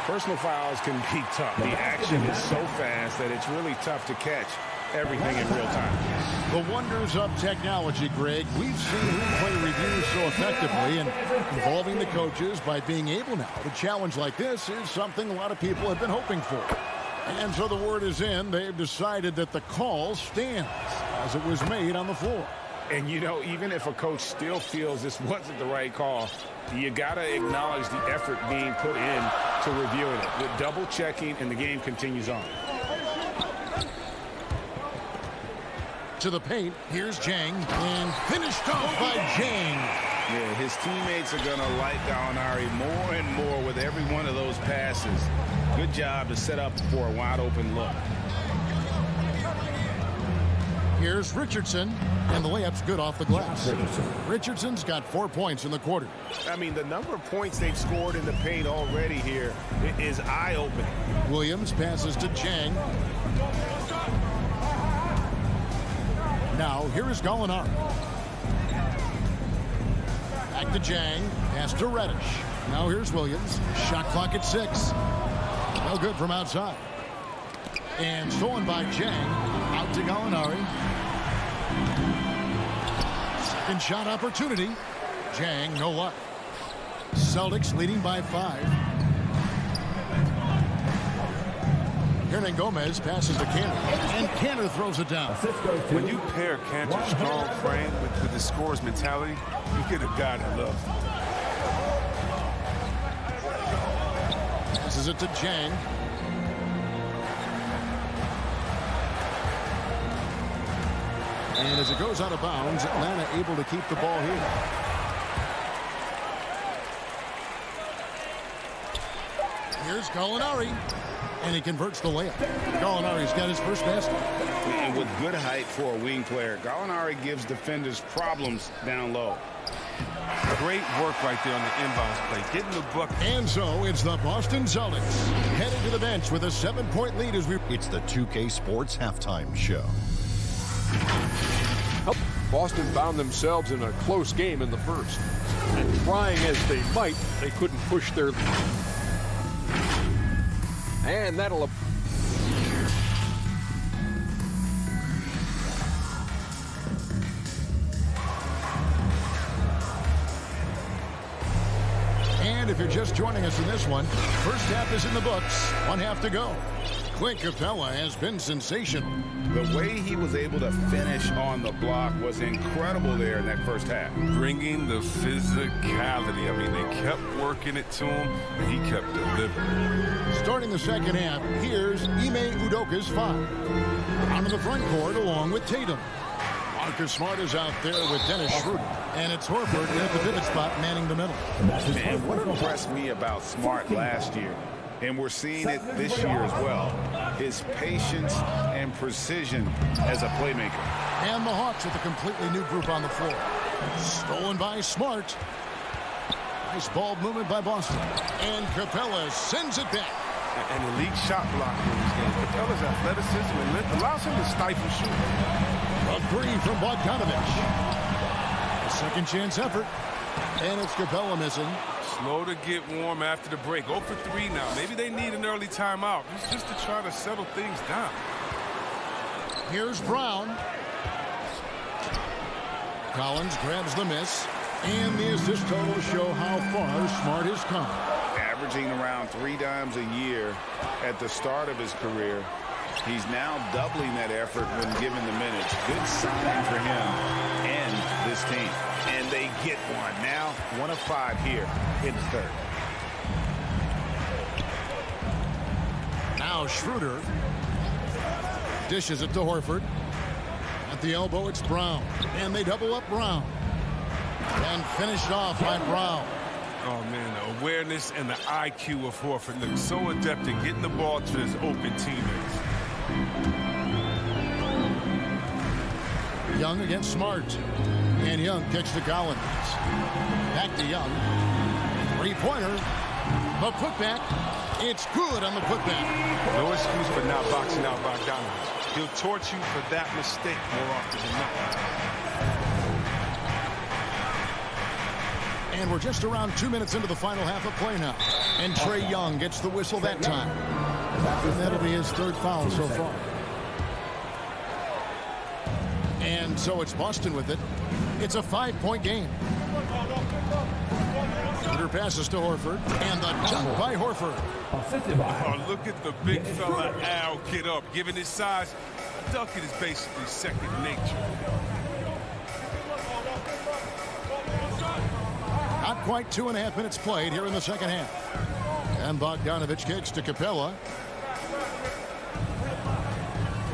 personal fouls can be tough. The action is so fast that it's really tough to catch everything in real time. The wonders of technology, Greg. We've seen replay reviews so effectively, and involving the coaches by being able now to challenge like this is something a lot of people have been hoping for. And so the word is in. They've decided that the call stands as it was made on the floor. And, you know, even if a coach still feels this wasn't the right call, you got to acknowledge the effort being put in to reviewing it. With double checking, and the game continues on. To the paint, here's Jang, and finished off by Jang. Yeah, his teammates are going to like Gallinari more and more with every one of those passes. Good job to set up for a wide-open look. Here's Richardson, and the layup's good off the glass. Richardson's got 4 points in the quarter. I mean, the number of points they've scored in the paint already here is eye-opening. Williams passes to Jang. Now, here is Gallinari. Back to Jang. Pass to Reddish. Now here's Williams. Shot clock at 6. No good from outside. And stolen by Jang. Out to Gallinari. Second shot opportunity. Jang, no luck. Celtics leading by 5. Hernan Gomez passes to Cantor, and Cantor throws it down. When you pair Cantor's strong frame with the scorer's mentality, you get a guy that loves it. Passes it to Jang. And as it goes out of bounds, Atlanta able to keep the ball here. Here's Gallinari. And he converts the layup. Gallinari's got his first basket. And with good height for a wing player, Gallinari gives defenders problems down low. Great work right there on the inbounds play, getting the bucket. And so it's the Boston Celtics headed to the bench with a 7-point lead as we... It's the 2K Sports Halftime Show. Boston found themselves in a close game in the first. And trying as they might, they couldn't push their... And that'll... And if you're just joining us in this one, first half is in the books. 1 half to go. Clint Capella has been sensational. The way he was able to finish on the block was incredible there in that first half. Bringing the physicality. I mean, they kept working it to him, and he kept delivering. Starting the second half, here's Ime Udoka's 5. Onto the front court along with Tatum. Marcus Smart is out there with Dennis Schroeder. And it's Horford at the pivot spot manning the middle. Man, what impressed me about Smart last year, and we're seeing it this year as well, his patience and precision as a playmaker. And the Hawks with a completely new group on the floor. Stolen by Smart. Nice ball movement by Boston. And Capella sends it back. An elite shot blocker in this game. Capella's athleticism and length allows him to stifle shooters. A 3 from Bogdanovich. A second chance effort. And it's Capella missing. Slow to get warm after the break. 0 for 3 now. Maybe they need an early timeout just to try to settle things down. Here's Brown. Collins grabs the miss. And the assist totals show how far Smart has come. Averaging around 3 dimes a year at the start of his career. He's now doubling that effort when given the minutes. Good sign for him and this team. And they get one. Now 1 of 5 here in the third. Now Schroeder dishes it to Horford. At the elbow, it's Brown. And they double up Brown. And finished off by Brown. Oh, man, the awareness and the IQ of Horford looks so adept at getting the ball to his open teammates. Young against Smart. And Young kicks to Collins. Back to Young. Three-pointer. The putback. It's good on the putback. No excuse for not boxing out Bogdanovich. He'll torch you for that mistake more often than not. And we're just around 2 minutes into the final half of play now. And Trae Young gets the whistle that time. And that'll be his third foul so far. And so it's Boston with it. It's a 5-point game. Schroeder passes to Horford. And the dunk by Horford. Oh, look at the big fella Al get up. Given his size, dunking is basically second nature. Not quite 2.5 minutes played here in the second half. And Bogdanovich kicks to Capella.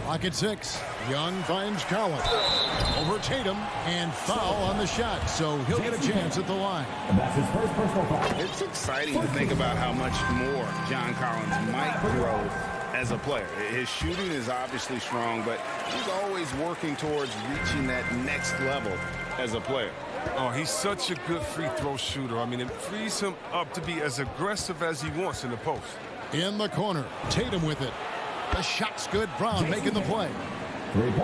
Clock at 6. Young finds Collins. Over Tatum and foul on the shot. So he'll get a chance at the line. That's his first personal foul. It's exciting to think about how much more John Collins might grow as a player. His shooting is obviously strong, but he's always working towards reaching that next level as a player. Oh, he's such a good free throw shooter. I mean, it frees him up to be as aggressive as he wants in the post. In the corner, Tatum with it. The shot's good. Brown making the play.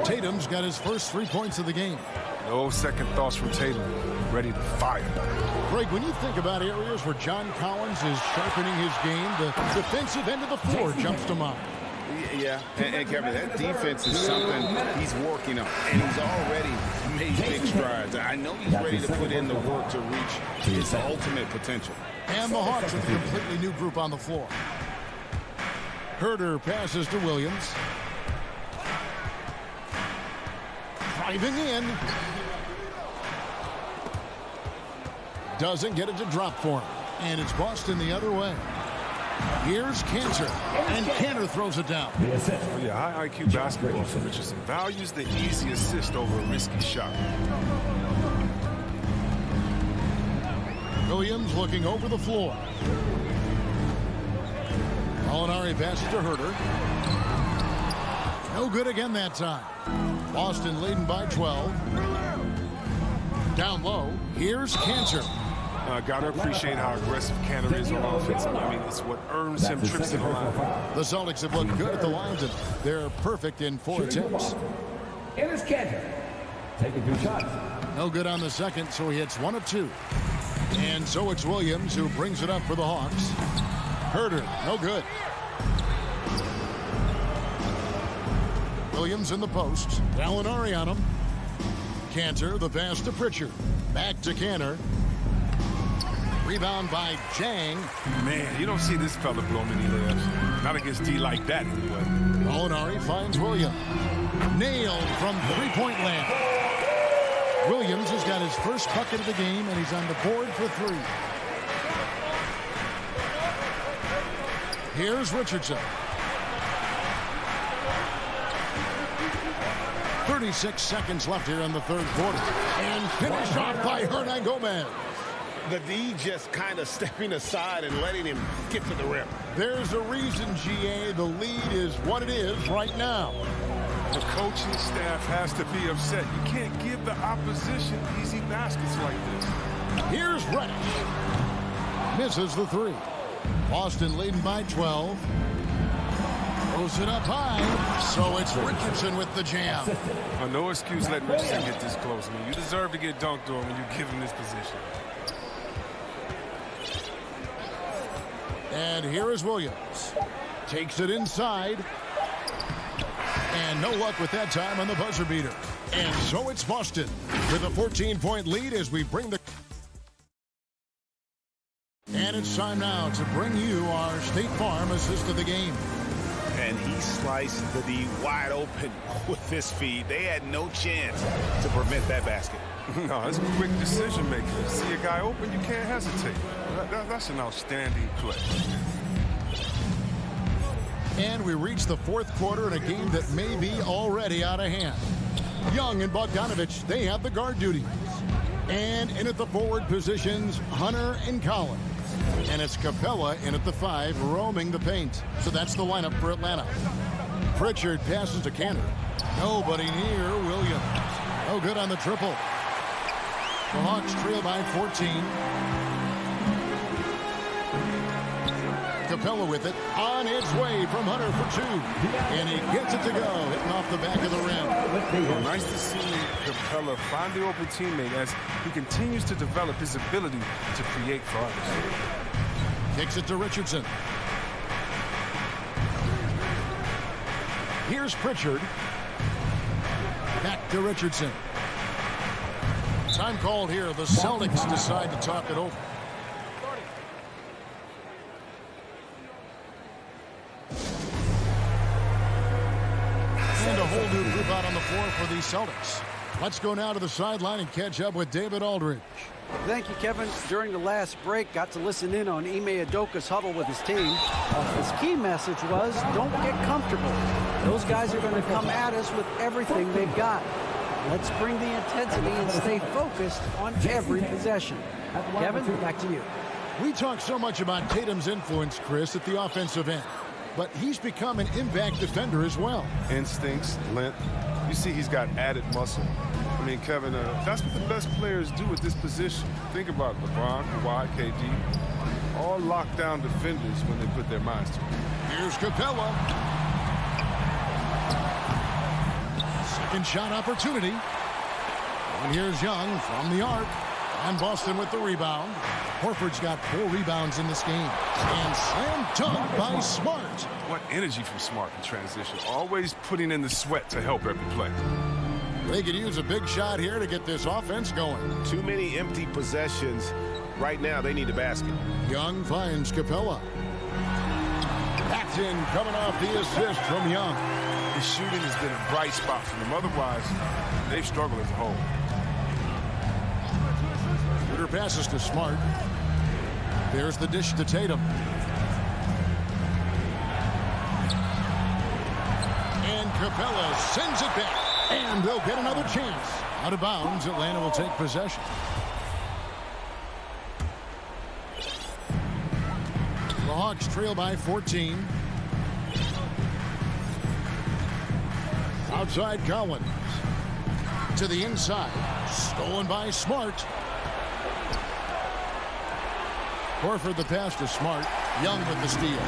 Tatum's got his first 3 points of the game. No second thoughts from Tatum. Ready to fire. Greg, when you think about areas where John Collins is sharpening his game, the defensive end of the floor jumps to mind. Yeah, and Kevin, that defense is something he's working on, and he's already made big strides. I know he's ready to put in the work to reach his ultimate potential. And the Hawks with a completely new group on the floor. Herter passes to Williams. Driving in. Doesn't get it to drop for him. And it's Boston the other way. Here's Cantor. And Cantor throws it down. Oh, yeah, high IQ basketball for Richardson. Values the easy assist over a risky shot. Williams looking over the floor. Molinari passes to Herter. No good again that time. Boston leading by 12. Down low, here's Cantor. Got to appreciate how aggressive Cantor is on offense. I mean, it's what earns him trips to the line. The Celtics have looked good at the lines, and they're perfect in 4 attempts. Here's Cantor. Taking 2 shots. No good on the second, so he hits 1 of 2. And so it's Williams who brings it up for the Hawks. Herter, no good. Williams in the post. Gallinari on him. Cantor, the pass to Pritchard. Back to Cantor. Rebound by Jang. Man, you don't see this fella blow many layups. Not against D like that, anyway. Gallinari finds Williams. Nailed from three-point land. Williams has got his first bucket of the game, and he's on the board for 3. Here's Richardson. 36 seconds left here in the third quarter. And finished off by Hernan Gomez. The D just kind of stepping aside and letting him get to the rim. There's a reason, GA, the lead is what it is right now. The coaching staff has to be upset. You can't give the opposition easy baskets like this. Here's Reddish. Misses the 3. Boston leading by 12. Throws it up high. So it's Richardson with the jam. No excuse letting Richardson get this close. I mean, you deserve to get dunked on when you give him this position. And here is Williams. Takes it inside. And no luck with that time on the buzzer beater. And so it's Boston with a 14-point lead as we bring the... And it's time now to bring you our State Farm assist of the game. And he sliced the D wide open with this feed. They had no chance to prevent that basket. No, it's quick decision making. See a guy open, you can't hesitate. That's an outstanding play. And we reach the fourth quarter in a game that may be already out of hand. Young and Bogdanovich, they have the guard duties. And in at the forward positions, Hunter and Collins. And it's Capella in at the 5, roaming the paint. So that's the lineup for Atlanta. Pritchard passes to Cantor. Nobody near Williams. No No good on the triple. The Hawks trail by 14. Capella with it, on its way from Hunter for two. And he gets it to go, hitting off the back of the rim. Well, nice to see Capella find the open teammate as he continues to develop his ability to create for others. Kicks it to Richardson. Here's Pritchard. Back to Richardson. Time called here. The Celtics decide to talk it over. And a whole new group out on the floor for the Celtics. Let's go now to the sideline and catch up with David Aldridge. Thank you, Kevin. During the last break, got to listen in on Ime Udoka's huddle with his team. His key message was, don't get comfortable. Those guys are going to come at us with everything they've got. Let's bring the intensity and stay focused on every possession. Kevin, back to you. We talk so much about Tatum's influence, Chris, at the offensive end. But he's become an impact defender as well. Instincts, length. You see he's got added muscle. I mean, Kevin, that's what the best players do at this position. Think about it. LeBron, Kawhi, KD. All lockdown defenders when they put their minds to it. Here's Capella. Second shot opportunity. And here's Young from the arc. And Boston with the rebound. Horford's got 4 rebounds in this game. And slam dunk by Smart. What energy from Smart in transition. Always putting in the sweat to help every play. They could use a big shot here to get this offense going. Too many empty possessions. Right now, they need a basket. Young finds Capella. That's in, coming off the assist from Young. His shooting has been a bright spot for them. Otherwise, they've struggled as a whole. Shooter passes to Smart. There's the dish to Tatum. And Capella sends it back. And they'll get another chance. Out of bounds, Atlanta will take possession. The Hawks trail by 14. Outside Collins. To the inside. Stolen by Smart. Horford the pass to Smart. Young with the steal.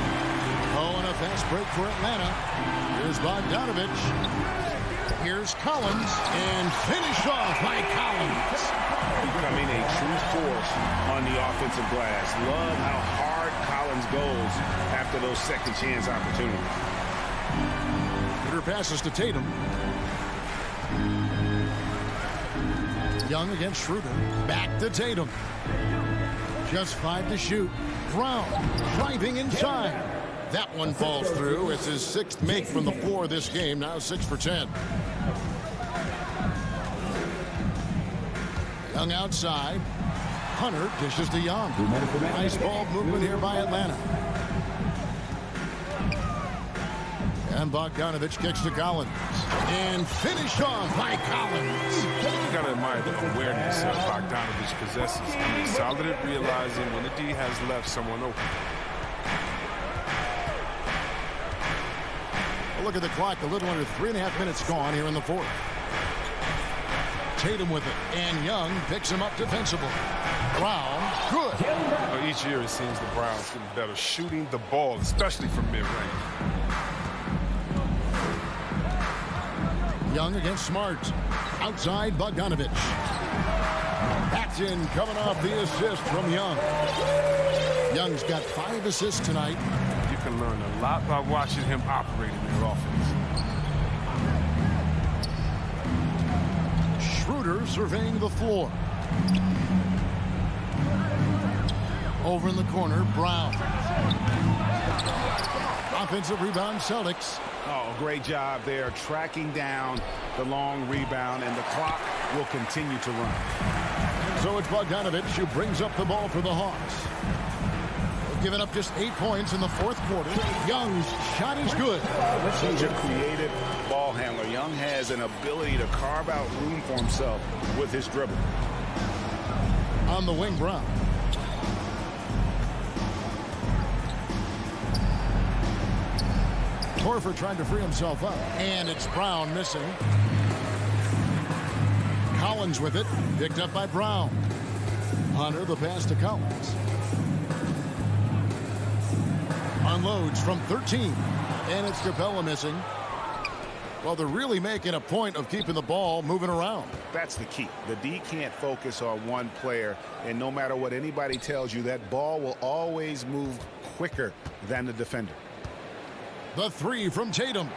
Oh, and a fast break for Atlanta. Here's Bogdanovich. Here's Collins, and finish off by Collins. Becoming a true force on the offensive glass. Love how hard Collins goes after those second chance opportunities. Peter passes to Tatum. Young against Schroeder. Back to Tatum. Just 5 to shoot. Brown driving inside. That one falls through. It's his 6th make from the floor this game. Now 6 for 10. Young outside. Hunter dishes to Young. Nice ball movement here by Atlanta. And Bogdanovich kicks to Collins. And finish off by Collins. You got to admire the awareness that Bogdanovich possesses. He's solid at realizing when the D has left someone open. Look at the clock. A little under 3.5 minutes gone here in the 4th. Tatum with it. And Young picks him up defensively. Brown, good. Well, each year it seems the Browns getting better shooting the ball, especially from mid-range. Young against Smart. Outside Bogdanovich. That's in, coming off the assist from Young. Young's got 5 assists tonight. You can learn a lot by watching him operate in their offense. Schroeder surveying the floor. Over in the corner, Brown. Offensive rebound, Celtics. Oh, great job there, tracking down the long rebound, and the clock will continue to run. So it's Bogdanovich who brings up the ball for the Hawks. They've given up just 8 points in the 4th quarter. Young's shot is good. Such a creative ball handler. Young has an ability to carve out room for himself with his dribble. On the wing, Brown. Horford trying to free himself up. And it's Brown missing. Collins with it. Picked up by Brown. Hunter the pass to Collins. Unloads from 13. And it's Capella missing. Well, they're really making a point of keeping the ball moving around. That's the key. The D can't focus on one player, and no matter what anybody tells you, that ball will always move quicker than the defender. The three from Tatum.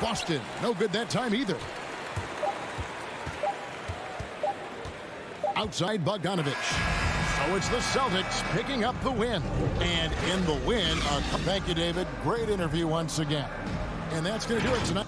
Boston, no good that time either. Outside Bogdanovich. So it's the Celtics picking up the win. And in the win, thank you, David. Great interview once again. And that's going to do it tonight.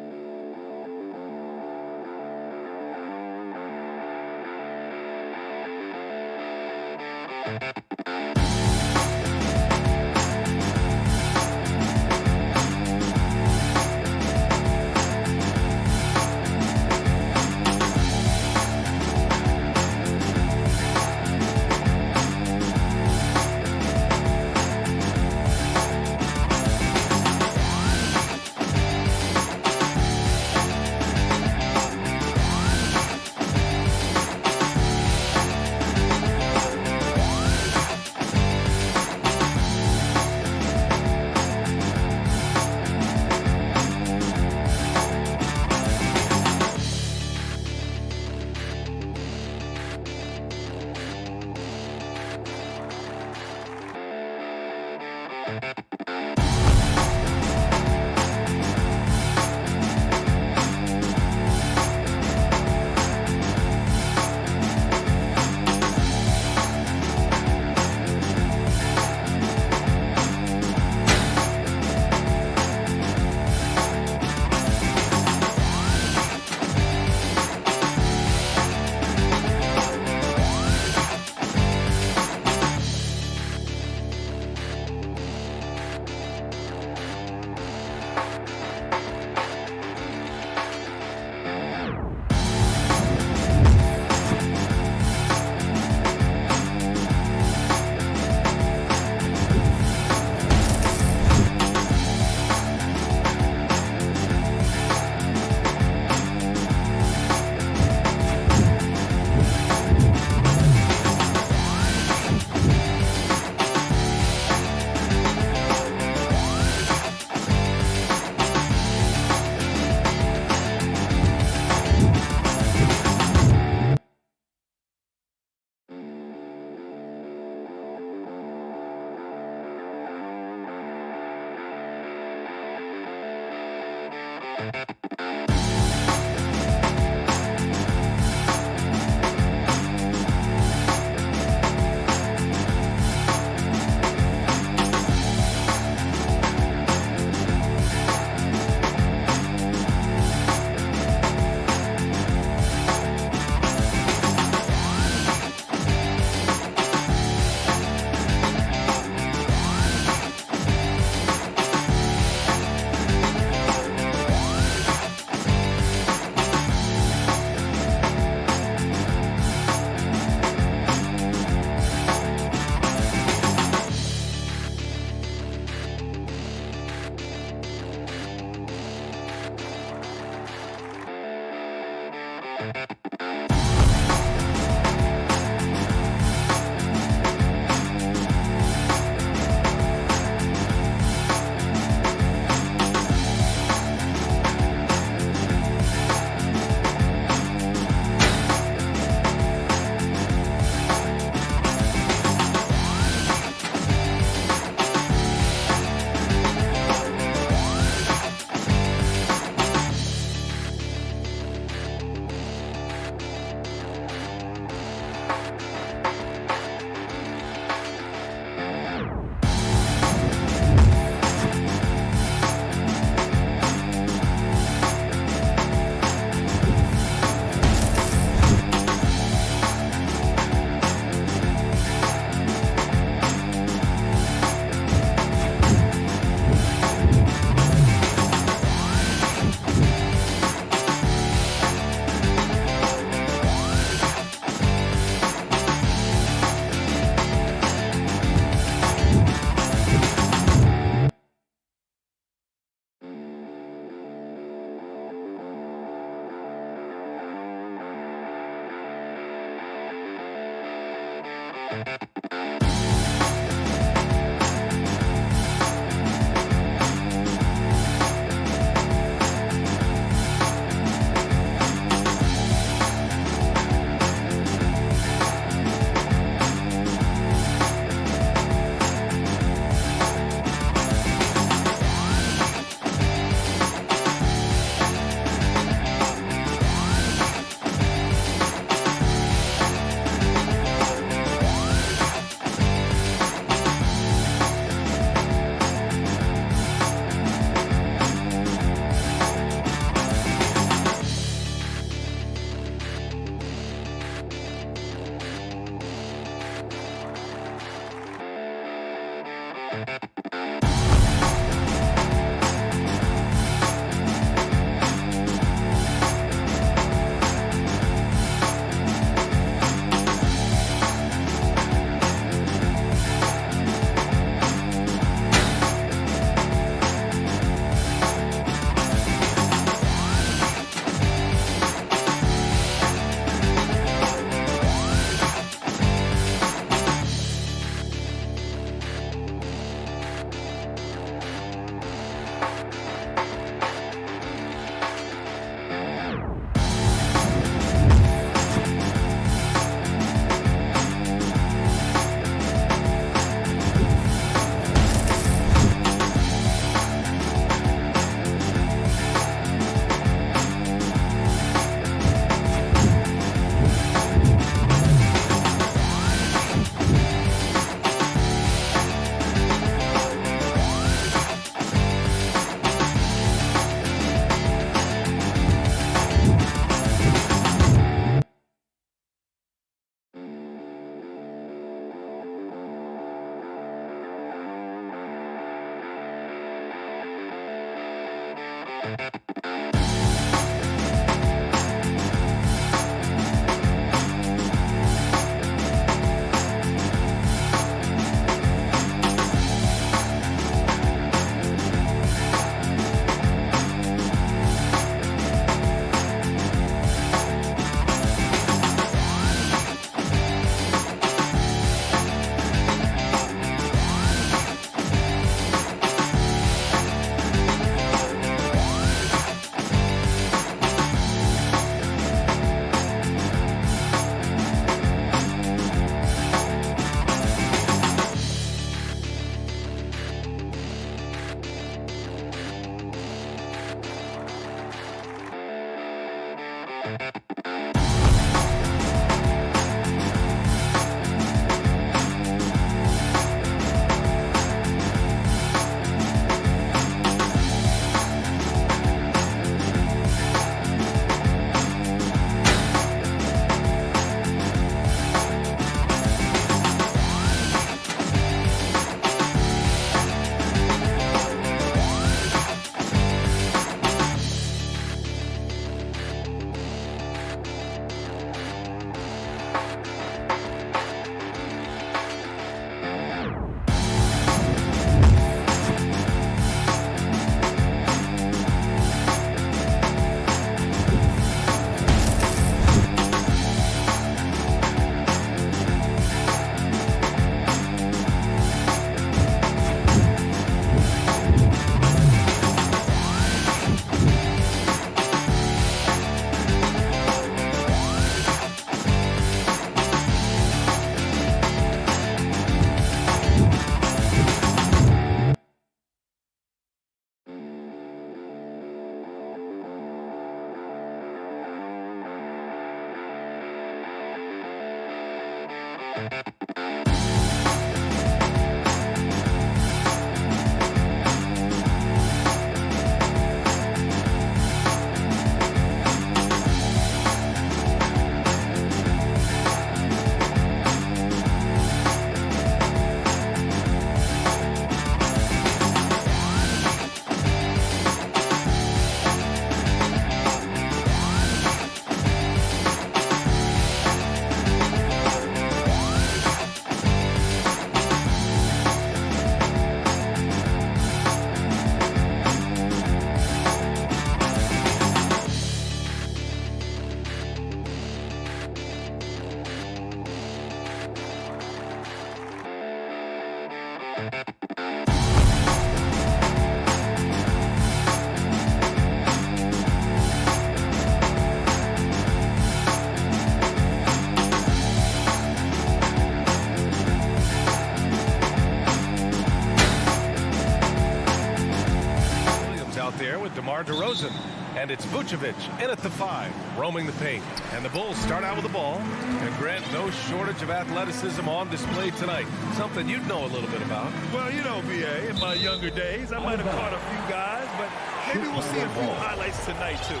DeRozan, and it's Vucevic in at the 5, roaming the paint. And the Bulls start out with the ball. And Grant, no shortage of athleticism on display tonight. Something you'd know a little bit about. Well, you know, BA, in my younger days, I might have caught a few guys, but maybe we'll see a few highlights tonight, too.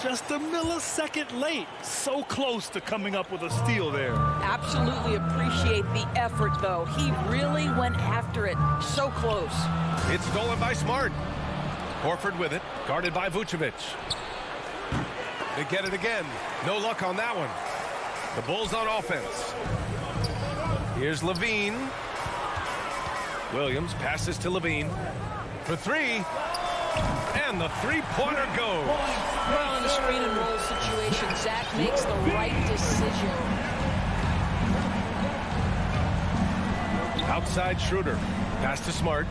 Just a millisecond late. So close to coming up with a steal there. Absolutely appreciate the effort, though. He really went after after it. So close. It's stolen by Smart. Horford with it, guarded by Vucevic. They get it again. No luck on that one. The Bulls on offense. Here's Levine. Williams passes to Levine for three. And the three-pointer goes. Well, in a screen and roll situation, Zach makes the right decision. Outside Schroeder. Pass to Smart.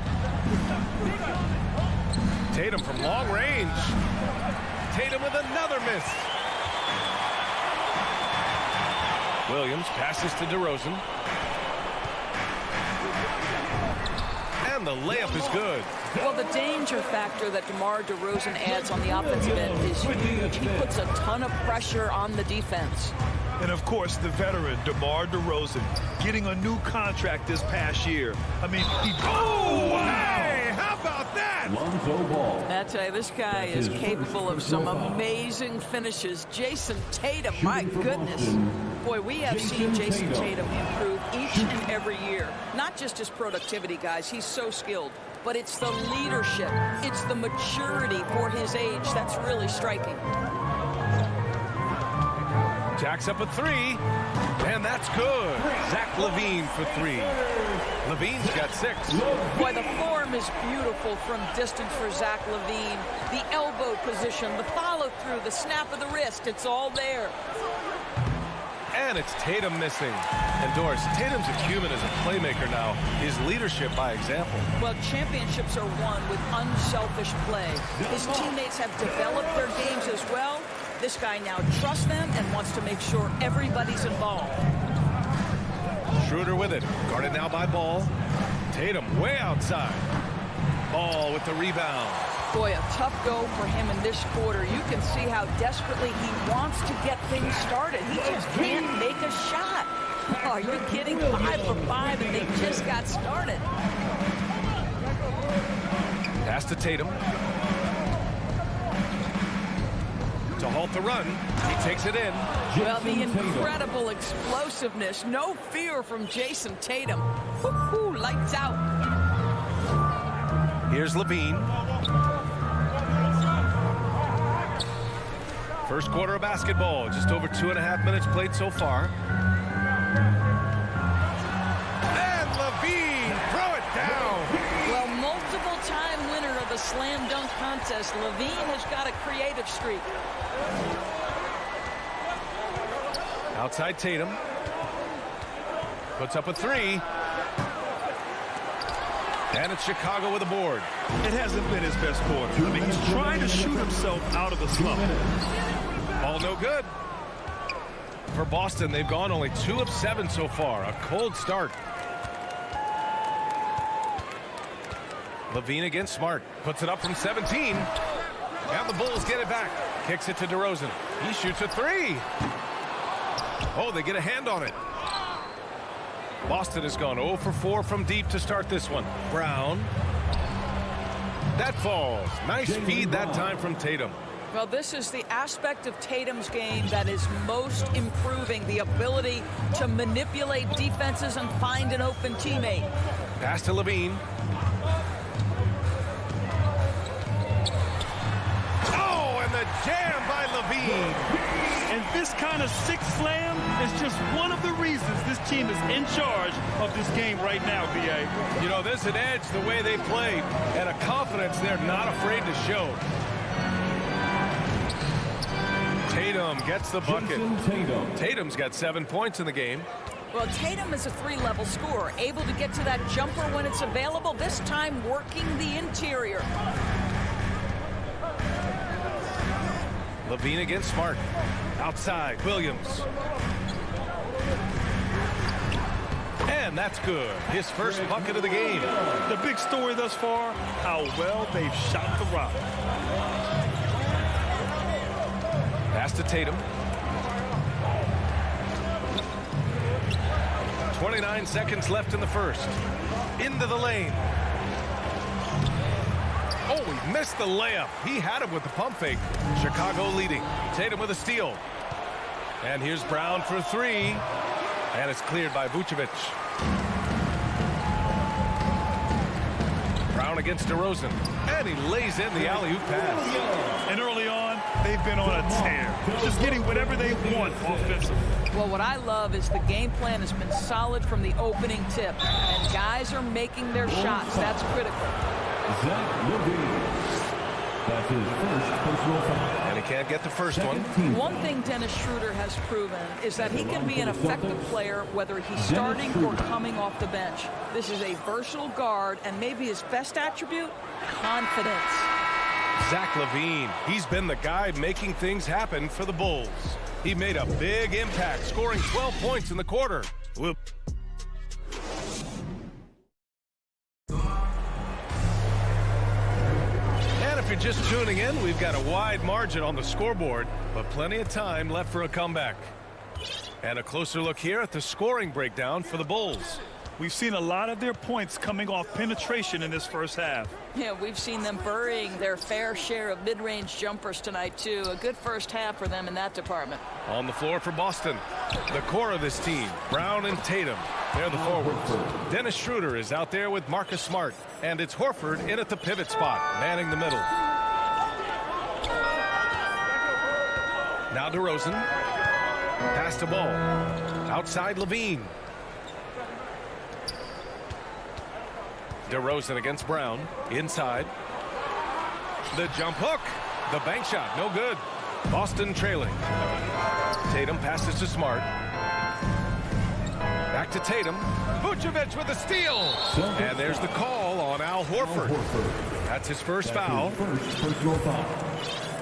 Tatum from long range. Tatum with another miss. Williams passes to DeRozan. And the layup is good. Well, the danger factor that DeMar DeRozan adds on the offensive end is huge. He puts a ton of pressure on the defense. And, of course, the veteran, DeMar DeRozan, getting a new contract this past year. I mean, he... Oh, hey! How about that? Lonzo Ball. I tell you, this guy is capable of some amazing finishes. Jason Tatum, my goodness. Boy, we have seen Jason Tatum improve each and every year. Not just his productivity, guys. He's so skilled. But it's the leadership. It's the maturity for his age that's really striking. Jacks up a three, and that's good. Zach LaVine for three. LaVine's got 6. Boy, the form is beautiful from distance for Zach LaVine. The elbow position, the follow-through, the snap of the wrist, it's all there. And it's Tatum missing. And Doris, Tatum's acumen as a playmaker now. His leadership by example. Well, championships are won with unselfish play. His teammates have developed their games as well. This guy now trusts them and wants to make sure everybody's involved. Schroeder with it. Guarded now by Ball. Tatum way outside. Ball with the rebound. Boy, a tough go for him in this quarter. You can see how desperately he wants to get things started. He just can't make a shot. Oh, are you kidding? 5 for 5, and they just got started. Pass to Tatum. To halt the run. He takes it in. Well, the incredible explosiveness. No fear from Jason Tatum. Woo-hoo, lights out. Here's LaVine. First quarter of basketball. Just over 2.5 minutes played so far. And LaVine, throw it down. Well, multiple-time winner of the slam dunk contest, LaVine has got a creative streak. Outside Tatum. Puts up a three. And it's Chicago with a board. It hasn't been his best quarter. I mean, he's trying to shoot himself out of the slump. All no good. For Boston, they've gone only 2 of 7 so far. A cold start. LaVine against Smart. Puts it up from 17. And the Bulls get it back. Kicks it to DeRozan. He shoots a three. Oh, they get a hand on it. Boston has gone 0 for 4 from deep to start this one. Brown. That falls. Nice feed that time from Tatum. Well, this is the aspect of Tatum's game that is most improving, the ability to manipulate defenses and find an open teammate. Pass to LaVine. Oh, and the jam by LaVine. And this kind of sixth slam is just one of the reasons this team is in charge of this game right now, B.A. You know, there's an edge the way they played and a confidence they're not afraid to show. Tatum gets the bucket. Tatum's got 7 points in the game. Well, Tatum is a 3-level scorer, able to get to that jumper when it's available, this time working the interior. LaVine against Smart. Outside, Williams. And that's good. His first bucket of the game. The big story thus far, how well they've shot the rock. Pass to Tatum. 29 seconds left in the first. Into the lane. Oh, he missed the layup. He had him with the pump fake. Chicago leading. Tatum with a steal. And here's Brown for 3. And it's cleared by Vucevic. against DeRozan. And he lays in the alley-oop pass. And early on, they've been on a tear. Just getting whatever they want offensively. Well, what I love is the game plan has been solid from the opening tip. And guys are making their shots. That's critical. Zach Levine. That's his first personal foul. And he can't get the first one. One thing Dennis Schroeder has proven is that he can be an effective player whether he's starting or coming off the bench. This is a versatile guard, and maybe his best attribute, confidence. Zach Levine, he's been the guy making things happen for the Bulls. He made a big impact, scoring 12 points in the quarter. Whoop. If you're just tuning in, we've got a wide margin on the scoreboard, but plenty of time left for a comeback. And a closer look here at the scoring breakdown for the Bulls. We've seen a lot of their points coming off penetration in this first half. Yeah, we've seen them burying their fair share of mid-range jumpers tonight, too. A good first half for them in that department. On the floor for Boston, the core of this team, Brown and Tatum. They're the forwards. Dennis Schroeder is out there with Marcus Smart. And it's Horford in at the pivot spot, manning the middle. Now DeRozan. Pass the ball. Outside Levine. DeRozan against Brown. Inside. The jump hook. The bank shot. No good. Boston trailing. Tatum passes to Smart. Back to Tatum. Vucevic with a steal. And there's the call on Al Horford. That's his first foul.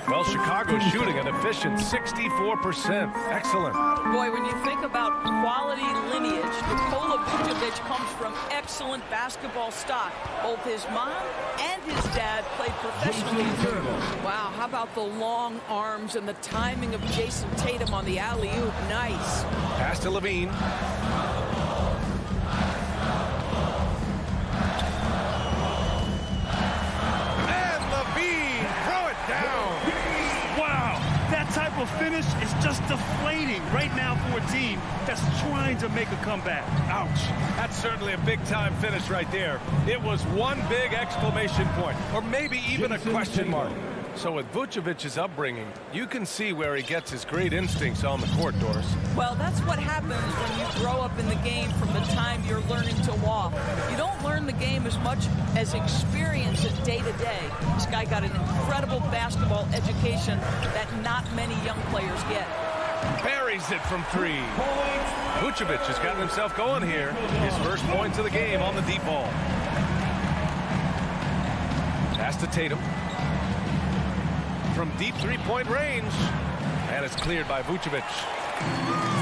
Well, Chicago's shooting an efficient 64%. Excellent. Boy, when you think about quality lineage, Nikola Vucevic comes from excellent basketball stock. Both his mom and his dad played professionally in Europe. Wow, how about the long arms and the timing of Jason Tatum on the alley-oop? Nice. Pass to Levine. Type of finish is just deflating right now for a team that's trying to make a comeback. Ouch. That's certainly a big-time finish right there. It was one big exclamation point, or maybe even a question mark. So with Vucevic's upbringing, you can see where he gets his great instincts on the court, Doris. Well, that's what happens when you grow up in the game from the time you're learning to walk. You don't learn the game as much as experience it day to day. This guy got an incredible basketball education that not many young players get. Buries it from three. Vucevic has gotten himself going here. His first points of the game on the deep ball. Pass to Tatum. From deep three-point range. And it's cleared by Vucevic.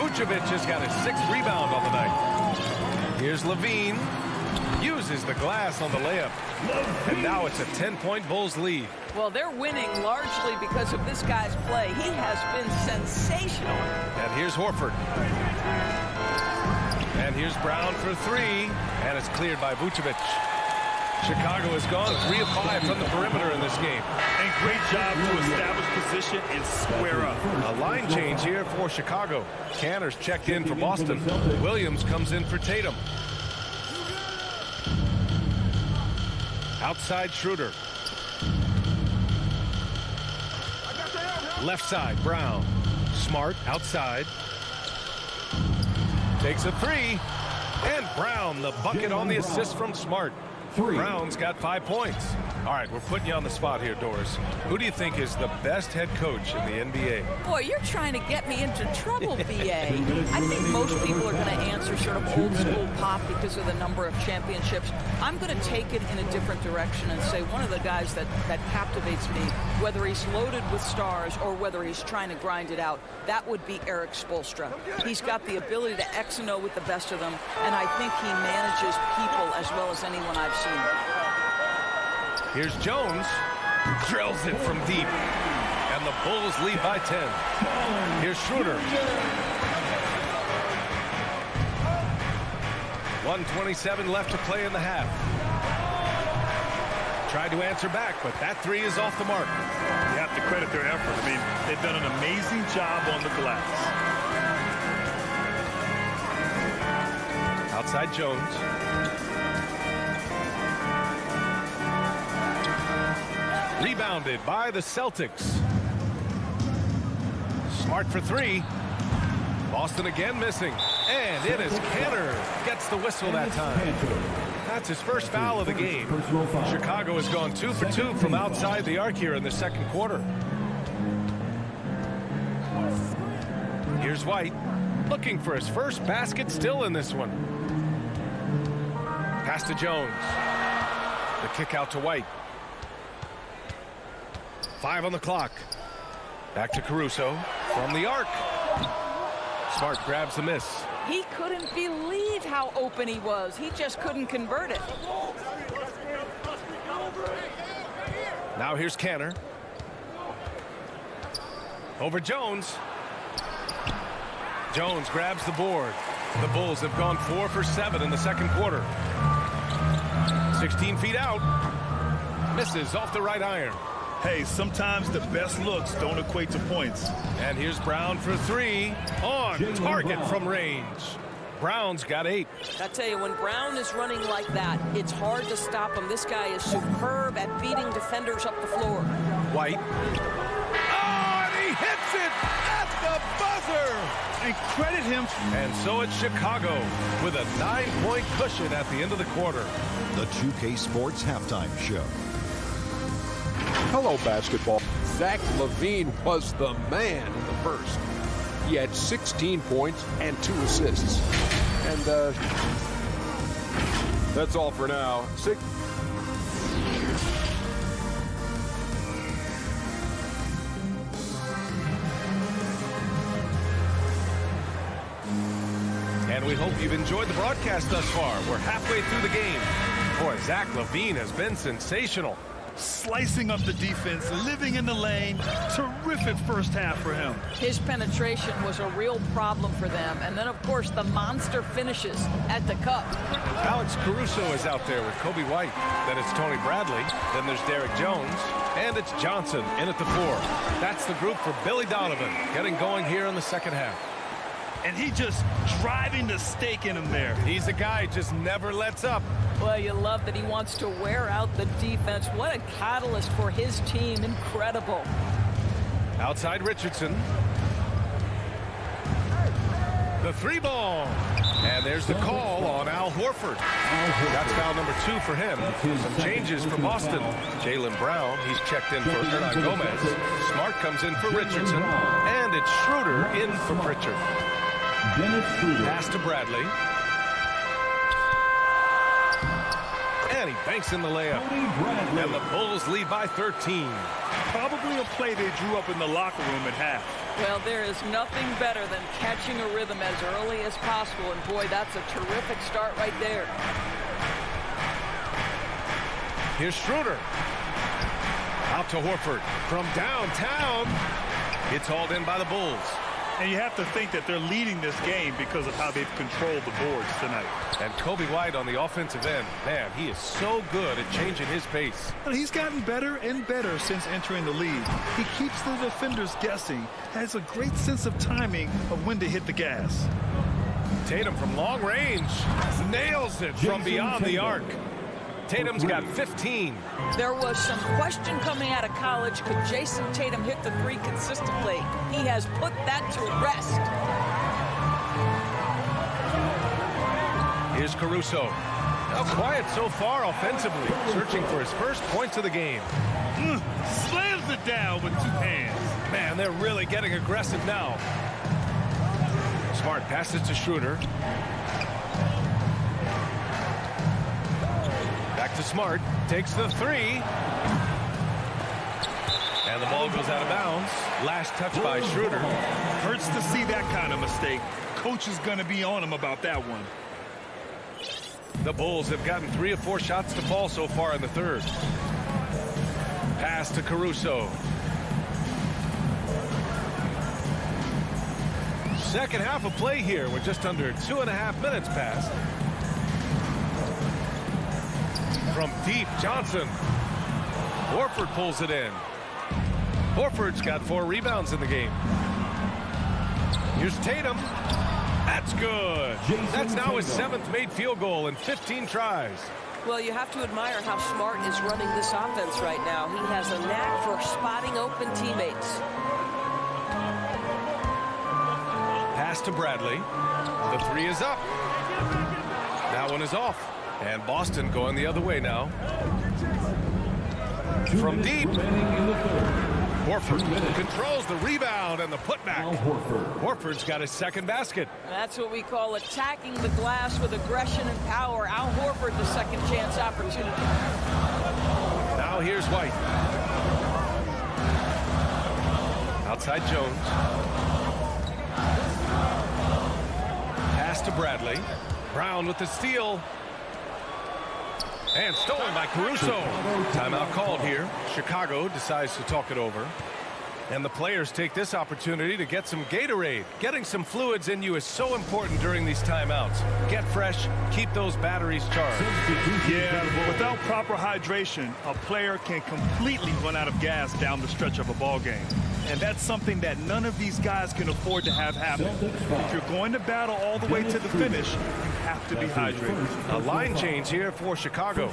Vucevic has got his 6th rebound on the night. Here's Levine. Uses the glass on the layup. And now it's a 10-point Bulls lead. Well, they're winning largely because of this guy's play. He has been sensational. And here's Horford. And here's Brown for 3. And it's cleared by Vucevic. Chicago has gone 3 of 5 from the perimeter in this game. And great job to establish position and square up. A line change here for Chicago. Canner's checked in for Boston. Williams comes in for Tatum. Outside Schroeder. Left side, Brown. Smart outside. Takes a 3. And Brown, the bucket on the assist from Smart. Brown's got 5 points. All right, we're putting you on the spot here, Doris. Who do you think is the best head coach in the NBA? Boy, you're trying to get me into trouble, BA. I think most people are going to answer sort of old school Pop because of the number of championships. I'm going to take it in a different direction and say one of the guys that captivates me, whether he's loaded with stars or whether he's trying to grind it out, that would be Eric Spoelstra. He's got the ability to X and O with the best of them, and I think he manages people as well as anyone I've seen. Here's Jones. Drills it from deep. And the Bulls lead by 10. Here's Schroeder. 1:27 left to play in the half. Tried to answer back, but that 3 is off the mark. You have to credit their effort. I mean, they've done an amazing job on the glass. Outside Jones. Rebounded by the Celtics. Smart for three. Boston again missing. And it is Kanter. Gets the whistle that time. That's his first foul of the game. Chicago has gone 2 for 2 from outside the arc here in the second quarter. Here's White. Looking for his first basket still in this one. Pass to Jones. The kick out to White. 5 on the clock. Back to Caruso from the arc. Smart grabs the miss. He couldn't believe how open he was. He just couldn't convert it. Now here's Kanter. Over Jones. Jones grabs the board. The Bulls have gone 4 for 7 in the second quarter. 16 feet out. Misses off the right iron. Hey, sometimes the best looks don't equate to points. And here's Brown for three. On target from range. Brown's got 8. I tell you, when Brown is running like that, it's hard to stop him. This guy is superb at beating defenders up the floor. White. Oh, and he hits it at the buzzer. And credit him. And so it's Chicago with a 9-point cushion at the end of the quarter. The 2K Sports Halftime Show. Hello, basketball. Zach LaVine was the man in the first. He had 16 points and 2 assists. And that's all for now. And we hope you've enjoyed the broadcast thus far. We're halfway through the game. Boy, Zach LaVine has been sensational. Slicing up the defense, living in the lane. Terrific first half for him. His penetration was a real problem for them. And then, of course, the monster finishes at the cup. Alex Caruso is out there with Kobe White. Then it's Tony Bradley. Then there's Derek Jones. And it's Johnson in at the 4. That's the group for Billy Donovan getting going here in the second half. And he just driving the stake in him there. He's a guy just never lets up. Well, you love that he wants to wear out the defense. What a catalyst for his team. Incredible. Outside Richardson. The 3-ball. And there's the call on Al Horford. That's foul number 2 for him. Some changes for Boston. Jaylen Brown, he's checked in for Hernan Gomez. Smart comes in for Richardson. And it's Schroeder in for Pritchard. Pass to Bradley. And he banks in the layup. And the Bulls lead by 13. Probably a play they drew up in the locker room at half. Well, there is nothing better than catching a rhythm as early as possible. And boy, that's a terrific start right there. Here's Schroeder. Out to Horford from downtown. It's hauled in by the Bulls. And you have to think that they're leading this game because of how they've controlled the boards tonight. And Kobe White on the offensive end. Man, he is so good at changing his pace. Well, he's gotten better and better since entering the league. He keeps the defenders guessing, has a great sense of timing of when to hit the gas. Tatum from long range nails it from beyond the arc. Tatum's got 15. There was some question coming out of college. Could Jason Tatum hit the 3 consistently? He has put that to rest. Here's Caruso. Now quiet so far offensively. Searching for his first points of the game. Slams it down with 2 hands. Man, they're really getting aggressive now. Smart passes to Schroeder. Back to Smart. Takes the 3. And the ball goes out of bounds. Last touch by Schroeder. Hurts to see that kind of mistake. Coach is going to be on him about that one. The Bulls have gotten 3 of 4 shots to fall so far in the third. Pass to Caruso. Second half of play here with just under 2.5 minutes passed. From deep, Johnson. Horford pulls it in. Horford's got 4 rebounds in the game. Here's Tatum. That's good. That's now his 7th made field goal in 15 tries. Well, you have to admire how Smart is running this offense right now. He has a knack for spotting open teammates. Pass to Bradley. The three is up. That one is off. And Boston going the other way now. From deep. Horford controls the rebound and the putback. Horford's got his second basket. That's what we call attacking the glass with aggression and power. Al Horford, the second chance opportunity. Now here's White. Outside Jones. Pass to Bradley. Brown with the steal. And stolen by Caruso. Timeout called here. Chicago decides to talk it over. And the players take this opportunity to get some Gatorade. Getting some fluids in you is so important during these timeouts. Get fresh, keep those batteries charged. Yeah, without proper hydration, a player can completely run out of gas down the stretch of a ball game. And that's something that none of these guys can afford to have happen. If you're going to battle all the way to the finish, you have to be hydrated. A line change here for Chicago.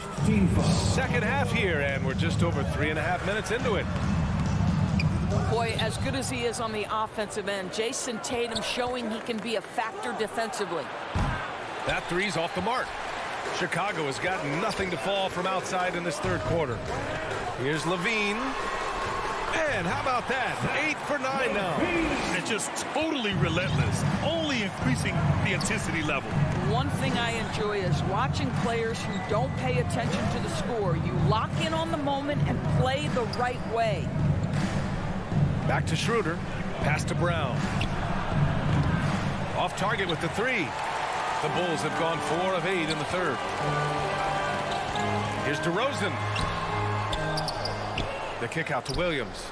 Second half here, and we're just over 3.5 minutes into it. Boy, as good as he is on the offensive end, Jason Tatum showing he can be a factor defensively. That three's off the mark. Chicago has got nothing to fall from outside in this third quarter. Here's Levine. And how about that? 8 for 9 now. And just totally relentless, only increasing the intensity level. One thing I enjoy is watching players who don't pay attention to the score. You lock in on the moment and play the right way. Back to Schroeder. Pass to Brown. Off target with the three. The Bulls have gone 4 of 8 in the third. Here's DeRozan. The kick out to Williams.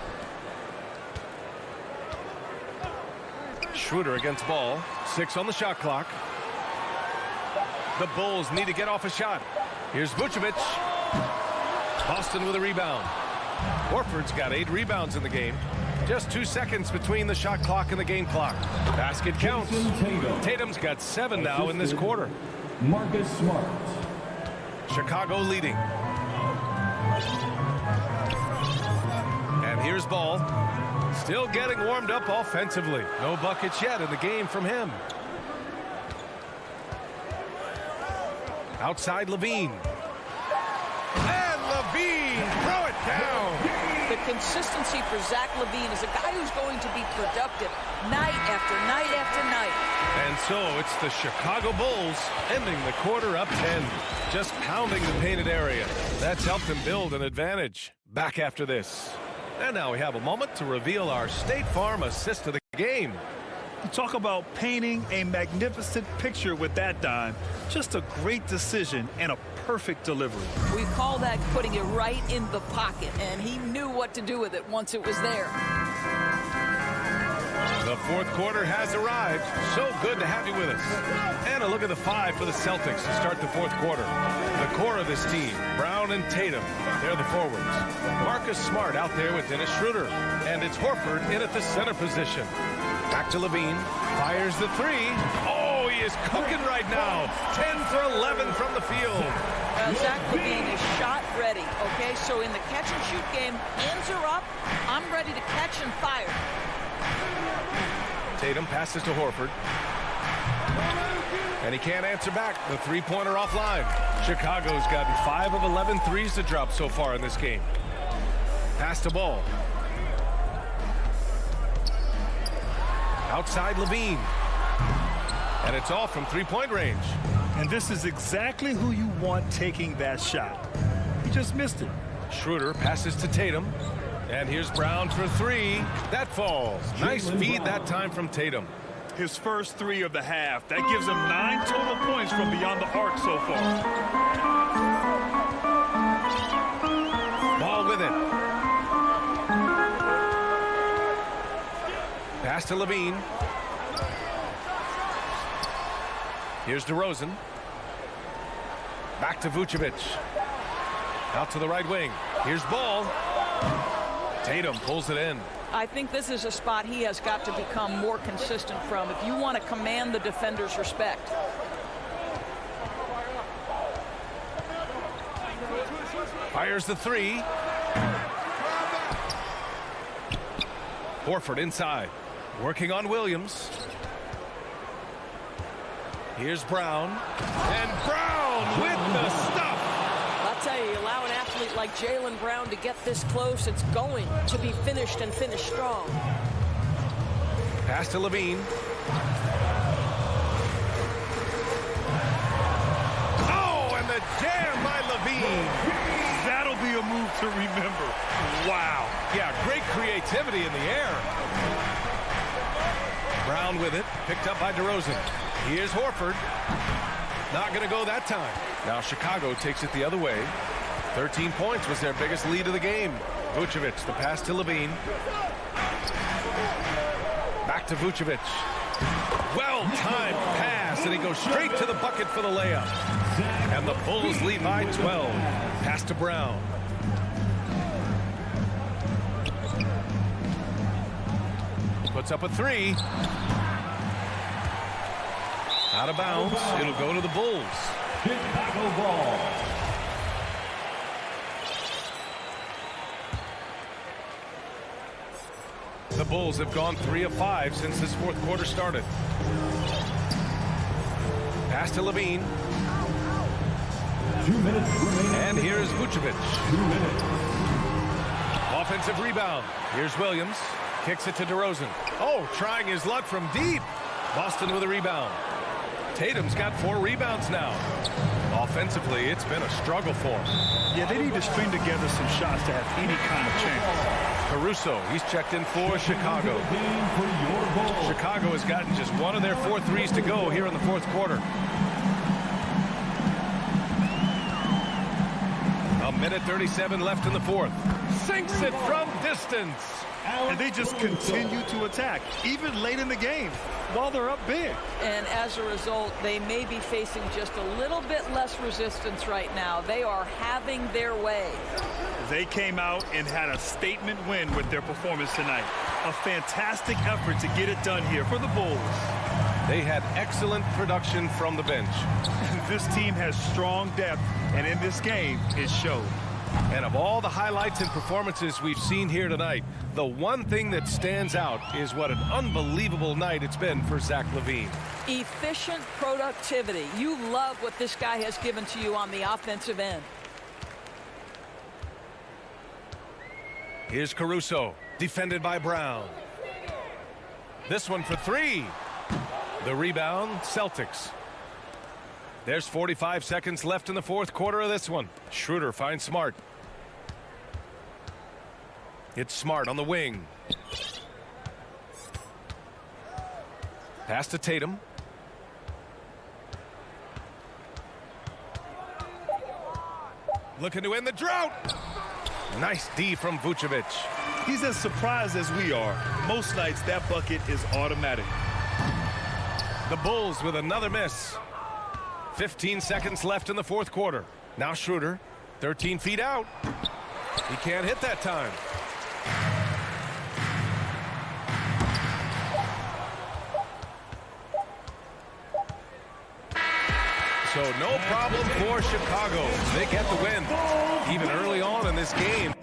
Schroeder against ball. 6 on the shot clock. The Bulls need to get off a shot. Here's Vucevic. Boston with a rebound. Horford's got 8 rebounds in the game. Just 2 seconds between the shot clock and the game clock. Basket counts. Tatum's got 7 now in this quarter. Marcus Smart. Chicago leading. And here's Ball. Still getting warmed up offensively. No buckets yet in the game from him. Outside Levine. And Levine throw it down. The consistency for Zach LaVine is a guy who's going to be productive night after night after night. And so it's the Chicago Bulls ending the quarter up 10. Just pounding the painted area. That's helped them build an advantage. Back after this. And now we have a moment to reveal our State Farm assist of the game. You talk about painting a magnificent picture with that dime. Just a great decision and a perfect delivery. We call that putting it right in the pocket, and he knew what to do with it once it was there. The fourth quarter has arrived. So good to have you with us. And a look at the 5 for the Celtics to start the fourth quarter. The core of this team, Brown and Tatum, they're the forwards. Marcus Smart out there with Dennis Schroeder. And it's Horford in at the center position. Back to Levine. Fires the 3. Oh, he is cooking right now. 10 for 11 from the field. Zach LaVine is shot ready. Okay, so in the catch and shoot game, hands are up. I'm ready to catch and fire. Tatum passes to Horford. And he can't answer back. The three-pointer offline. Chicago's gotten 5 of 11 threes to drop so far in this game. Pass to Ball. Outside Levine. And it's off from three-point range. And this is exactly who you want taking that shot. He just missed it. Schroeder passes to Tatum. And here's Brown for 3. That falls. Nice feed that time from Tatum. His first 3 of the half. That gives him 9 total points from beyond the arc so far. Ball with it. Pass to Levine. Here's DeRozan. Back to Vucevic. Out to the right wing. Here's Ball. Tatum pulls it in. I think this is a spot he has got to become more consistent from if you want to command the defender's respect. Fires the three. Horford inside. Working on Williams. Here's Brown. And Brown with the stuff. I'll tell you, allow an athlete like Jaylen Brown to get this close, it's going to be finished and finished strong. Pass to Levine. Oh, and the jam by Levine. That'll be a move to remember. Wow. Yeah, great creativity in the air. Brown with it, picked up by DeRozan. Here's Horford. Not going to go that time. Now Chicago takes it the other way. 13 points was their biggest lead of the game. Vucevic, the pass to Levine. Back to Vucevic. Well-timed pass, and he goes straight to the bucket for the layup. And the Bulls lead by 12. Pass to Brown. Puts up a three. Out of bounds. It'll go to the Bulls. Chicago ball. The Bulls have gone 3 of 5 since this fourth quarter started. Pass to Levine. 2 minutes remaining. And here's Vucevic. 2 minutes. Offensive rebound. Here's Williams. Kicks it to DeRozan. Oh, trying his luck from deep. Boston with a rebound. Tatum's got 4 rebounds now. Offensively, it's been a struggle for him. Yeah, they need to string together some shots to have any kind of chance. Caruso, he's checked in for Chicago. Chicago has gotten just one of their 4 threes to go here in the fourth quarter. A minute 37 left in the fourth. Sinks it from distance. And they just continue to attack, even late in the game, while they're up big. And as a result, they may be facing just a little bit less resistance right now. They are having their way. They came out and had a statement win with their performance tonight. A fantastic effort to get it done here for the Bulls. They had excellent production from the bench. This team has strong depth, and in this game, it showed. And of all the highlights and performances we've seen here tonight, the one thing that stands out is what an unbelievable night it's been for Zach LaVine. Efficient productivity. You love what this guy has given to you on the offensive end. Here's Caruso, defended by Brown. This one for 3. The rebound, Celtics. There's 45 seconds left in the fourth quarter of this one. Schroeder finds Smart. It's Smart on the wing. Pass to Tatum. Looking to end the drought. Nice D from Vucevic. He's as surprised as we are. Most nights, that bucket is automatic. The Bulls with another miss. 15 seconds left in the fourth quarter. Now Schroeder, 13 feet out. He can't hit that time. So no problem for Chicago. They get the win, even early on in this game.